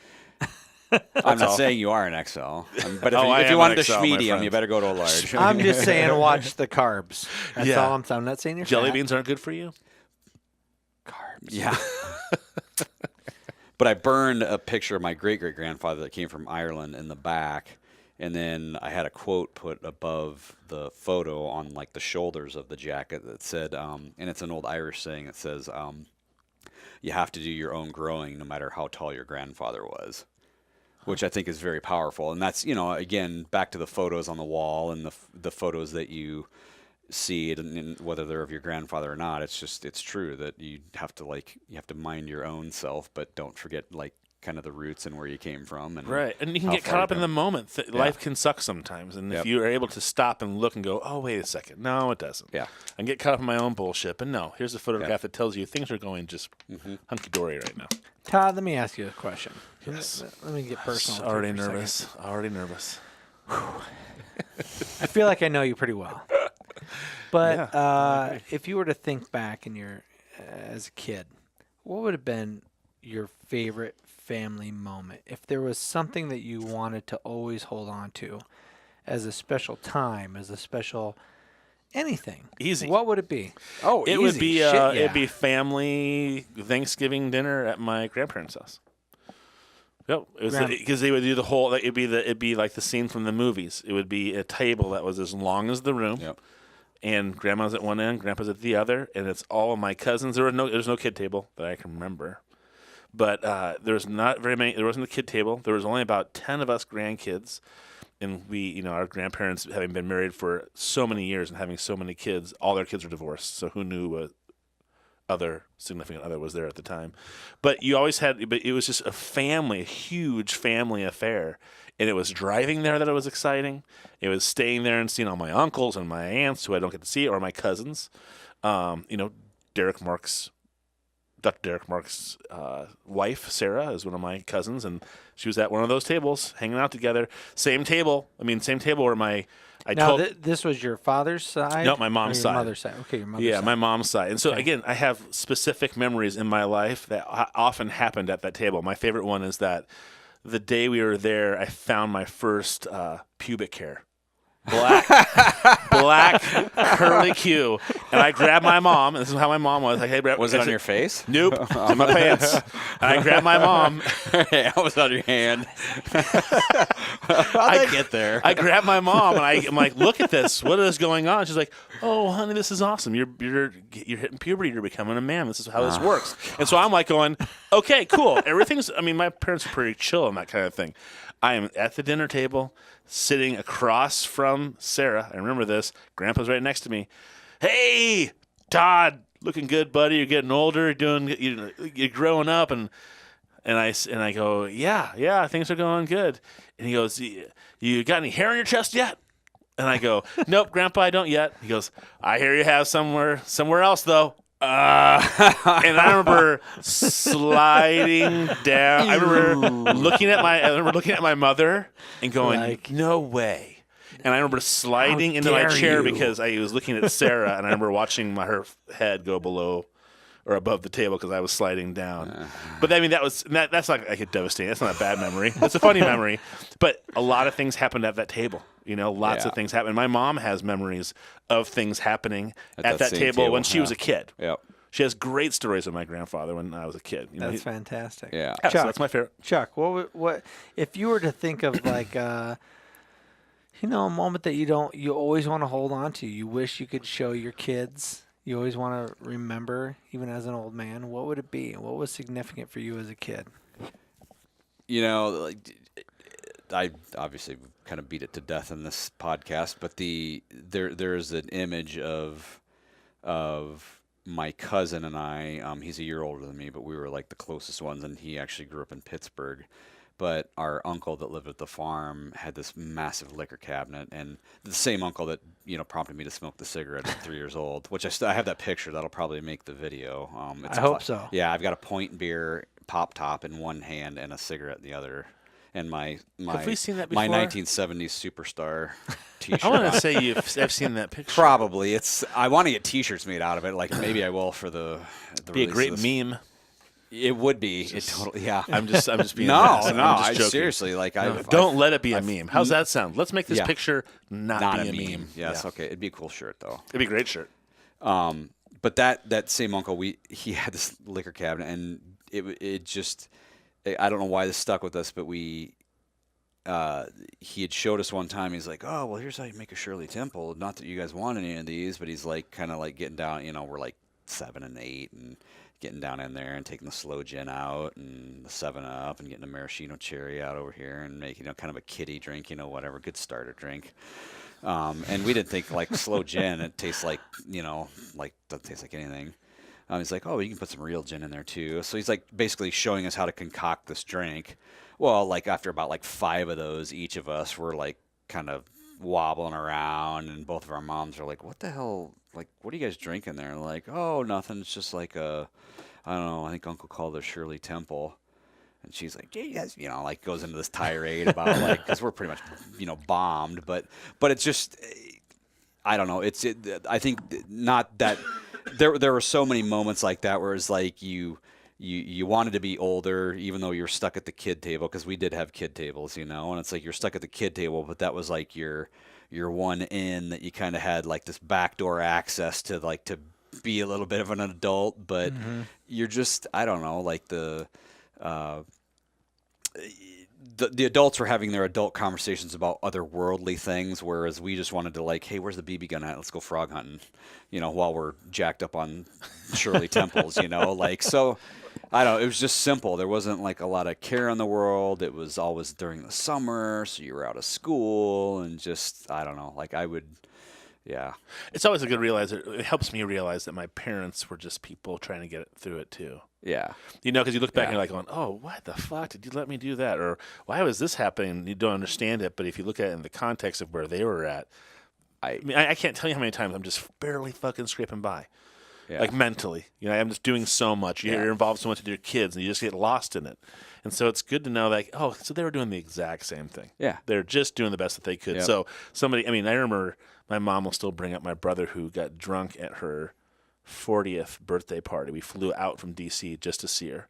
I'm not saying you are an XL, but if you wanted a medium, you better go to a large. I'm just saying, watch the carbs. That's all I'm saying. I'm not saying you're jelly fat. beans aren't good for you. Carbs. Yeah. But I burned a picture of my great-great-grandfather that came from Ireland in the back, and then I had a quote put above the photo on like the shoulders of the jacket that said, and it's an old Irish saying. It says, "You have to do your own growing, no matter how tall your grandfather was." Which I think is very powerful. And that's, again, back to the photos on the wall and the photos that you see, and whether they're of your grandfather or not, it's true that you have to mind your own self, but don't forget like kind of the roots and where you came from. And right. And you can get caught up in the moment. Life can suck sometimes. And if you are able to stop and look and go, oh, wait a second. No, it doesn't. Yeah. And get caught up in my own bullshit. But no, here's a photograph that tells you things are going just hunky-dory right now. Todd, let me ask you a question. Yes. Let me get personal. Already nervous. I feel like I know you pretty well. But if you were to think back as a kid, what would have been your favorite family moment? If there was something that you wanted to always hold on to as a special time, as a special anything. Easy. What would it be? Oh, it would be it'd be family Thanksgiving dinner at my grandparents' house. Yep, because they would do the whole. It'd be like the scene from the movies. It would be a table that was as long as the room. Yep. And grandma's at one end, grandpa's at the other, and it's all of my cousins. There's no kid table that I can remember, but there's not very many. There wasn't a kid table. There was only about 10 of us grandkids. And our grandparents, having been married for so many years and having so many kids, all their kids were divorced. So who knew what other significant other was there at the time? But it was just a huge family affair. And it was driving there that it was exciting. It was staying there and seeing all my uncles and my aunts who I don't get to see, or my cousins. Dr. Derek Mark's wife, Sarah, is one of my cousins, and she was at one of those tables hanging out together. Same table where this was your father's side? No, my mom's side. Your mother's side. Okay, your mother's side. Yeah, my mom's side. And so, again, I have specific memories in my life that often happened at that table. My favorite one is that the day we were there, I found my first pubic hair. Black curly Q, and I grabbed my mom. And this is how my mom was. Like, hey, Brett, was it on your face? Nope, it's in my pants. And I grabbed my mom. Yeah, it was on your hand. How'd I get there? I grabbed my mom, and I'm like, look at this. What is going on? She's like, oh, honey, this is awesome. You're hitting puberty. You're becoming a man. This is how this works. God. And so I'm like going, okay, cool. My parents are pretty chill on that kind of thing. I am at the dinner table, sitting across from Sarah. I remember this. Grandpa's right next to me. Hey, Todd, looking good, buddy. You're getting older. You're growing up, and I go, yeah, things are going good. And he goes, you got any hair on your chest yet? And I go, nope, Grandpa, I don't yet. He goes, I hear you have somewhere else though. And I remember sliding down. I remember looking at my mother and going, Like, "No way." And I remember sliding into my dare chair you. because I was looking at Sarah, and I remember watching her head go below or above the table because I was sliding down. But I mean, that's not like a devastating. That's not a bad memory. It's a funny memory. But a lot of things happened at that table. You know, lots of things happened. My mom has memories of things happening at that table when she was a kid. Yep. She has great stories of my grandfather when I was a kid. You know, That's fantastic. Yeah. so Chuck, that's my favorite. Chuck, what if you were to think of like you know, a moment that you always want to hold on to, you wish you could show your kids, you always want to remember even as an old man, what would it be? What was significant for you as a kid? You know, like I obviously kind of beat it to death in this podcast, but there's an image of my cousin and I. He's a year older than me, but we were like the closest ones, and he actually grew up in Pittsburgh. But our uncle that lived at the farm had this massive liquor cabinet, and the same uncle that prompted me to smoke the cigarette at 3 years old. Which I have that picture that'll probably make the video. I hope so. Yeah, I've got a Point beer pop top in one hand and a cigarette in the other. And my Have we seen that my before? 1970s superstar T-shirt. I want to say I've seen that picture. Probably. I want to get T-shirts made out of it. Like maybe I will for the Be a release great of this. meme. It would be. It totally. Yeah. I'm just being No, honest. no. I'm just I joking. seriously like. No, don't let it be a meme. How's that sound? Let's make this Yeah. picture not be a meme. Yes. Yeah. Okay. It'd be a cool shirt though. It'd be a great shirt. But that same uncle, he had this liquor cabinet, and it just, I don't know why this stuck with us, but he had showed us one time. He's like, oh well, here's how you make a Shirley Temple. Not that you guys want any of these, but he's like kind of like getting down. We're like 7 and 8 and getting down in there and taking the slow gin out and the 7-Up and getting a maraschino cherry out over here and making kind of a kiddie drink, whatever, good starter drink. And we didn't think like slow gin. It tastes like doesn't taste like anything. He's like, oh, you can put some real gin in there too. So he's like basically showing us how to concoct this drink. Well, like after about like 5 of those, each of us were like kind of wobbling around, and both of our moms are like, what the hell? Like, what are you guys drinking there? And like, oh, nothing. It's just like I don't know. I think Uncle called it Shirley Temple. And she's like, gee, yes, like goes into this tirade about like, because we're pretty much, bombed. But it's just, I don't know. I think not that there were so many moments like that where it's like you wanted to be older, even though you're stuck at the kid table, because we did have kid tables, and it's like you're stuck at the kid table, but that was like your one in that you kind of had like this backdoor access to like to be a little bit of an adult, but you're just, I don't know, like the adults were having their adult conversations about otherworldly things, whereas we just wanted to like, hey, where's the BB gun at? Let's go frog hunting, while we're jacked up on Shirley Temples, like, so I don't know. It was just simple. There wasn't like a lot of care in the world. It was always during the summer, so you were out of school and just, I don't know, like I would, yeah. It's always a good realizer. It helps me realize that my parents were just people trying to get through it too. Yeah. Because you look back and you're like going, oh, what the fuck? Did you let me do that? Or why was this happening? You don't understand it. But if you look at it in the context of where they were at, I can't tell you how many times I'm just barely fucking scraping by. Yeah. Like mentally. I'm just doing so much. You're involved so much with your kids and you just get lost in it. And so it's good to know like, oh, so they were doing the exact same thing. Yeah. They're just doing the best that they could. Yep. So I remember my mom will still bring up my brother who got drunk at her 40th birthday party. We flew out from D.C. just to see her,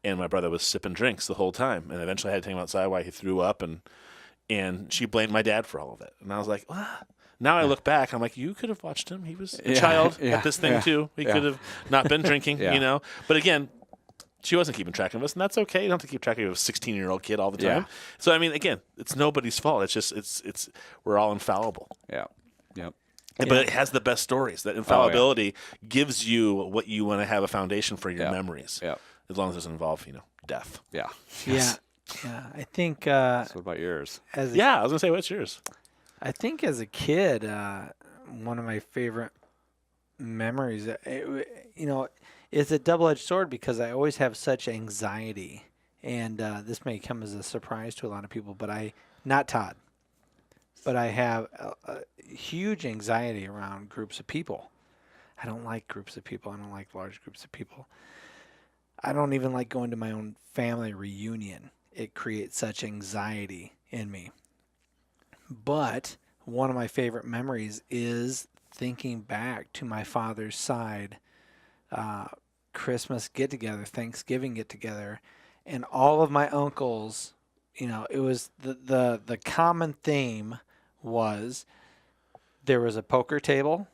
and my brother was sipping drinks the whole time. And eventually, I had to take him outside while he threw up, and she blamed my dad for all of it. And I was like, what? Now I look back, I'm like, you could have watched him. He was a child at this thing too. He could have not been drinking, But again, she wasn't keeping track of us, and that's okay. You don't have to keep track of a 16-year-old kid all the time. Yeah. So again, it's nobody's fault. It's just it's we're all infallible. Yeah. Yep. But it has the best stories. That infallibility gives you what you want to have a foundation for your memories. Yeah. As long as it doesn't involve, death. Yeah. Yes. Yeah. I think. So what about yours? I was gonna say, what's yours? I think as a kid, one of my favorite memories. It's a double-edged sword because I always have such anxiety, and this may come as a surprise to a lot of people, but not Todd. But I have a huge anxiety around groups of people. I don't like groups of people. I don't like large groups of people. I don't even like going to my own family reunion. It creates such anxiety in me. But one of my favorite memories is thinking back to my father's side, Christmas get-together, Thanksgiving get-together, and all of my uncles, it was the common theme was there was a poker table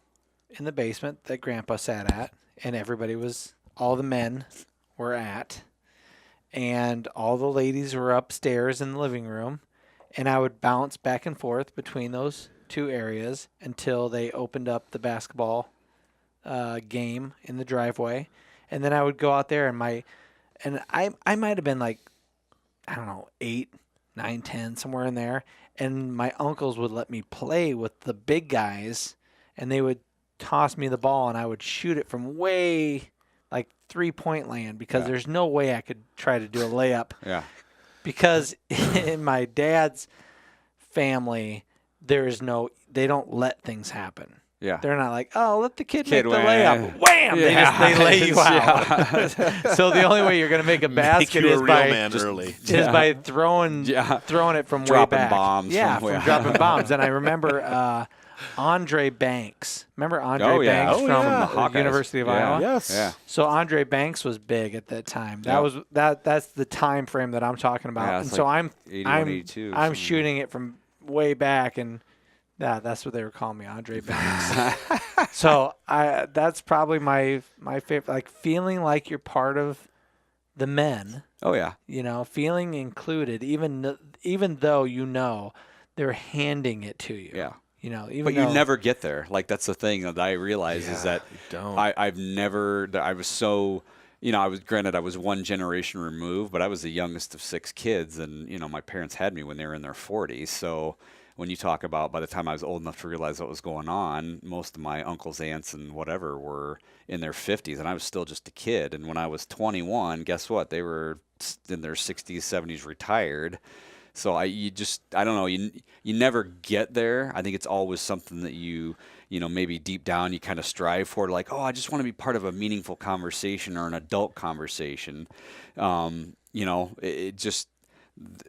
in the basement that Grandpa sat at, and all the men were at, and all the ladies were upstairs in the living room, and I would bounce back and forth between those two areas until they opened up the basketball game in the driveway, and then I would go out there and I might have been like, I don't know, 8, 9, 10, somewhere in there, and my uncles would let me play with the big guys, and they would toss me the ball, and I would shoot it from way like 3-point land because there's no way I could try to do a layup. Yeah. Because in my dad's family, they don't let things happen. Yeah. They're not like, oh, let the kid make the win. layup. Wham! Yeah. They lay you out. So the only way you're going to make a basket is by throwing it from dropping way back. Bombs from dropping bombs. And I remember Andre Banks. Remember Andre Banks from the University of Iowa? Yes. Yeah. So Andre Banks was big at that time. That's the time frame that I'm talking about. Yeah, and like so 81, 82, I'm shooting it from way back, and that's what they were calling me, Andre Banks. So that's probably my favorite, like feeling like you're part of the men. Oh yeah. Feeling included, even though they're handing it to you. Yeah. But you never get there. Like that's the thing that I realize is that I was so, I was one generation removed, but I was the youngest of 6 kids, and my parents had me when they were in their 40s. So when you talk about by the time I was old enough to realize what was going on, most of my uncles, aunts, and whatever were in their 50s, and I was still just a kid. And when I was 21, guess what? They were in their 60s, 70s, retired. So I don't know, you never get there. I think it's always something that maybe deep down you kind of strive for, like, oh, I just want to be part of a meaningful conversation or an adult conversation.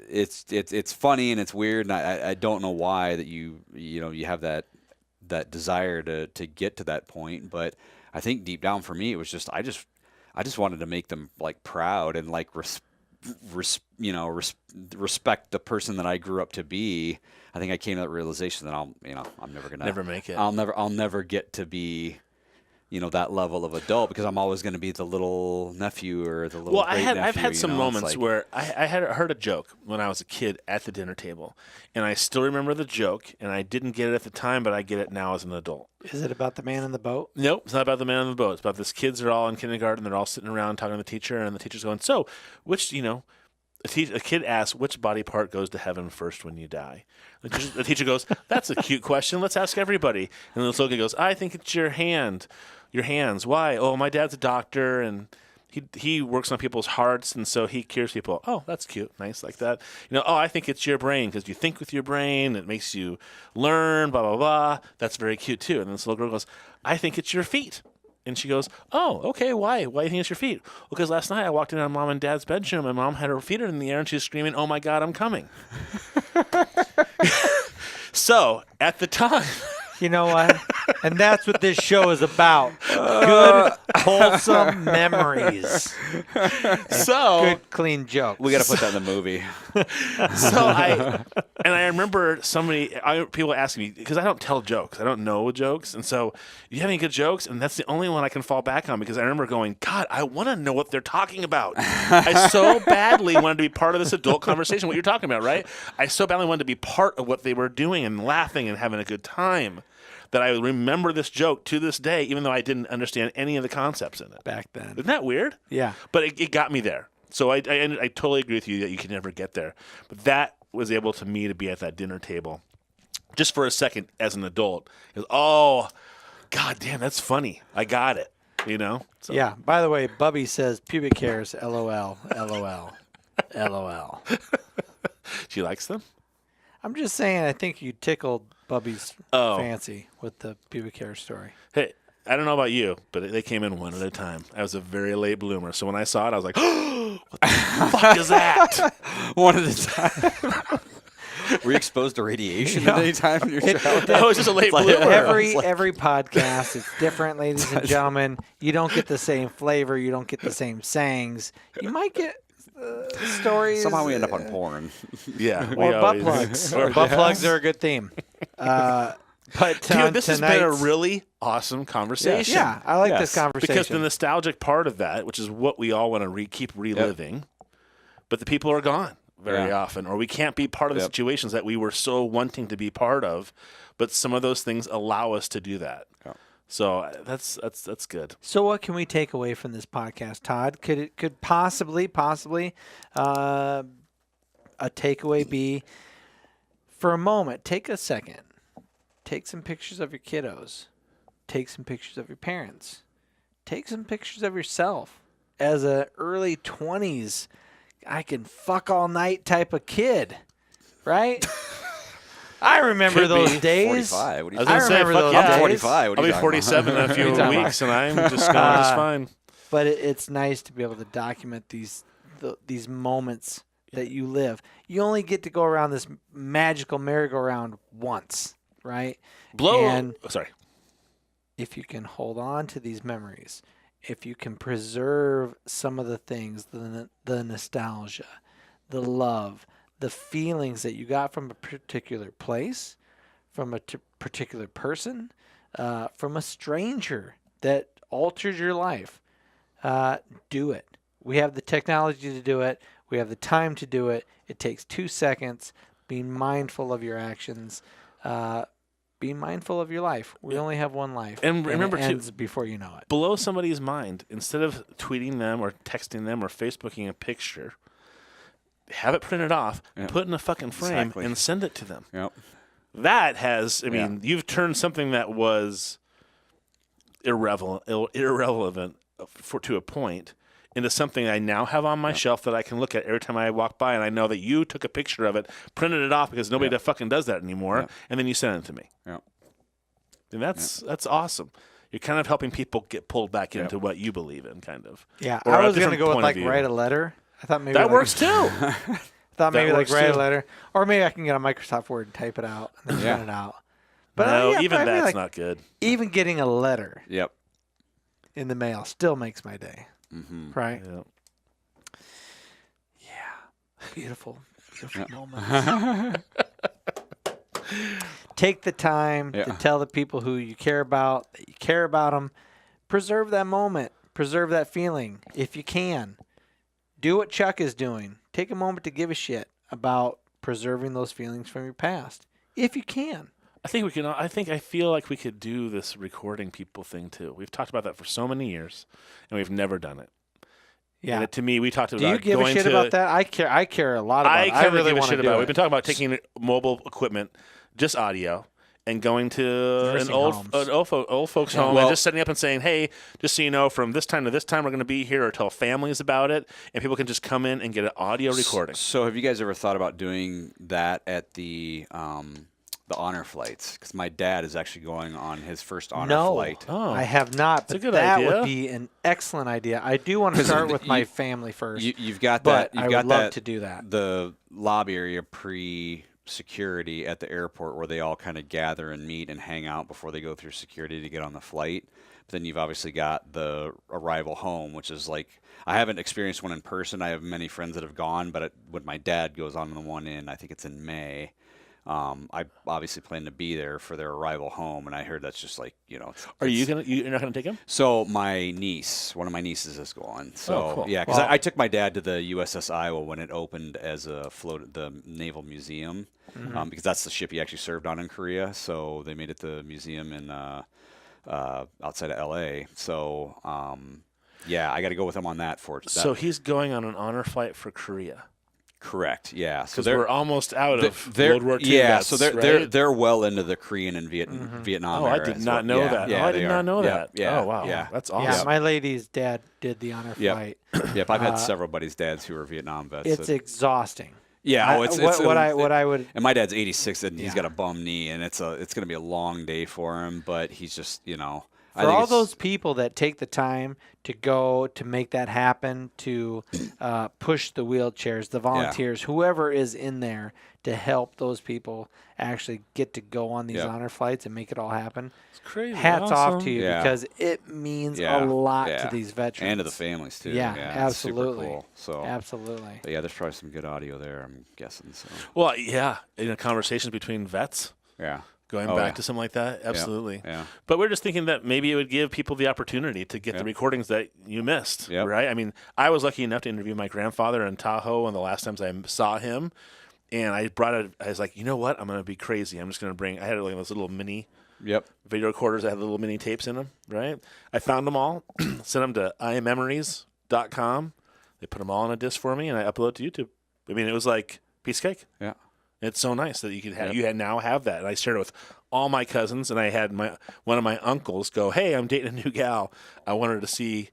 It's funny and it's weird, and I don't know why that you have that desire to get to that point, but I think deep down for me it was just I just wanted to make them like proud and like respect the person that I grew up to be. I think I came to that realization that I'm never gonna make it. I'll never get to be that level of adult because I'm always going to be the little nephew or the little great nephew. I've had some moments where I had heard a joke when I was a kid at the dinner table, and I still remember the joke, and I didn't get it at the time, but I get it now as an adult. Is it about the man in the boat? Nope, it's not about the man in the boat. It's about this kids are all in kindergarten, they're all sitting around talking to the teacher, and the teacher's going, so, which, a kid asks, which body part goes to heaven first when you die? The teacher goes, that's a cute question. Let's ask everybody. And the little kid goes, I think it's your hand. Your hands. Why? Oh, my dad's a doctor, and he works on people's hearts, and so he cures people. Oh, that's cute. Nice, like that. Oh, I think it's your brain because you think with your brain. It makes you learn, blah, blah, blah. That's very cute, too. And this little girl goes, I think it's your feet. And she goes, oh, okay, why? Why do you think it's your feet? Well, because last night I walked into Mom and Dad's bedroom, and Mom had her feet in the air, and she was screaming, oh, my God, I'm coming. So, at the time... You know what? And that's what this show is about. Good, wholesome memories. Good, clean jokes. We got to put that in the movie. I remember people asking me, because I don't tell jokes. I don't know jokes. And so, you have any good jokes? And that's the only one I can fall back on because I remember going, God, I want to know what they're talking about. I so badly wanted to be part of this adult conversation, what you're talking about, right? I so badly wanted to be part of what they were doing and laughing and having a good time, that I remember this joke to this day, even though I didn't understand any of the concepts in it. Back then. Isn't that weird? Yeah. But it got me there. So I totally agree with you that you can never get there. But that was able to be at that dinner table just for a second as an adult. It was, oh, God damn, that's funny. I got it, So. Yeah. By the way, Bubby says pubic hairs, LOL, LOL, LOL. She likes them? I'm just saying I think you tickled Bubby's fancy with the pubic hair story. Hey, I don't know about you, but they came in one at a time. I was a very late bloomer. So when I saw it, I was like, oh, what the fuck is that? One at a time. Were you exposed to radiation at any time in your childhood? I was just a late bloomer. Every podcast is different, ladies and gentlemen. You don't get the same flavor. You don't get the same sayings. You might get stories. Somehow we end up on porn. Yeah. Or butt plugs. Or butt plugs are a good theme. But dude, this has been a really awesome conversation. Yeah, I like this conversation. Because the nostalgic part of that, which is what we all want to keep reliving, but the people are gone very often, or we can't be part of the situations that we were so wanting to be part of, but some of those things allow us to do that. Yeah. So that's good. So what can we take away from this podcast, Todd? Could possibly a takeaway be, for a moment, take a second. Take some pictures of your kiddos. Take some pictures of your parents. Take some pictures of yourself as a early 20s, I can fuck all night type of kid, right? I remember those days. 45. What do you I was going to say, those I'm days? 45. I'll be 47 in a few weeks, and I'm just fine. But it's nice to be able to document these moments that you live. You only get to go around this magical merry-go-round once. Right? And sorry. If you can hold on to these memories, if you can preserve some of the things, the nostalgia, the love, the feelings that you got from a particular place, from a particular person, from a stranger that altered your life, do it. We have the technology to do it. We have the time to do it. It takes 2 seconds. Being mindful of your actions. Be mindful of your life. We only have one life. And remember, it ends before you know it. Blow somebody's mind. Instead of tweeting them or texting them or Facebooking a picture, have it printed off, put in a fucking frame, and send it to them. Yep. That has, I mean, you've turned something that was irrelevant to a point into something I now have on my shelf that I can look at every time I walk by, and I know that you took a picture of it, printed it off because nobody fucking does that anymore, and then you send it to me. Yeah. And that's awesome. You're kind of helping people get pulled back into what you believe in, kind of. Yeah, or I was going to go with write a letter. I thought maybe that works too. I thought maybe write a letter, or maybe I can get on Microsoft Word and type it out and then send it out. But no, even that's not good. Even getting a letter in the mail still makes my day. Mm-hmm. Right? Yep. Yeah. Beautiful moments. Take the time to tell the people who you care about that you care about them. Preserve that moment. Preserve that feeling if you can. Do what Chuck is doing. Take a moment to give a shit about preserving those feelings from your past if you can. I think we can. I feel like we could do this recording people thing too. We've talked about that for so many years, and we've never done it. Yeah. And to me, we talked about. Do you give a shit about that? I care a lot about it. I really give a shit about it. We've been talking about taking mobile equipment, just audio, and going to an old folks home and just setting up and saying, hey, just so you know, from this time to this time, we're going to be here, or tell families about it, and people can just come in and get an audio recording. So have you guys ever thought about doing that at the honor flights? Because my dad is actually going on his first honor flight. Oh, I have not, but that would be an excellent idea. I do want to start with my family first. You've got that. I would love to do that. The lobby area pre-security at the airport where they all kind of gather and meet and hang out before they go through security to get on the flight. But then you've obviously got the arrival home, which is like, I haven't experienced one in person. I have many friends that have gone, but when my dad goes on the one I think it's in May. I obviously plan to be there for their arrival home, and I heard that's just like, you're not gonna take him? So my niece, one of my nieces, is going. So cool. Yeah, because I took my dad to the USS Iowa when it opened as a the Naval Museum, because that's the ship he actually served on in Korea. So they made it the museum in outside of LA. So I got to go with him on that So he's going on an honor flight for Korea. Correct. Yeah. So we're almost out of World War II. Yeah. Vets, so they're well into the Korean and Vietnam. Oh, I did not know that. Yeah, I did not know that. Yeah. Oh, wow. Yeah. That's awesome. Yeah, my lady's dad did the honor flight. Yep. I've had several buddies' dads who are Vietnam vets. It's exhausting. Yeah. It's what I would. And my dad's 86 and he's got a bum knee, and it's going to be a long day for him. But he's just For all those people that take the time to go to make that happen, to push the wheelchairs, the volunteers, whoever is in there to help those people actually get to go on these honor flights and make it all happen. It's crazy. Hats off to you because it means a lot to these veterans. And to the families, too. Yeah, absolutely. Super cool. So, absolutely. But yeah, there's probably some good audio there, I'm guessing. So. Well, yeah, in conversations between vets. Yeah. Going back to something like that, absolutely. Yeah. But we're just thinking that maybe it would give people the opportunity to get the recordings that you missed, right? I mean, I was lucky enough to interview my grandfather in Tahoe, and the last times I saw him, and I was like, you know what? I'm going to be crazy. I'm just going to bring. I had like those little mini video recorders that had little mini tapes in them, right? I found them all, sent them to imemories.com. They put them all on a disc for me, and I upload to YouTube. I mean, it was like piece of cake. Yeah. It's so nice that you could have, now have that. And I shared it with all my cousins, and I had one of my uncles go, "Hey, I'm dating a new gal. I want her to see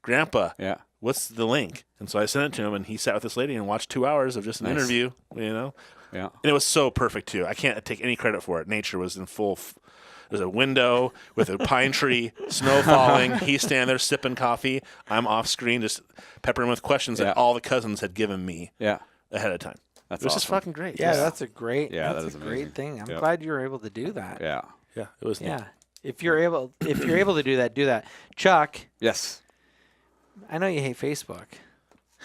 Grandpa. Yeah. What's the link?" And so I sent it to him, and he sat with this lady and watched 2 hours of just an interview, Yeah. And it was so perfect, too. I can't take any credit for it. Nature was in full. There's a window with a pine tree, snow falling. He's standing there sipping coffee. I'm off screen just peppering him with questions that all the cousins had given me ahead of time. That's it was awesome. just fucking great. Yeah, that's a great. Yeah, that's that is a great amazing. thing. I'm glad you were able to do that. Yeah. Yeah, it was. Yeah, if you're able to do that, do that. Chuck. Yes. I know you hate Facebook.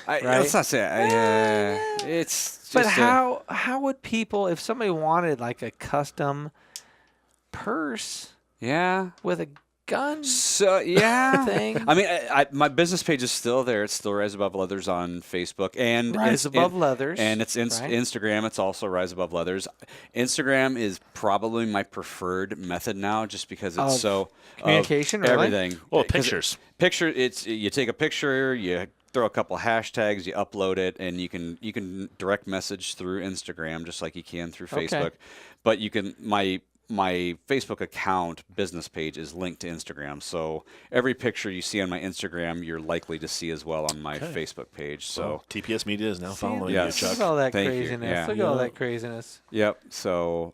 Right? Let's not say it's. Just but how would people, if somebody wanted like a custom purse? Yeah. With a gun. So thing. I mean, my business page is still there. It's still Rise Above Leathers on Facebook and Rise Above Leathers, and it's Instagram. It's also Rise Above Leathers. Instagram is probably my preferred method now, just because it's so communication. Everything. Well, pictures. It's you take a picture, you throw a couple hashtags, you upload it, and you can direct message through Instagram just like you can through Facebook. But you can my Facebook account business page is linked to Instagram. So every picture you see on my Instagram, you're likely to see as well on my Facebook page. So TPS Media is now following you, Chuck. Look at all that craziness. Yeah. Look at all that craziness. Yep. So,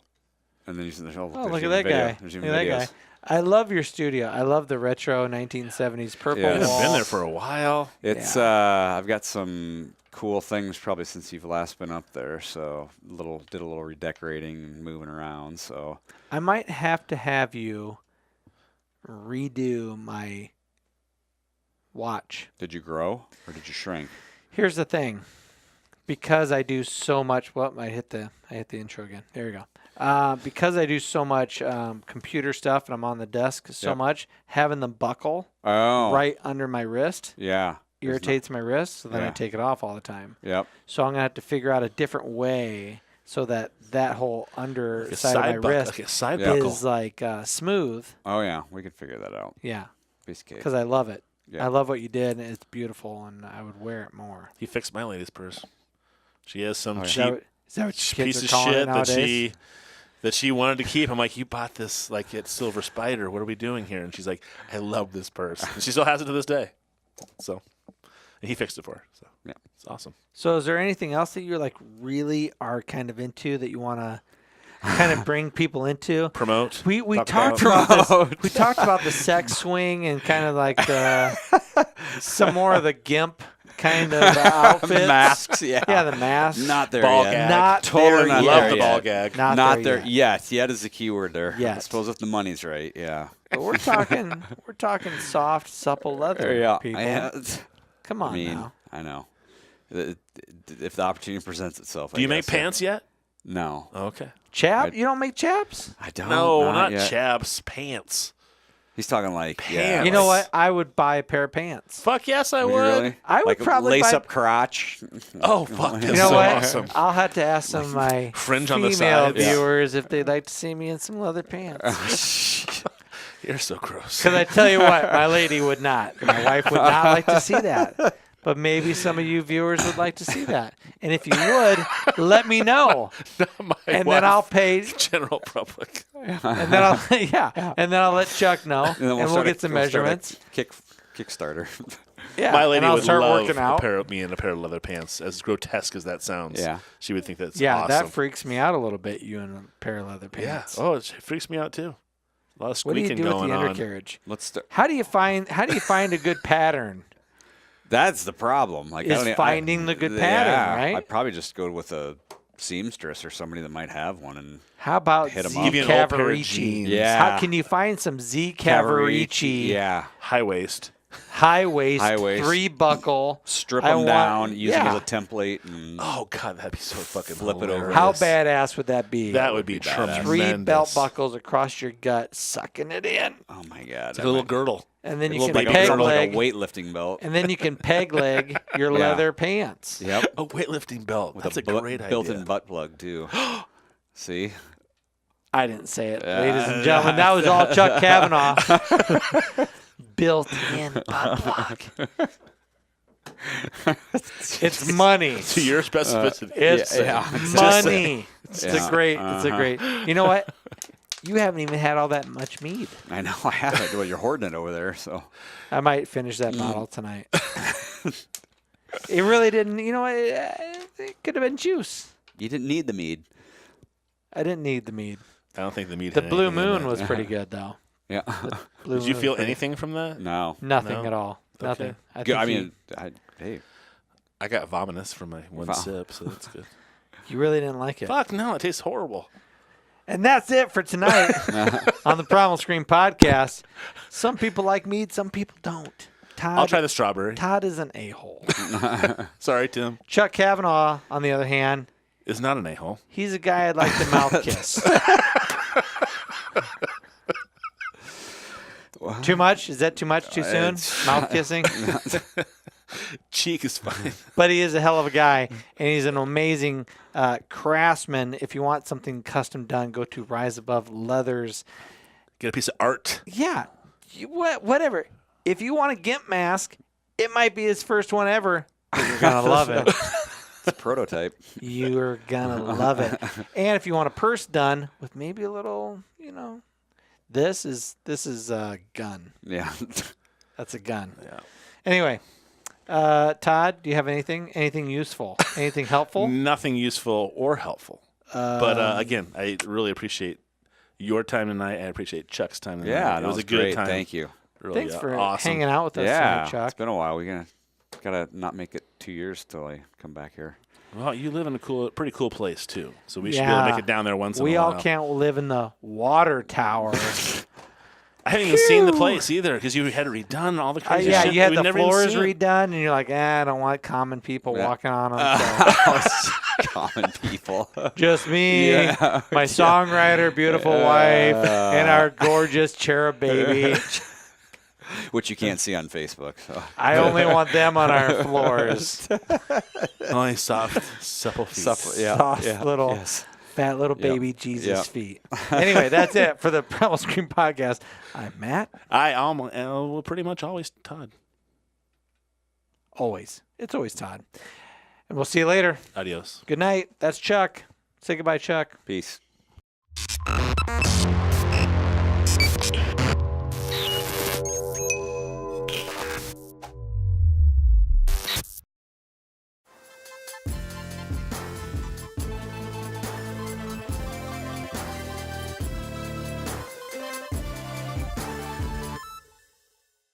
and then look at that guy. Look at that guy. I love your studio. I love the retro 1970s purple walls. It's been there for a while. It's I've got some cool things probably since you've last been up there. So did a little redecorating and moving around. So I might have to have you redo my watch. Did you grow or did you shrink? Here's the thing. Because I do so much, I hit the intro again. There you go. Because I do so much computer stuff and I'm on the desk so much, having the buckle right under my wrist irritates my wrist, so then I take it off all the time. Yep. So I'm going to have to figure out a different way so that whole underside of my wrist is like smooth. Oh, yeah. We could figure that out. Yeah. Piece of cake. Because I love it. Yeah. I love what you did, and it's beautiful, and I would wear it more. He fixed my lady's purse. She has some cheap piece of shit that she wanted to keep. I'm like, you bought this like at Silver Spider. What are we doing here? And she's like, I love this purse. And she still has it to this day. So, and he fixed it for her. So, it's awesome. So, is there anything else that you like really are kind of into that you want to kind of bring people into? Promote. We talked about this. We talked about the sex swing and kind of like some more of the GIMP kind of outfits. Masks, the masks. Not there ball yet. Gag. Not totally there not yet. Love there the yet. ball gag. Not there yet. Yet is the key word there. Yes. I suppose if the money's right, yeah. But we're talking soft, supple leather, people. Come on now. I know. If the opportunity presents itself. Do you make pants yet? No. Okay. You don't make chaps? I don't. No, not yet. chaps. Pants. He's talking like Pants. You know what? I would buy a pair of pants. Fuck yes, I would. Really? I would like probably lace buy... up crotch. Oh fuck! That's You know so what? awesome. I'll have to ask some of my Fringe on the female sides. viewers if they'd like to see me in some leather pants. You're so gross. Because I tell you what, my lady would not. My wife would not like to see that. But maybe some of you viewers would like to see that. And if you would, let me know. And then I'll pay. General public. And then I'll let Chuck know. And we'll get some measurements. Kickstarter. Yeah. My lady and I'll would start love working out. me in a pair of leather pants. As grotesque as that sounds, she would think that's yeah, awesome. that freaks me out a little bit. You in a pair of leather pants. Yeah. Oh, it freaks me out too. A lot of What do you squeaking do with going the on. undercarriage? Let's start. How do you find a good pattern? That's the problem. Like, Is finding the good pattern, right? I'd probably just go with a seamstress or somebody that might have one. And How about Hit 'em Z up. Give you an old pair of Cavarici? jeans. Yeah. How can you find some Z Cavarici? Yeah. High waist. High waist, High waist. 3-buckle. Strip I them want- down, use them yeah. as a template, and Oh God, that'd be so fucking Flip it over. hilarious. How badass would that be? That would be badass. tremendous. 3 belt buckles across your gut, sucking it in, oh my god, It's like a little girdle. and then A you little can baby peg girdle, leg, like a weightlifting belt. and then you can peg leg your Yeah. leather pants. Yep, A weightlifting belt. That's a great idea. built-in butt plug too. See, I didn't say it, ladies and gentlemen. That was all Chuck Cavanaugh. Built-in butt plug. It's money. To your specificity. It's yeah. money. It's Yeah. a great. It's a great. You know what? You haven't even had all that much mead. I know I haven't. Well, you're hoarding it over there, so I might finish that bottle tonight. It really didn't. You know what? It could have been juice. you didn't need the mead. I didn't need the mead. I don't think the meat. The had Blue anything in Moon it. was pretty good, though. Yeah, Blue Did you Moon feel was pretty- anything from that? no. Nothing No? at all. Okay. Nothing. Good. I think mean, hey, I got vomitus from my one Wow. sip, so that's good. you really didn't like it. Fuck no, it tastes horrible. And that's it for tonight on the Primal Scream podcast. Some people like mead, some people don't. Todd, I'll try the strawberry. Todd is an a-hole. Sorry, Tim. Chuck Cavanaugh, on the other hand, Is not an a-hole. he's a guy I'd like to mouth kiss. Too much? Is that too much? Too soon? Mouth kissing? Cheek is fine. But he is a hell of a guy, and he's an amazing craftsman. If you want something custom done, go to Rise Above Leathers. Get a piece of art. Yeah, whatever. If you want a GIMP mask, it might be his first one ever. But you're going to love it. it's a prototype. You're going to love it. And if you want a purse done with maybe a little, this is a gun. Yeah. That's a gun. Yeah. Anyway, Todd, do you have anything useful, anything helpful? Nothing useful or helpful. But again, I really appreciate your time tonight. I appreciate Chuck's time tonight. Yeah, it was a that's good great. time. Thank you. Really Thanks for awesome. hanging out with us Yeah, tonight, Chuck. it's been a while. We gotta not make it 2 years till I come back here. Well, you live in a pretty cool place too, so we should be able to make it down there once in a We while. all can't live in the water tower. I haven't even seen the place either because you had it redone, all the crazy Yeah, shit. you had We've the never even floors seen it. redone, and you're like, I don't want common people Yeah. walking on them. So Common people. just me, Yeah. my songwriter, beautiful wife, and our gorgeous cherub baby. Which you can't see on Facebook. So. I only want them on our floors. Only soft, supple feet. Soft little, Yes. fat little Yep. baby Jesus Yep. feet. Anyway, that's it for the Primal Scream podcast. I'm Matt. I almost, well, pretty much always Todd. Always. It's always Todd. And we'll see you later. Adios. Good night. That's Chuck. Say goodbye, Chuck. Peace.